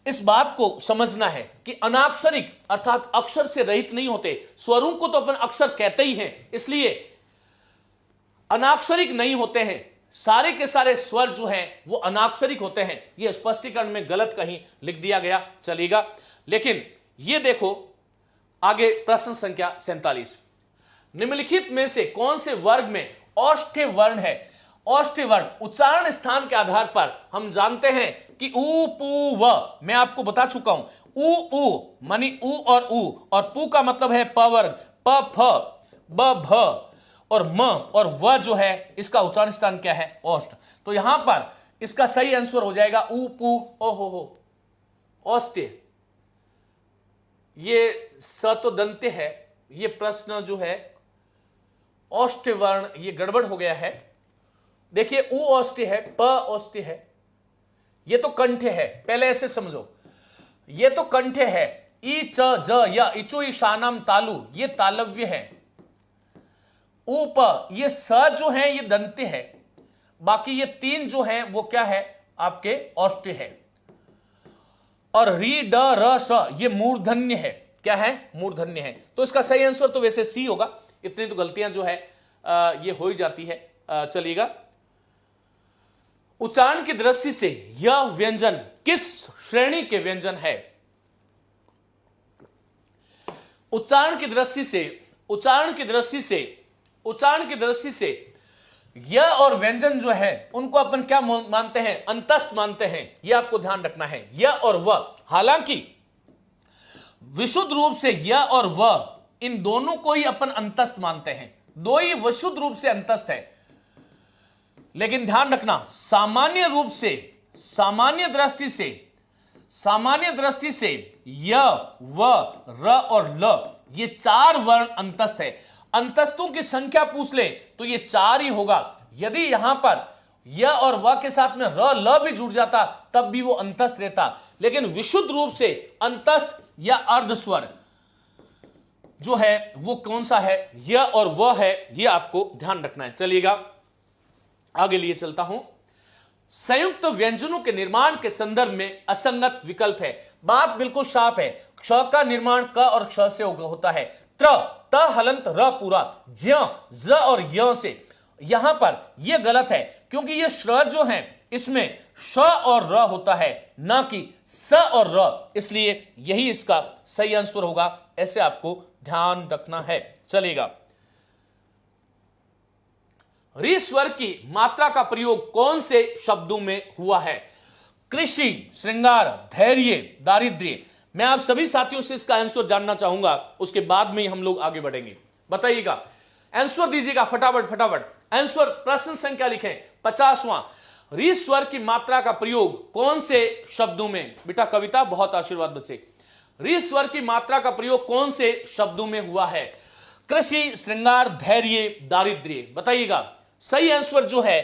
इस बात को समझना है कि अनाक्षरिक अर्थात अक्षर से रहित नहीं होते। स्वरों को तो अपन अक्षर कहते ही हैं, इसलिए अनाक्षरिक नहीं होते हैं। सारे के सारे स्वर जो हैं वो अनाक्षरिक होते हैं। यह स्पष्टीकरण में गलत कहीं लिख दिया गया, चलेगा। लेकिन यह देखो आगे, प्रश्न संख्या 47, निम्नलिखित में से कौन से वर्ग में औष्ठ्य वर्ण है? औष्ठ्य वर्ण उच्चारण स्थान के आधार पर हम जानते हैं कि उ पू व, मैं आपको बता चुका हूं। उ मानी उ और पू का मतलब है प वर्ग, प फ ब भ, और म और व जो है इसका उच्चारण स्थान क्या है? औष्ठ। तो यहां पर इसका सही आंसर हो जाएगा उ पू ओ हो, औष्ठ्य। ये स तो दंत्य है, ये प्रश्न जो है औष्ठ्य वर्ण, ये गड़बड़ हो गया है। देखिए, उ औष्ठ्य है, प औष्ठ्य है, ये तो कंठ्य है। पहले ऐसे समझो, ये तो कंठ्य है। ई च ज या इचो ईशानम तालु, ये तालव्य है। उप, ये स जो है ये दंत्य है। बाकी ये तीन जो है वो क्या है? आपके औष्ठ्य है। और री ड र स ये मूर्धन्य है। क्या है? मूर्धन्य है। तो इसका सही आंसर तो वैसे सी होगा। इतनी तो गलतियां जो है ये हो ही जाती है। चलिएगा, उच्चारण की दृष्टि से यह व्यंजन किस श्रेणी के व्यंजन है? उच्चारण की दृष्टि से यह और व्यंजन जो है उनको अपन क्या मानते हैं? अंतस्थ मानते हैं। यह आपको ध्यान रखना है, यह और वह। हालांकि विशुद्ध रूप से यह और वह, इन दोनों को ही अपन अंतस्थ मानते हैं। दो ही विशुद्ध रूप से अंतस्थ है। लेकिन ध्यान रखना, सामान्य दृष्टि से य, व, र और ल, ये चार वर्ण अंतस्थ है। अंतस्थों की संख्या पूछ ले तो ये चार ही होगा। यदि यहां पर य और व के साथ में र ल भी जुड़ जाता तब भी वो अंतस्थ रहता। लेकिन विशुद्ध रूप से अंतस्थ या अर्धस्वर जो है वो कौन सा है? य और व है। ये आपको ध्यान रखना है। चलिएगा, आगे लिए चलता हूं। संयुक्त व्यंजनों के निर्माण के संदर्भ में असंगत विकल्प है। बात बिल्कुल साफ है। क्ष का निर्माण क और क्ष से होता है। त हलंत र पूरा, ज्य ज और य से। यहां पर यह गलत है, क्योंकि ये श्र जो है इसमें श और र होता है, ना कि स और र। इसलिए यही इसका सही आंसर होगा। ऐसे आपको ध्यान रखना है। चलेगा, री स्वर की मात्रा का प्रयोग कौन से शब्दों में हुआ है? कृषि, श्रृंगार, धैर्य, दारिद्र्य। मैं आप सभी साथियों से इसका आंसर जानना चाहूंगा, उसके बाद में हम लोग आगे बढ़ेंगे। बताइएगा, आंसर दीजिएगा फटाफट फटाफट। आंसर प्रश्न संख्या लिखें 50वां। री स्वर की मात्रा का प्रयोग कौन से शब्दों में, बेटा कविता बहुत आशीर्वाद बच्चे, री स्वर की मात्रा का प्रयोग कौन से शब्दों में हुआ है? कृषि, श्रृंगार, धैर्य, दारिद्र्य। बताइएगा सही आंसर जो है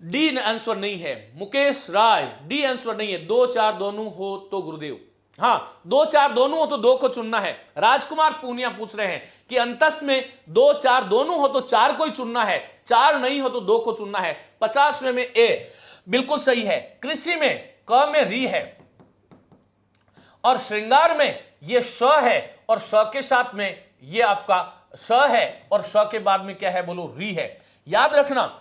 डी आंसर नहीं है। मुकेश राय, डी आंसर नहीं है। 2 4 दोनों हो तो गुरुदेव, हां 2 4 दोनों हो तो 2 को चुनना है। राजकुमार पूनिया पूछ रहे हैं कि अंतस्थ में 2 4 दोनों हो तो 4 को ही चुनना है, 4 नहीं हो तो 2 को चुनना है। 50वें में ए बिल्कुल सही है। कृषि में क में री है और श्रृंगार में ये श है और श के साथ में ये आपका स है और श के बाद में क्या है बोलो, री है। याद रखना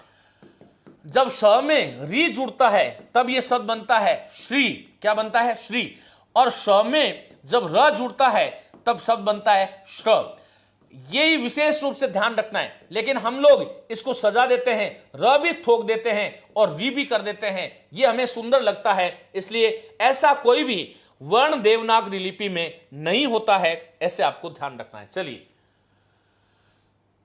जब श में री जुड़ता है तब ये शब्द बनता है श्री। क्या बनता है? श्री। और श में जब र जुड़ता है तब शब्द बनता है श्र। यही विशेष रूप से ध्यान रखना है। लेकिन हम लोग इसको सजा देते हैं, र भी ठोक देते हैं और री भी कर देते हैं, ये हमें सुंदर लगता है। इसलिए ऐसा कोई भी वर्ण देवनागरी लिपि में नहीं होता है, ऐसे आपको ध्यान रखना है। चलिए,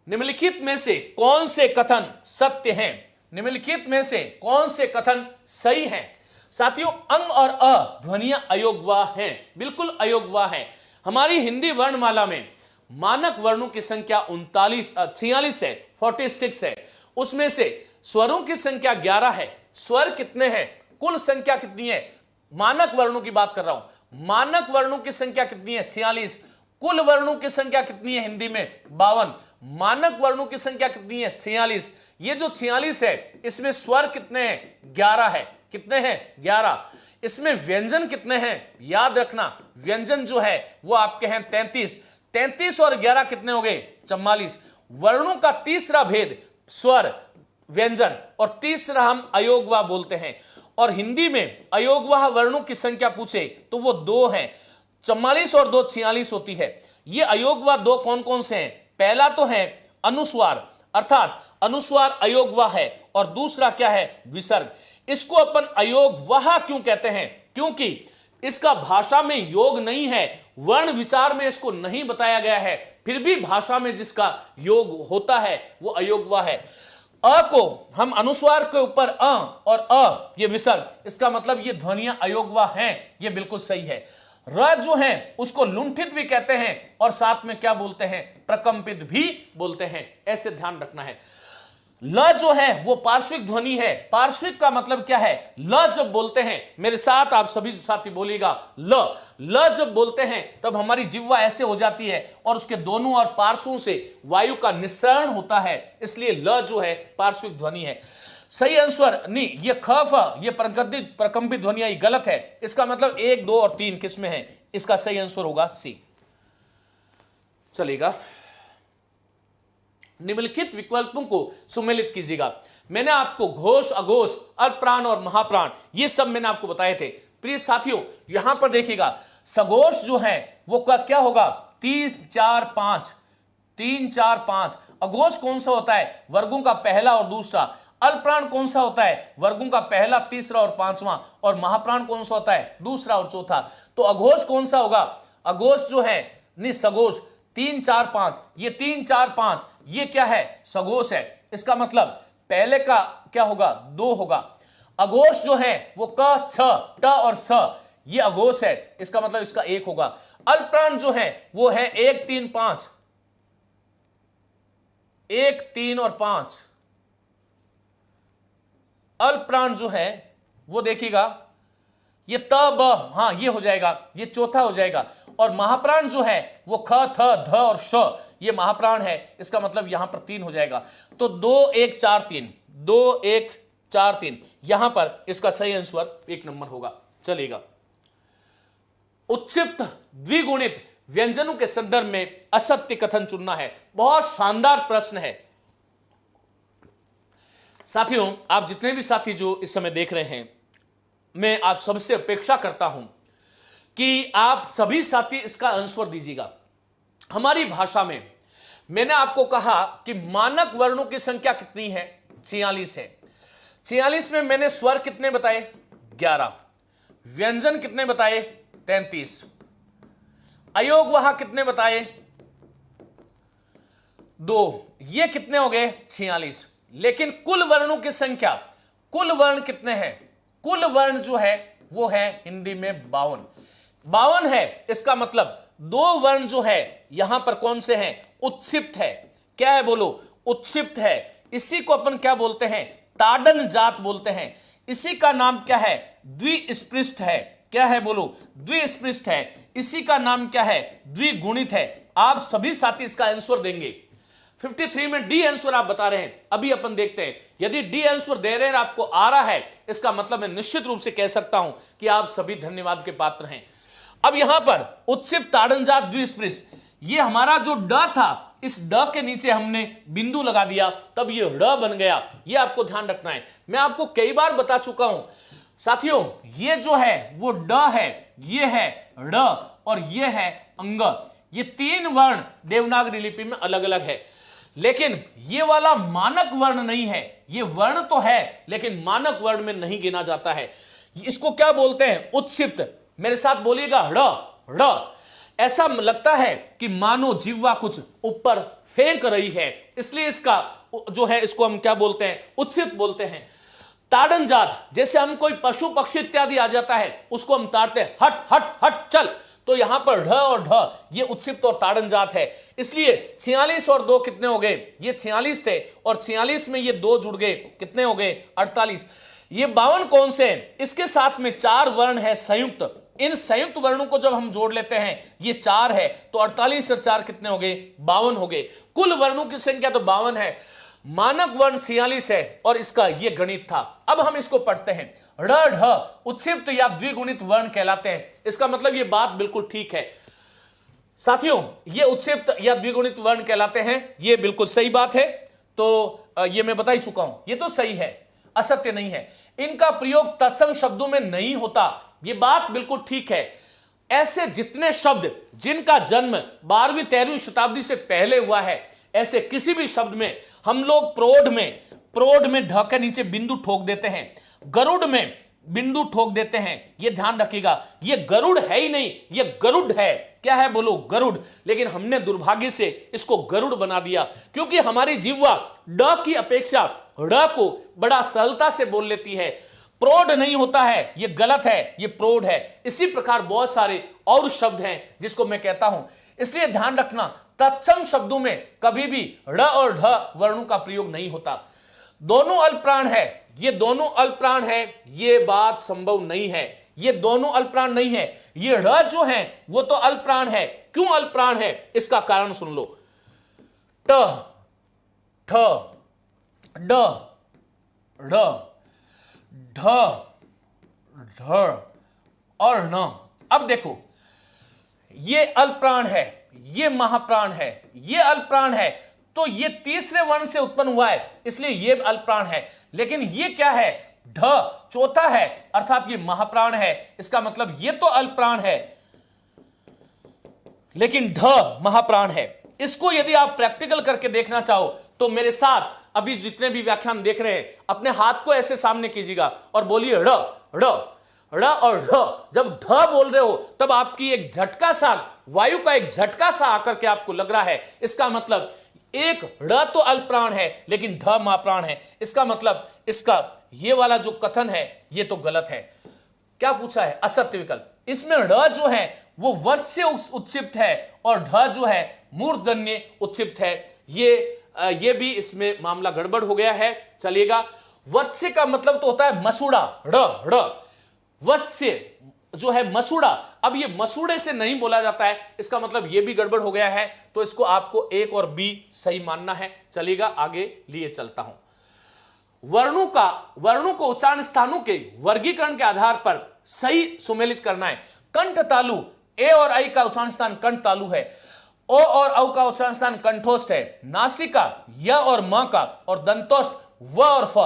निम्नलिखित में से कौन से कथन सत्य हैं? निम्नलिखित में से कौन से कथन सही हैं? साथियों, अंग और अ ध्वनियां अयोगवाह हैं, बिल्कुल अयोगवाह हैं। हमारी हिंदी वर्णमाला में मानक वर्णों की संख्या 46 है, 46 है। उसमें से स्वरों की संख्या 11 है। स्वर कितने हैं? कुल संख्या कितनी है? मानक वर्णों की बात कर रहा हूं। मानक वर्णों की संख्या कितनी है? 46। कुल वर्णों की संख्या कितनी है हिंदी में? 52। मानक वर्णों की संख्या कितनी है? 46। ये जो 46 है इसमें स्वर कितने हैं? 11 है। कितने हैं? 11। इसमें व्यंजन कितने हैं? याद रखना, व्यंजन जो है वो आपके हैं 33। 33 और 11 कितने हो गए? 44। वर्णों का तीसरा भेद स्वर, व्यंजन, और तीसरा हम अयोगवाह बोलते हैं। और हिंदी में अयोगवाह वर्णों की संख्या पूछे तो वो 2 हैं। 44 और 2 46 होती है। ये अयोगवाह 2 कौन कौन से हैं? पहला तो है अनुस्वार, अर्थात अनुस्वार अयोगवाह है, और दूसरा क्या है? विसर्ग। इसको अपन अयोगवाह क्यों कहते हैं? क्योंकि इसका भाषा में योग नहीं है, वर्ण विचार में इसको नहीं बताया गया है, फिर भी भाषा में जिसका योग होता है वो अयोगवाह है। अ को हम अनुस्वार के ऊपर अ और अ ये विसर्ग, इसका मतलब ये ध्वनियां अयोगवाह हैं, ये बिल्कुल सही है। र जो है उसको लुंठित भी कहते हैं और साथ में क्या बोलते हैं? प्रकंपित भी बोलते हैं, ऐसे ध्यान रखना है। ल जो है वो पार्श्विक ध्वनि है। पार्श्विक का मतलब क्या है? ल जब बोलते हैं, मेरे साथ आप सभी साथी बोलिएगा, ल जब बोलते हैं तब हमारी जिह्वा ऐसे हो जाती है और उसके दोनों और पार्श्वों से वायु का निस्सरण होता है, इसलिए ल जो है पार्श्विक ध्वनि है। सही आंसर नहीं, ये ख फ ये प्रकंपित ध्वनियां गलत है। इसका मतलब 1 2 और 3 किस में है? इसका सही आंसर होगा सी। चलेगा, निम्नलिखित विकल्पों को सुमेलित कीजिएगा। मैंने आपको घोष, अघोष, अल्पप्राण और महाप्राण ये सब मैंने आपको बताए थे। प्रिय साथियों, यहां पर देखिएगा, सघोष जो है वो क्या होगा? 3 4 5, 3 4 5। अघोष कौन सा होता है? वर्गों का पहला और दूसरा। अल्पप्राण कौन सा होता है? वर्गों का पहला, तीसरा और पांचवा। और महाप्राण कौन सा होता है? दूसरा और चौथा। तो अघोष कौन सा होगा? अघोष जो है नहीं, सघोष 3 4 5, ये 3 4 5 ये क्या है? सघोष है। इसका मतलब पहले का क्या होगा? 2 होगा। अघोष जो है वो क छ ट और स, ये अघोष है, इसका मतलब इसका 1 होगा। अल्पप्राण जो है वो है 1 3 5, 1 3 और 5। अल्पप्राण जो है वो देखिएगा, ये त ब, हां ये हो जाएगा, ये चौथा हो जाएगा। और महाप्राण जो है वो ख थ ध और श, ये महाप्राण है, इसका मतलब यहां पर 3 हो जाएगा। तो 2 1 4 3, 2 1 4 3, यहां पर इसका सही आंसर 1 नंबर होगा। चलेगा, उत्क्षिप्त द्विगुणित व्यंजनों के संदर्भ में असत्य कथन चुनना है। बहुत शानदार प्रश्न है साथियों। आप जितने भी साथी जो इस समय देख रहे हैं, मैं आप सबसे अपेक्षा करता हूं कि आप सभी साथी इसका आंसर दीजिएगा। हमारी भाषा में मैंने आपको कहा कि मानक वर्णों की संख्या कितनी है? 46 है। 46 में मैंने स्वर कितने बताए? 11। व्यंजन कितने बताए? 33। अयोग वहां कितने बताए? 2। ये कितने हो गए? 46। लेकिन कुल वर्णों की संख्या, कुल वर्ण कितने हैं? कुल वर्ण जो है वो है हिंदी में 52। 52 है, इसका मतलब 2 वर्ण जो है यहां पर कौन से हैं? उत्क्षिप्त है। क्या है बोलो? उत्क्षिप्त है। इसी को अपन क्या बोलते हैं? ताड़न जात बोलते हैं। इसी का नाम क्या है? द्विस्पृष्ट है। क्या है बोलो? द्विस्पृष्ट है। इसी का नाम क्या है? द्विगुणित है। आप सभी साथी इसका आंसर देंगे। 53 में डी आंसर आप बता रहे हैं। अभी अपन देखते हैं, यदि डी आंसर दे रहे हैं, आपको आ रहा है, इसका मतलब मैं निश्चित रूप से कह सकता हूं कि आप सभी धन्यवाद के पात्र हैं। अब यहां पर उत्क्षिप्त ताड़नजात द्विस्पृष्ट, ये हमारा जो ड था, इस ड के नीचे हमने बिंदु लगा दिया, तब ये ड़ बन गया। ये आपको ध्यान रखना है। मैं आपको कई बार बता चुका हूं साथियों, ये जो है वो ड है, ये है ड़ और ये है अंग। ये 3 वर्ण देवनागरी लिपि में अलग अलग है, लेकिन ये वाला मानक वर्ण नहीं है। ये वर्ण तो है लेकिन मानक वर्ण में नहीं गिना जाता है। इसको क्या बोलते हैं? उत्क्षिप्त। मेरे साथ बोलिएगा, ड़ ड़। ऐसा लगता है कि मानो जिह्वा कुछ ऊपर फेंक रही है, इसलिए इसका जो है इसको हम क्या बोलते हैं? उत्क्षिप्त बोलते हैं। ताड़नजात, जैसे हम कोई पशु पक्षी इत्यादि आ जाता है, उसको हम ताड़ते हैं, हट हट हट चल, तो यहां पर ढ और ढ ये उत्क्षिप्त और ताड़नजात है। इसलिए 46 और 2 कितने हो गए? ये 46 थे और 46 में ये 2 जुड़ गए, कितने हो गए? 48। ये 52 कौन से हैं? इसके साथ में 4 वर्ण है संयुक्त। इन संयुक्त वर्णों को जब हम जोड़ लेते हैं, ये 4 है, तो 48 और 4 कितने हो गए? 52 हो गए। कुल वर्णों की संख्या तो 52 है, मानक वर्ण 46 है और इसका ये गणित था। अब हम इसको पढ़ते हैं। ड़ ढ उत्क्षिप्त या द्विगुणित वर्ण कहलाते हैं। इसका मतलब ये बात बिल्कुल ठीक है साथियों, ये उत्क्षिप्त या द्विगुणित वर्ण कहलाते हैं, ये बिल्कुल सही बात है। तो ये मैं बता ही चुका हूं, ये तो सही है, असत्य नहीं है। इनका प्रयोग तत्सम शब्दों में नहीं होता, ये बात बिल्कुल ठीक है। ऐसे जितने शब्द जिनका जन्म 12वीं 13वीं शताब्दी से पहले हुआ है, ऐसे किसी भी शब्द में हम लोग प्रोढ़ में ढ के नीचे बिंदु ठोक देते हैं, गरुड़ में बिंदु ठोक देते हैं। यह ध्यान रखिएगा, ये गरुड़ है ही नहीं, ये गरुड़ है। क्या है बोलो? गरुड़। लेकिन हमने दुर्भाग्य से इसको गरुड़ बना दिया, क्योंकि हमारी जिह्वा ड की अपेक्षा ड़ को बड़ा सरलता से बोल लेती है। प्रोढ़ नहीं होता है, ये गलत है, ये प्रोढ़ है। इसी प्रकार बहुत सारे और शब्द हैं जिसको मैं कहता हूं। इसलिए ध्यान रखना, तत्सम शब्दों में कभी भी ड़ और ढ वर्णों का प्रयोग नहीं होता। दोनों अल्पप्राण है, ये दोनों अल्पप्राण है, ये बात संभव नहीं है। ये दोनों अल्पप्राण नहीं है। ये ड़ जो है वो तो अल्पप्राण है। क्यों अल्पप्राण है? इसका कारण सुन लो। ट ठ ड ढ़ ढ ढ और न। अब देखो, ये अल्पप्राण है, ये महाप्राण है, ये अल्पप्राण है, तो ये तीसरे वर्ण से उत्पन्न हुआ है, इसलिए ये अल्पप्राण है। लेकिन ये क्या है? ढ चौथा है, अर्थात ये महाप्राण है। इसका मतलब ये तो अल्पप्राण है लेकिन ढ महाप्राण है। इसको यदि आप प्रैक्टिकल करके देखना चाहो तो मेरे साथ अभी जितने भी व्याख्यान देख रहे हैं, अपने हाथ को ऐसे सामने कीजिएगा और बोलिए ड़ ड़ ड़ और ढ। जब ढ बोल रहे हो तब आपकी एक झटका सा, वायु का एक झटका सा आकर के आपको लग रहा है, इसका मतलब एक ड़ तो अल्पप्राण है लेकिन ध महाप्राण है। इसका मतलब इसका ये वाला जो कथन है ये तो गलत है। क्या पूछा है? असत्य विकल्प। इसमें ड़ जो है वो वर्ष से उत्क्षिप्त है और ढ जो है मूर्धन्य उत्क्षिप्त है। ये भी इसमें मामला गड़बड़ हो गया है। चलिएगा, वत्स्य का मतलब तो होता है मसूड़ा, ड़ ड़। वत्स्य जो है मसूड़ा, अब ये मसूड़े से नहीं बोला जाता है, इसका मतलब ये भी गड़बड़ हो गया है। तो इसको आपको एक और बी सही मानना है। चलिएगा, आगे लिए चलता हूं। वर्णों को उच्चारण स्थानों के वर्गीकरण के आधार पर सही सुमेलित करना है। कंठ तालु, ए और आई का उच्चारण स्थान कंठ तालु है। ओ और औ का उच्चारण स्थान कंठोष्ठ है। नासिका य और म का, और दंतोष्ठ व और फ।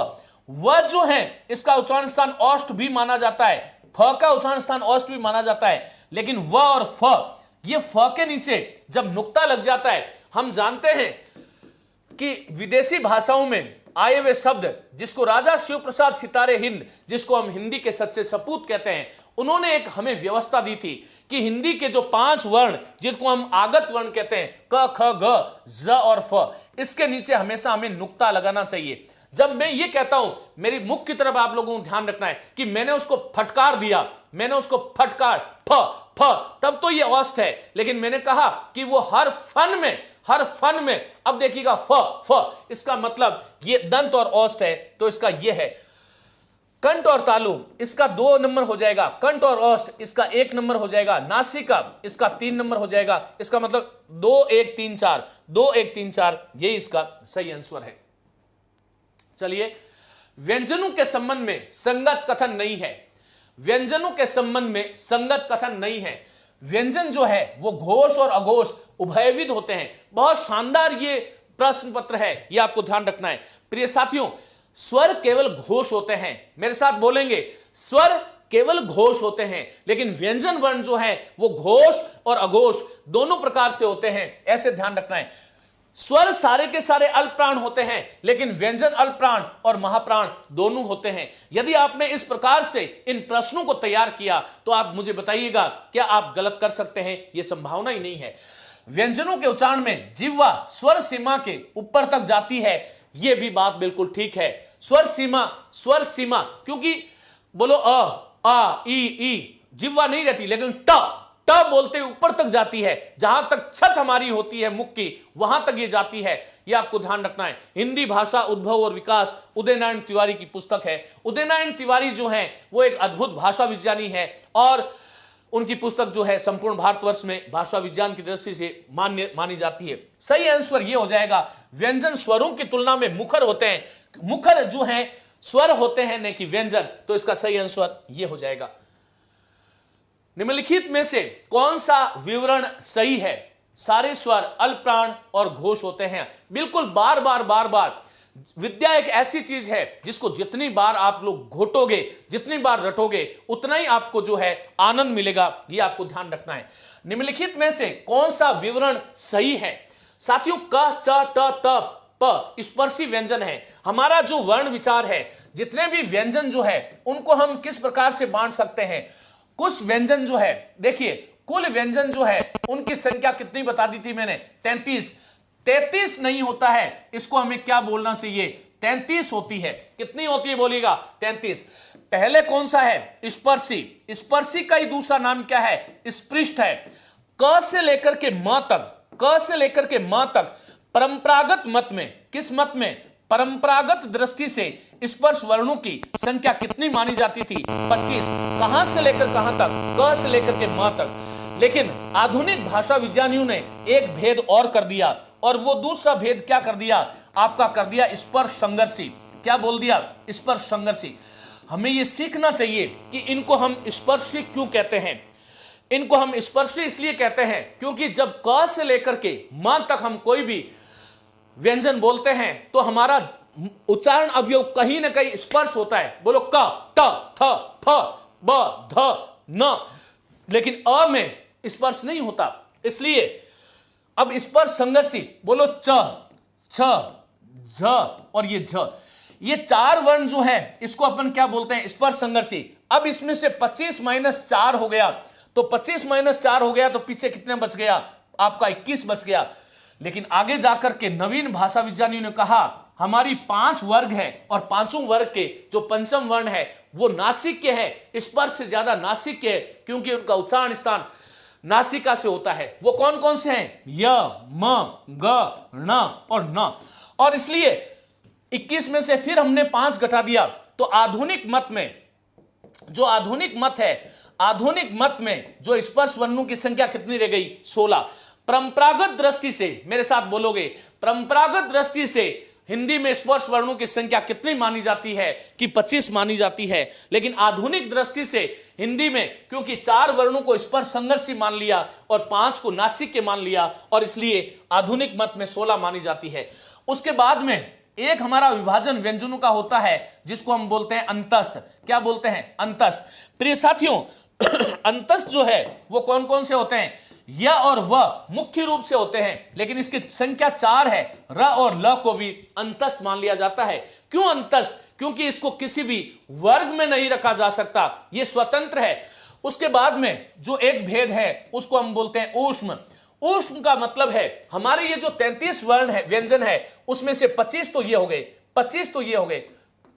व जो है इसका उच्चारण स्थान औष्ठ भी माना जाता है, फ का उच्चारण स्थान औष्ठ भी माना जाता है। लेकिन व और फ, ये फ के नीचे जब नुक्ता लग जाता है, हम जानते हैं कि विदेशी भाषाओं में आए हुए शब्द जिसको राजा शिव प्रसाद सितारे हिंद, जिसको हम हिंदी के सच्चे सपूत कहते हैं, उन्होंने एक हमें व्यवस्था दी थी कि हिंदी के जो 5 वर्ण जिसको हम आगत वर्ण कहते हैं, क ख ग ज और फ, इसके नीचे हमेशा हमें नुक्ता लगाना चाहिए। जब मैं ये कहता हूं, मेरी मुख की तरफ आप लोगों को ध्यान रखना है कि मैंने उसको फटकार दिया, मैंने उसको फटकार फ फ, तब तो ये औष्ठ है। लेकिन मैंने कहा कि वो हर फन में, अब देखिएगा फ फ, इसका मतलब ये दंत और औष्ठ है, तो इसका ये है। कंठ और तालु, इसका 2 नंबर हो जाएगा। कंठ और औष्ठ, इसका 1 नंबर हो जाएगा। नासिका, इसका 3 नंबर हो जाएगा। इसका मतलब 2 1 3 4, 2 1 3 4, ये इसका सही आंसर है। चलिए, व्यंजनों के संबंध में संगत कथन नहीं है। व्यंजनों के संबंध में संगत कथन नहीं है। व्यंजन जो है वो घोष और अघोष उभयविध होते हैं। बहुत शानदार ये प्रश्न पत्र है, ये आपको ध्यान रखना है। प्रिय साथियों, स्वर केवल घोष होते हैं, मेरे साथ बोलेंगे, स्वर केवल घोष होते हैं, लेकिन व्यंजन वर्ण जो है वो घोष और अघोष दोनों प्रकार से होते हैं, ऐसे ध्यान रखना है। स्वर सारे के सारे अल्पप्राण होते हैं, लेकिन व्यंजन अल्पप्राण और महाप्राण दोनों होते हैं। यदि आपने इस प्रकार से इन प्रश्नों को तैयार किया तो आप मुझे बताइएगा, क्या आप गलत कर सकते हैं? यह संभावना ही नहीं है। व्यंजनों के उच्चारण में जिह्वा स्वर सीमा के ऊपर तक जाती है, यह भी बात बिल्कुल ठीक है। स्वर सीमा, क्योंकि बोलो आ ई, जिह्वा नहीं रहती, लेकिन ट बोलते ऊपर तक जाती है। जहां तक छत हमारी होती है मुख की, वहां तक ये जाती है, ये आपको ध्यान रखना है। हिंदी भाषा उद्भव और विकास उदय नारायण तिवारी की पुस्तक है। उदय नारायण तिवारी जो है वो एक अद्भुत भाषा विज्ञानी है, और उनकी पुस्तक जो है संपूर्ण भारतवर्ष में भाषा विज्ञान की दृष्टि से मानी जाती है। सही आंसर ये हो जाएगा, व्यंजन स्वरों की तुलना में मुखर होते हैं। मुखर जो है स्वर होते हैं, न कि व्यंजन, तो इसका सही आंसर ये हो जाएगा। निम्नलिखित में से कौन सा विवरण सही है? सारे स्वर अल्पप्राण और घोष होते हैं। बिल्कुल बार बार विद्या एक ऐसी चीज है जिसको जितनी बार आप लोग घोटोगे, जितनी बार रटोगे, उतना ही आपको जो है आनंद मिलेगा, ये आपको ध्यान रखना है। निम्नलिखित में से कौन सा विवरण सही है? साथियों, क च ट त प स्पर्शी व्यंजन है। हमारा जो वर्ण विचार है, जितने भी व्यंजन जो है उनको हम किस प्रकार से बांट सकते हैं? कुछ व्यंजन जो है, देखिए कुल व्यंजन जो है उनकी संख्या कितनी बता दी थी मैंने? 33 नहीं होता है, इसको हमें क्या बोलना चाहिए? 33 होती है। कितनी होती है बोलिएगा? 33। पहले कौन सा है? स्पर्शी। स्पर्शी का ही दूसरा नाम क्या है? स्पृष्ट है। क से लेकर के म तक परंपरागत मत में, किस मत में? परंपरागत दृष्टि से स्पर्श वर्णों की संख्या कितनी मानी जाती थी? 25। कहां से लेकर कहां तक? क से लेकर के म तक। लेकिन आधुनिक भाषा विज्ञानियों ने एक भेद और कर दिया, और वो दूसरा भेद क्या कर दिया? आपका कर दिया स्पर्श संघर्षी। क्या बोल दिया? स्पर्श संघर्षी। हमें ये सीखना चाहिए कि इनको हम स्पर्शी क्यों कहते हैं। इनको हम स्पर्शी इसलिए कहते हैं क्योंकि जब क से लेकर के म तक हम कोई भी व्यंजन बोलते हैं तो हमारा उच्चारण अवयव कहीं ना कहीं स्पर्श होता है। बोलो क, ट, थ, फ, ब, ध, न, लेकिन अ में स्पर्श नहीं होता। इसलिए अब स्पर्श संघर्षी, बोलो च, छ, झ और ये झ, ये 4 वर्ण जो है इसको अपन क्या बोलते हैं? स्पर्श संघर्षी। अब इसमें से 25 - 4 हो गया, तो 25 - 4 हो गया, तो पीछे कितने बच गया? आपका 21 बच गया। लेकिन आगे जाकर के नवीन भाषा विज्ञानियों ने कहा हमारी 5 वर्ग है, और पांचों वर्ग के जो पंचम वर्ण है वो नासिक्य है, स्पर्श से ज्यादा नासिक्य है, क्योंकि उनका उच्चारण स्थान नासिका से होता है। वो कौन कौन से हैं? य, म, ग, ण और न। और इसलिए 21 में से फिर हमने 5 घटा दिया, तो आधुनिक मत में, जो आधुनिक मत में जो स्पर्श वर्णों की संख्या कितनी रह गई? 16। परंपरागत दृष्टि से, मेरे साथ बोलोगे, परंपरागत दृष्टि से हिंदी में स्पर्श वर्णों की संख्या कितनी मानी जाती है? कि 25 मानी जाती है। लेकिन आधुनिक दृष्टि से हिंदी में क्योंकि 4 वर्णों को स्पर्श संघर्षी मान लिया और 5 को नासिक्य मान लिया, और इसलिए आधुनिक मत में 16 मानी जाती है। उसके बाद में एक हमारा विभाजन व्यंजनों का होता है जिसको हम बोलते हैं अंतस्थ। क्या बोलते हैं? अंतस्थ। प्रिय साथियों, अंतस्थ जो है वो कौन कौन से होते हैं? य और व मुख्य रूप से होते हैं, लेकिन इसकी संख्या 4 है। र और ल को भी अंतस्थ मान लिया जाता है। क्यों अंतस्थ? क्योंकि इसको किसी भी वर्ग में नहीं रखा जा सकता, यह स्वतंत्र है। उसके बाद में जो एक भेद है उसको हम बोलते हैं ऊष्म। ऊष्म का मतलब है हमारे ये जो 33 वर्ण है, व्यंजन है, उसमें से 25 तो ये हो गए, 25 तो ये हो गए,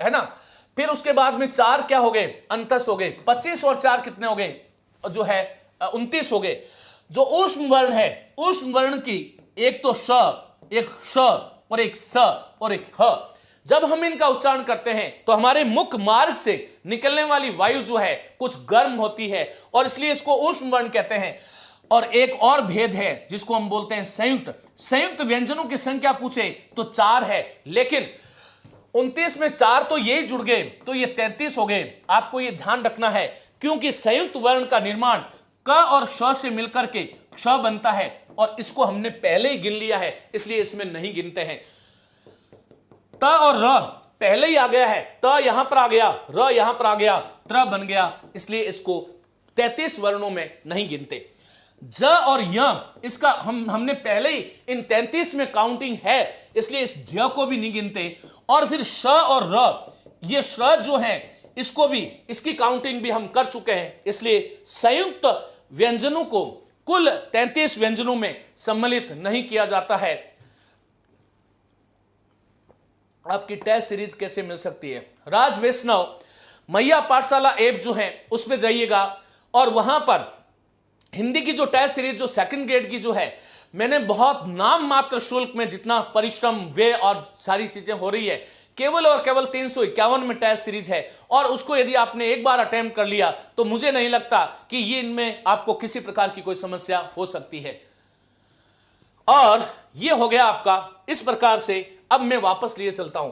है ना। फिर उसके बाद में 4 क्या हो गए? अंतस्थ हो गए। 25 और 4 कितने हो गए? जो है 29 हो गए। जो ऊष्म वर्ण है, ऊष्म वर्ण की एक तो श, एक श और एक स और एक ह। जब हम इनका उच्चारण करते हैं तो हमारे मुख मार्ग से निकलने वाली वायु जो है कुछ गर्म होती है और इसलिए इसको ऊष्म वर्ण कहते हैं। और एक और भेद है जिसको हम बोलते हैं संयुक्त। संयुक्त व्यंजनों की संख्या पूछे तो 4 है, लेकिन 29 में 4 तो यही जुड़ गए तो ये 33 हो गए। आपको ये ध्यान रखना है क्योंकि संयुक्त वर्ण का निर्माण क और श से मिलकर के क्ष बनता है और इसको हमने पहले ही गिन लिया है, इसलिए इसमें नहीं गिनते हैं। त और र पहले ही आ गया है, त यहां पर आ गया, र यहां पर आ गया, त्र बन गया, इसलिए इसको 33 वर्णों में नहीं गिनते। ज और य इसका हमने पहले ही इन 33 में काउंटिंग है, इसलिए इस ज को भी नहीं गिनते। और फिर श और र, ये श जो है इसको भी, इसकी काउंटिंग भी हम कर चुके हैं, इसलिए संयुक्त व्यंजनों को कुल 33 व्यंजनों में सम्मिलित नहीं किया जाता है। आपकी टेस्ट सीरीज कैसे मिल सकती है? राज वैष्णव मैया पाठशाला ऐप जो है उस पे जाइएगा और वहां पर हिंदी की जो टेस्ट सीरीज जो सेकंड ग्रेड की जो है, मैंने बहुत नाम मात्र शुल्क में जितना परिश्रम व्यय और सारी चीजें हो रही है, केवल और केवल 351 में टेस्ट सीरीज है। और उसको यदि आपने एक बार अटेम्प्ट कर लिया तो मुझे नहीं लगता कि ये इनमें आपको किसी प्रकार की कोई समस्या हो सकती है। और ये हो गया आपका इस प्रकार से। अब मैं वापस लिए चलता हूं।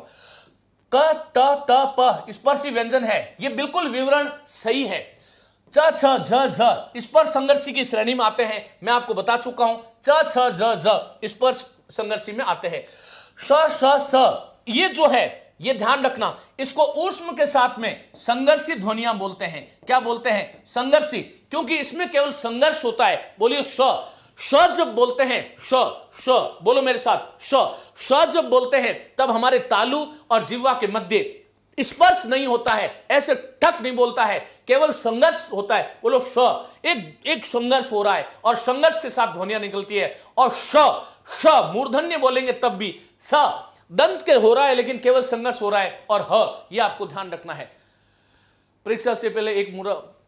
क ट त प स्पर्शी व्यंजन है, ये बिल्कुल विवरण सही है। च छ झ झ स्पर्श संघर्षी की श्रेणी में आते हैं, मैं आपको बता चुका हूं। च छ झ झ स्पर्श संघर्षी में आते हैं। श श स ये जो है, ये ध्यान रखना, इसको ऊष्म के साथ में संघर्षी ध्वनियां बोलते हैं। क्या बोलते हैं? संघर्षी, क्योंकि इसमें केवल संघर्ष होता है। बोलिए श। श जब बोलते हैं, श श बोलो मेरे साथ, श श जब बोलते हैं तब हमारे तालु और जिह्वा के मध्य स्पर्श नहीं होता है, ऐसे ठक नहीं बोलता है, केवल संघर्ष होता है। बोलो श, एक संघर्ष हो रहा है और संघर्ष के साथ ध्वनियां निकलती है। और श श मूर्धन्य बोलेंगे तब भी, स दंत के हो रहा है लेकिन केवल संघर्ष हो रहा है। और ह, यह आपको ध्यान रखना है। परीक्षा से पहले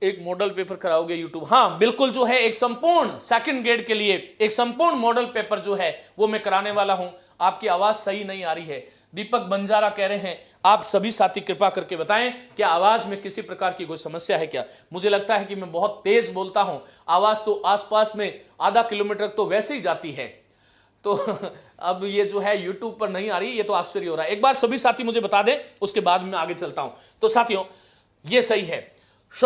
एक मॉडल पेपर कराओगे यूट्यूब? हाँ बिल्कुल, जो है एक संपूर्ण सेकंड ग्रेड के लिए एक संपूर्ण मॉडल पेपर जो है वो मैं कराने वाला हूं। आपकी आवाज सही नहीं आ रही है, दीपक बंजारा कह रहे हैं। आप सभी साथी कृपा करके बताएं कि आवाज में किसी प्रकार की कोई समस्या है क्या? मुझे लगता है कि मैं बहुत तेज बोलता हूं, आवाज तो आसपास में आधा किलोमीटर तो वैसे ही जाती है। तो अब ये जो है यूट्यूब पर नहीं आ रही, ये तो आश्चर्य हो रहा है। एक बार सभी साथी मुझे बता दें, उसके बाद मैं आगे चलता हूं। तो साथियों ये सही है। श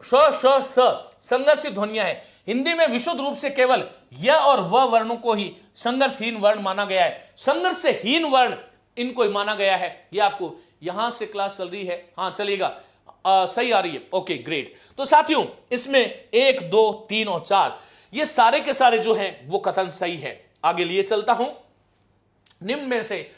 श श स संघर्षी ध्वनियां है। हिंदी में विशुद्ध रूप से केवल य और व वर्णों को ही संघर्षहीन वर्ण माना गया है। संघर्ष से हीन वर्ण इनको ही माना गया है। ये आपको यहां से क्लास चल रही है? हाँ चलेगा, सही आ रही है, ओके ग्रेट। तो साथियों इसमें 1 2 3 और 4 ये सारे के सारे जो हैं वो कथन सही है। आगे लिए चलता हूं। निम्न में से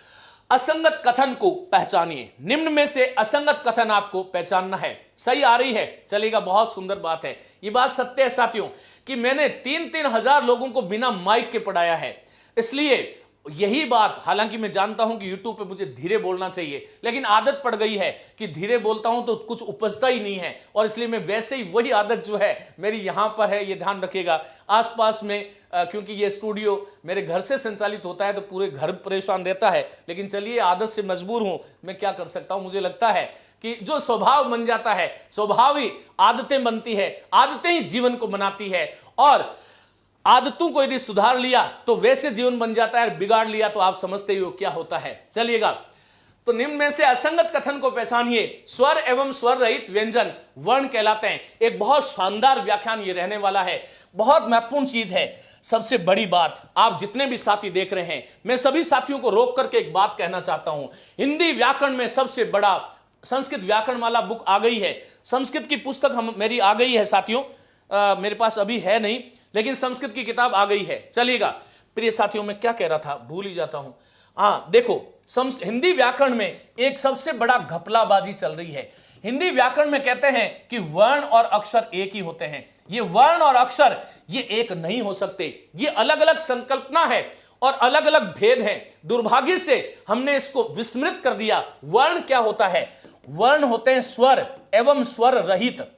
असंगत कथन को पहचानिए। निम्न में से असंगत कथन आपको पहचानना है। सही आ रही है? चलेगा, बहुत सुंदर बात है। ये बात सत्य है साथियों कि मैंने 3-3 हजार लोगों को बिना माइक के पढ़ाया है, इसलिए यही बात, हालांकि मैं जानता हूं कि YouTube पे मुझे धीरे बोलना चाहिए, लेकिन आदत पड़ गई है कि धीरे बोलता हूं तो कुछ उपजता ही नहीं है, और इसलिए मैं वैसे ही वही आदत जो है मेरी यहां पर है, ये ध्यान रखिएगा। आसपास में क्योंकि ये स्टूडियो मेरे घर से संचालित होता है तो पूरे घर परेशान रहता है, लेकिन चलिए आदत से मजबूर हूं, मैं क्या कर सकता हूं। मुझे लगता है कि जो स्वभाव बन जाता है, स्वभाव ही आदतें बनती है, आदतें ही जीवन को बनाती है, और आदतों को यदि सुधार लिया तो वैसे जीवन बन जाता है, बिगाड़ लिया तो आप समझते ही हो क्या होता है। चलिएगा, तो निम्न में से असंगत कथन को पहचानिए। स्वर एवं स्वर रहित व्यंजन वर्ण कहलाते हैं। एक बहुत शानदार व्याख्यान ये रहने वाला है, बहुत महत्वपूर्ण चीज है। सबसे बड़ी बात, आप जितने भी साथी देख रहे हैं, मैं सभी साथियों को रोक करके एक बात कहना चाहता हूं। हिंदी व्याकरण में सबसे बड़ा संस्कृत व्याकरण वाला बुक आ गई है, संस्कृत की पुस्तक मेरी आ गई है साथियों। मेरे पास अभी है नहीं, लेकिन संस्कृत की किताब आ गई है। चलिएगा प्रिय साथियों, मैं क्या कह रहा था, भूल ही जाता हूं। हाँ देखो, हिंदी व्याकरण में एक सबसे बड़ा घपलाबाजी चल रही है। हिंदी व्याकरण में कहते हैं कि वर्ण और अक्षर एक ही होते हैं। ये वर्ण और अक्षर ये एक नहीं हो सकते, ये अलग अलग संकल्पना है और अलग अलग भेद हैं। दुर्भाग्य से हमने इसको विस्मृत कर दिया। वर्ण क्या होता है? वर्ण होते हैं स्वर एवं स्वर रहित,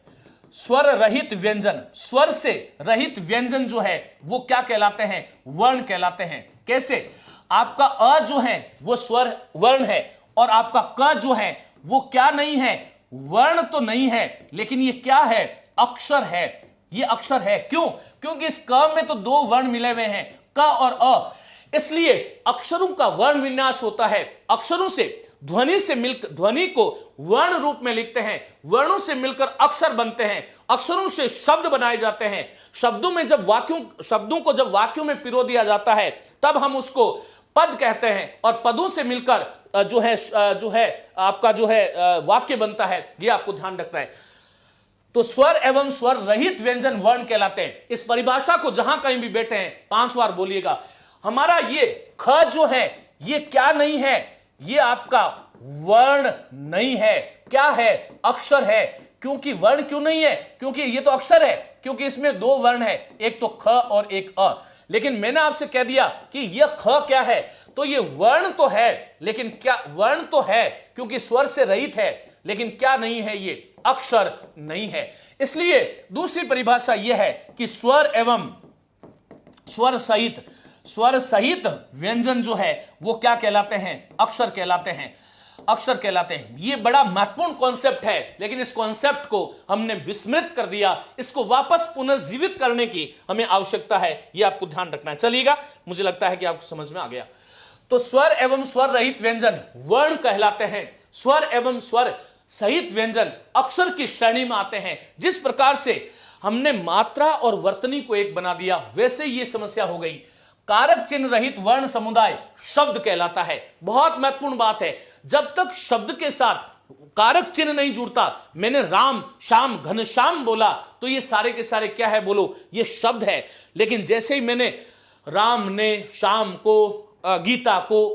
स्वर रहित व्यंजन। स्वर से रहित व्यंजन जो है वो क्या कहलाते हैं? वर्ण कहलाते हैं। कैसे? आपका अ जो है वो स्वर वर्ण है और आपका क जो है वो क्या नहीं है? वर्ण तो नहीं है, लेकिन ये क्या है? अक्षर है। ये अक्षर है। क्यों? क्योंकि इस क में तो दो वर्ण मिले हुए हैं, क और अ, इसलिए अक्षरों का वर्ण विन्यास होता है। अक्षरों से ध्वनि से मिलकर, ध्वनि को वर्ण रूप में लिखते हैं, वर्णों से मिलकर अक्षर बनते हैं, अक्षरों से शब्द बनाए जाते हैं। शब्दों को जब वाक्यों में पिरो दिया जाता है तब हम उसको पद कहते हैं और पदों से मिलकर जो है आपका जो है वाक्य बनता है। ये आपको ध्यान रखना है। तो स्वर एवं स्वर रहित व्यंजन वर्ण कहलाते हैं। इस परिभाषा को जहां कहीं भी बैठे हैं 5 बार बोलिएगा। हमारा ये ख जो है ये क्या नहीं है? ये आपका वर्ण नहीं है। क्या है? अक्षर है। क्योंकि वर्ण क्यों नहीं है? क्योंकि ये तो अक्षर है, क्योंकि इसमें दो वर्ण है, एक तो ख और एक अ। लेकिन मैंने आपसे कह दिया कि यह ख क्या है, तो ये वर्ण तो है, लेकिन क्या वर्ण तो है क्योंकि स्वर से रहित है, लेकिन क्या नहीं है? ये अक्षर नहीं है। इसलिए दूसरी परिभाषा यह है कि स्वर एवं स्वर सहित व्यंजन जो है वो क्या कहलाते हैं? अक्षर कहलाते हैं। अक्षर कहलाते हैं। ये बड़ा महत्वपूर्ण कॉन्सेप्ट है, लेकिन इस कॉन्सेप्ट को हमने विस्मृत कर दिया। इसको वापस पुनर्जीवित करने की हमें आवश्यकता है। ये आपको ध्यान रखना है। चलिएगा, मुझे लगता है कि आपको समझ में आ गया। तो स्वर एवं स्वर रहित व्यंजन वर्ण कहलाते हैं। स्वर एवं स्वर सहित व्यंजन अक्षर की श्रेणी में आते हैं। जिस प्रकार से हमने मात्रा और वर्तनी को एक बना दिया, वैसे ये समस्या हो गई। कारक चिन्ह रहित वर्ण समुदाय शब्द कहलाता है। बहुत महत्वपूर्ण बात है। जब तक शब्द के साथ कारक चिन्ह नहीं जुड़ता, मैंने राम श्याम घनश्याम बोला तो ये सारे के सारे क्या है? बोलो, ये शब्द है। लेकिन जैसे ही मैंने राम ने श्याम को गीता को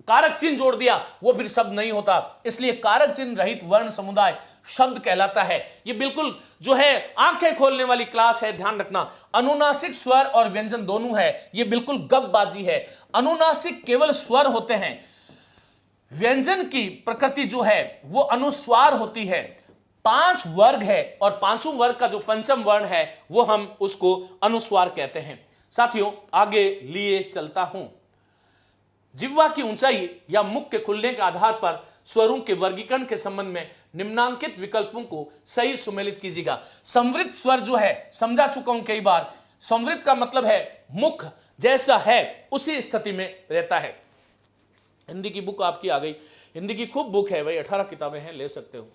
कारक चिन्ह जोड़ दिया, वो फिर शब्द नहीं होता। इसलिए कारक चिन्ह रहित वर्ण समुदाय शब्द कहलाता है। ये बिल्कुल जो है आंखें खोलने वाली क्लास है, ध्यान रखना। अनुनासिक स्वर और व्यंजन दोनों है, ये बिल्कुल गपबाजी है। अनुनासिक केवल स्वर होते हैं। व्यंजन की प्रकृति जो है वो अनुस्वार होती है। 5 वर्ग है और पांचों वर्ग का जो पंचम वर्ण है वो हम उसको अनुस्वार कहते हैं। साथियों, आगे लिए चलता हूं। जिह्वा की ऊंचाई या मुख के खुलने के आधार पर स्वरों के वर्गीकरण के संबंध में निम्नांकित विकल्पों को सही सुमेलित कीजिएगा। संवृत स्वर जो है, समझा चुका हूं कई बार। संवृत का मतलब है मुख जैसा है उसी स्थिति में रहता है। हिंदी की बुक आपकी आ गई। हिंदी की खूब बुक है भाई, 18 किताबें हैं, ले सकते हो।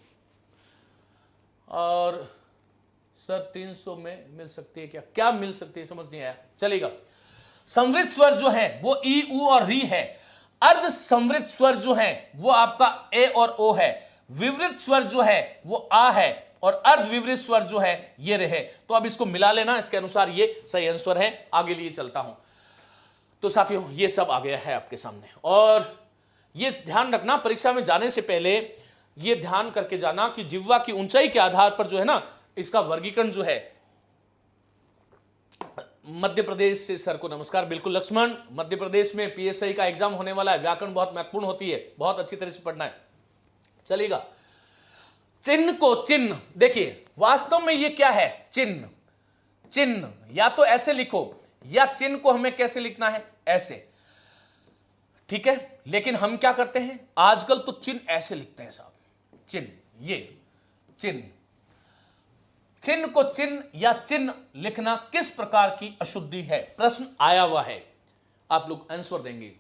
और सर 300 में मिल सकती है क्या? क्या मिल सकती है समझ नहीं आया। चलेगा। संवृत स्वर जो है वो ई, उ और री है। अर्ध संवृत स्वर जो है वो आपका ए और ओ है। विवृत स्वर जो है वो आ है और अर्ध विवृत स्वर जो है ये रहे। तो अब इसको मिला लेना, इसके अनुसार ये सही आंसर है। आगे लिए चलता हूं। तो साथियों, ये सब आ गया है आपके सामने। और ये ध्यान रखना, परीक्षा में जाने से पहले ये ध्यान करके जाना कि जिह्वा की ऊंचाई के आधार पर जो है ना, इसका वर्गीकरण जो है। मध्य प्रदेश से सर को नमस्कार। बिल्कुल लक्ष्मण, मध्य प्रदेश में पीएसआई का एग्जाम होने वाला है। व्याकरण बहुत महत्वपूर्ण होती है, बहुत अच्छी तरह से पढ़ना है। चलेगा। चिन्ह को चिन्ह, देखिए वास्तव में ये क्या है? चिन्ह। चिन्ह या तो ऐसे लिखो, या चिन्ह को हमें कैसे लिखना है? ऐसे, ठीक है। लेकिन हम क्या करते हैं आजकल? तो चिन्ह ऐसे लिखते हैं साहब। चिन्ह, ये चिन्ह। चिन्ह को चिन्ह या चिन्ह लिखना किस प्रकार की अशुद्धि है? प्रश्न आया हुआ है, आप लोग आंसर देंगे,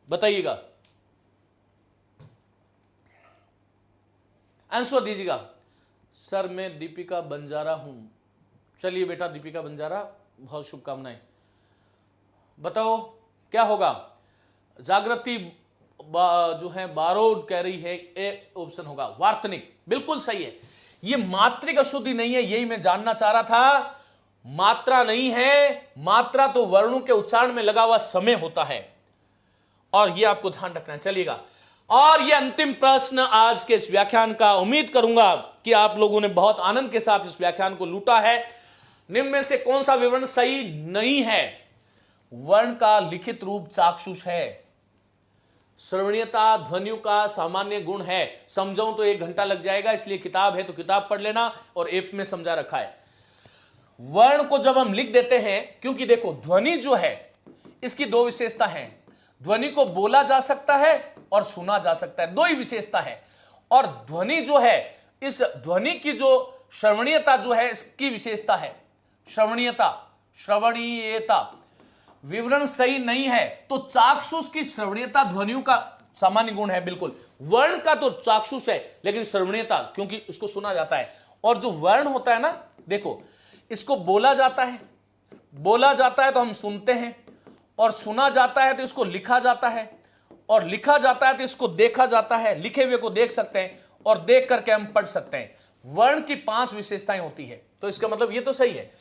बताइएगा, आंसर दीजिएगा। सर मैं दीपिका बंजारा हूं। चलिए बेटा दीपिका बंजारा, बहुत शुभकामनाएं। बताओ क्या होगा? जागृति जो है बारोड कह रही है ए ऑप्शन होगा। वार्तनिक बिल्कुल सही है। ये मात्रिक अशुद्धि नहीं है, यही मैं जानना चाह रहा था। मात्रा नहीं है, मात्रा तो वर्णों के उच्चारण में लगा हुआ समय होता है, और ये आपको ध्यान रखना है। चलिएगा, और ये अंतिम प्रश्न आज के इस व्याख्यान का। उम्मीद करूंगा कि आप लोगों ने बहुत आनंद के साथ इस व्याख्यान को लूटा है। निम्न में से कौन सा विवरण सही नहीं है? वर्ण का लिखित रूप चाक्षुष है, श्रवणीयता ध्वनियों का सामान्य गुण है। समझाऊं तो 1 घंटा लग जाएगा, इसलिए किताब है तो किताब पढ़ लेना, और ऐप में समझा रखा है। वर्ण को जब हम लिख देते हैं, क्योंकि देखो ध्वनि जो है इसकी 2 विशेषता है। ध्वनि को बोला जा सकता है और सुना जा सकता है, 2 ही विशेषता है। और ध्वनि जो है, इस ध्वनि की जो श्रवणीयता जो है इसकी विशेषता है। श्रवणीयता, श्रवणीयता विवरण सही नहीं है, तो चाक्षुष की श्रवणीयता ध्वनियों का सामान्य गुण है। बिल्कुल, वर्ण का तो चाक्षुष है, लेकिन श्रवणीयता क्योंकि उसको सुना जाता है। और जो वर्ण होता है ना, देखो इसको बोला जाता है, बोला जाता है तो हम सुनते हैं, और सुना जाता है तो इसको लिखा जाता है, और लिखा जाता है तो इसको देखा जाता है। लिखे हुए को देख सकते हैं, और देख करके हम पढ़ सकते हैं। वर्ण की 5 विशेषताएं होती है, तो इसका मतलब ये तो सही है।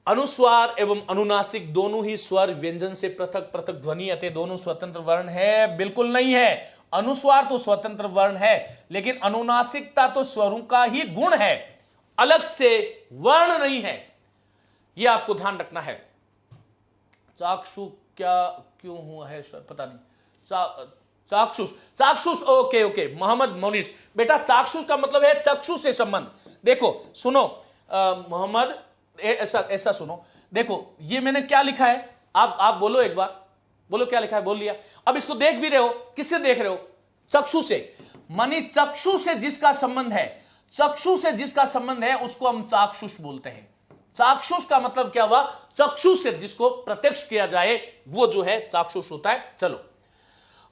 अनुस्वार एवं अनुनासिक दोनों ही स्वर व्यंजन से पृथक पृथक ध्वनि, अतः दोनों स्वतंत्र वर्ण है। बिल्कुल नहीं है। अनुस्वार तो स्वतंत्र वर्ण है, लेकिन अनुनासिकता तो स्वरों का ही गुण है, अलग से वर्ण नहीं है। यह आपको ध्यान रखना है। चाक्षु क्या क्यों हुआ है सर, पता नहीं। चाक्षुष, चाक्षुष, ओके ओके। मोहम्मद मोनिस, बेटा चाक्षुष का मतलब है चक्षु से संबंध। देखो सुनो मोहम्मद, ऐसा सुनो, देखो ये मैंने क्या लिखा है, आप बोलो एक बार, बोलो क्या लिखा है। बोल लिया। अब इसको देख भी रहे हो, किससे देख रहे हो? चक्षु से। मानी चक्षु से जिसका संबंध है, चक्षु से जिसका संबंध है उसको हम चाक्षुष बोलते हैं। चाक्षुष का मतलब क्या हुआ? चक्षु से जिसको प्रत्यक्ष किया जाए वो जो है चाक्षुष होता है। चलो,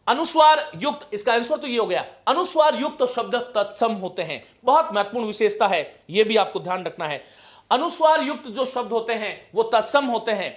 अनुस्वार युक्त, इसका आंसर तो ये हो गया। अनुस्वार युक्त शब्द तत्सम होते हैं, बहुत महत्वपूर्ण विशेषता है, यह भी आपको ध्यान रखना है। अनुस्वार युक्त जो शब्द होते हैं वो तत्सम होते हैं,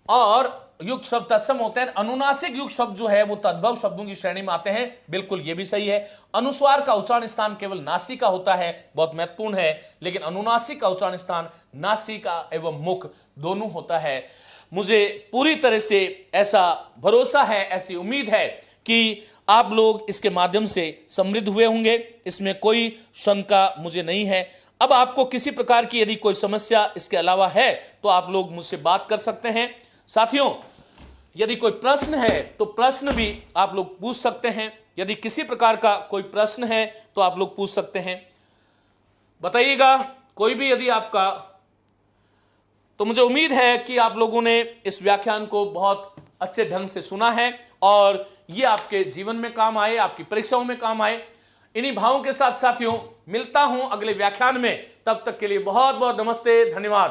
और युक्त शब्द तत्सम होते हैं। अनुनासिक युक्त शब्द जो है वो तद्भव शब्दों की श्रेणी में आते हैं। बिल्कुल ये भी सही है। अनुस्वार का उच्चारण स्थान केवल नासिका होता है, बहुत महत्वपूर्ण है, लेकिन अनुनासिक का उच्चारण स्थान नासिका एवं मुख दोनों होता है। मुझे पूरी तरह से ऐसा भरोसा है, ऐसी उम्मीद है कि आप लोग इसके माध्यम से समृद्ध हुए होंगे, इसमें कोई शंका मुझे नहीं है। अब आपको किसी प्रकार की यदि कोई समस्या इसके अलावा है तो आप लोग मुझसे बात कर सकते हैं। साथियों, यदि कोई प्रश्न है तो प्रश्न भी आप लोग पूछ सकते हैं। यदि किसी प्रकार का कोई प्रश्न है तो आप लोग पूछ सकते हैं, बताइएगा कोई भी यदि आपका। तो मुझे उम्मीद है कि आप लोगों ने इस व्याख्यान को बहुत अच्छे ढंग से सुना है, और ये आपके जीवन में काम आए, आपकी परीक्षाओं में काम आए। इन्हीं भावों के साथ साथियों मिलता हूं अगले व्याख्यान में। तब तक के लिए बहुत बहुत नमस्ते, धन्यवाद।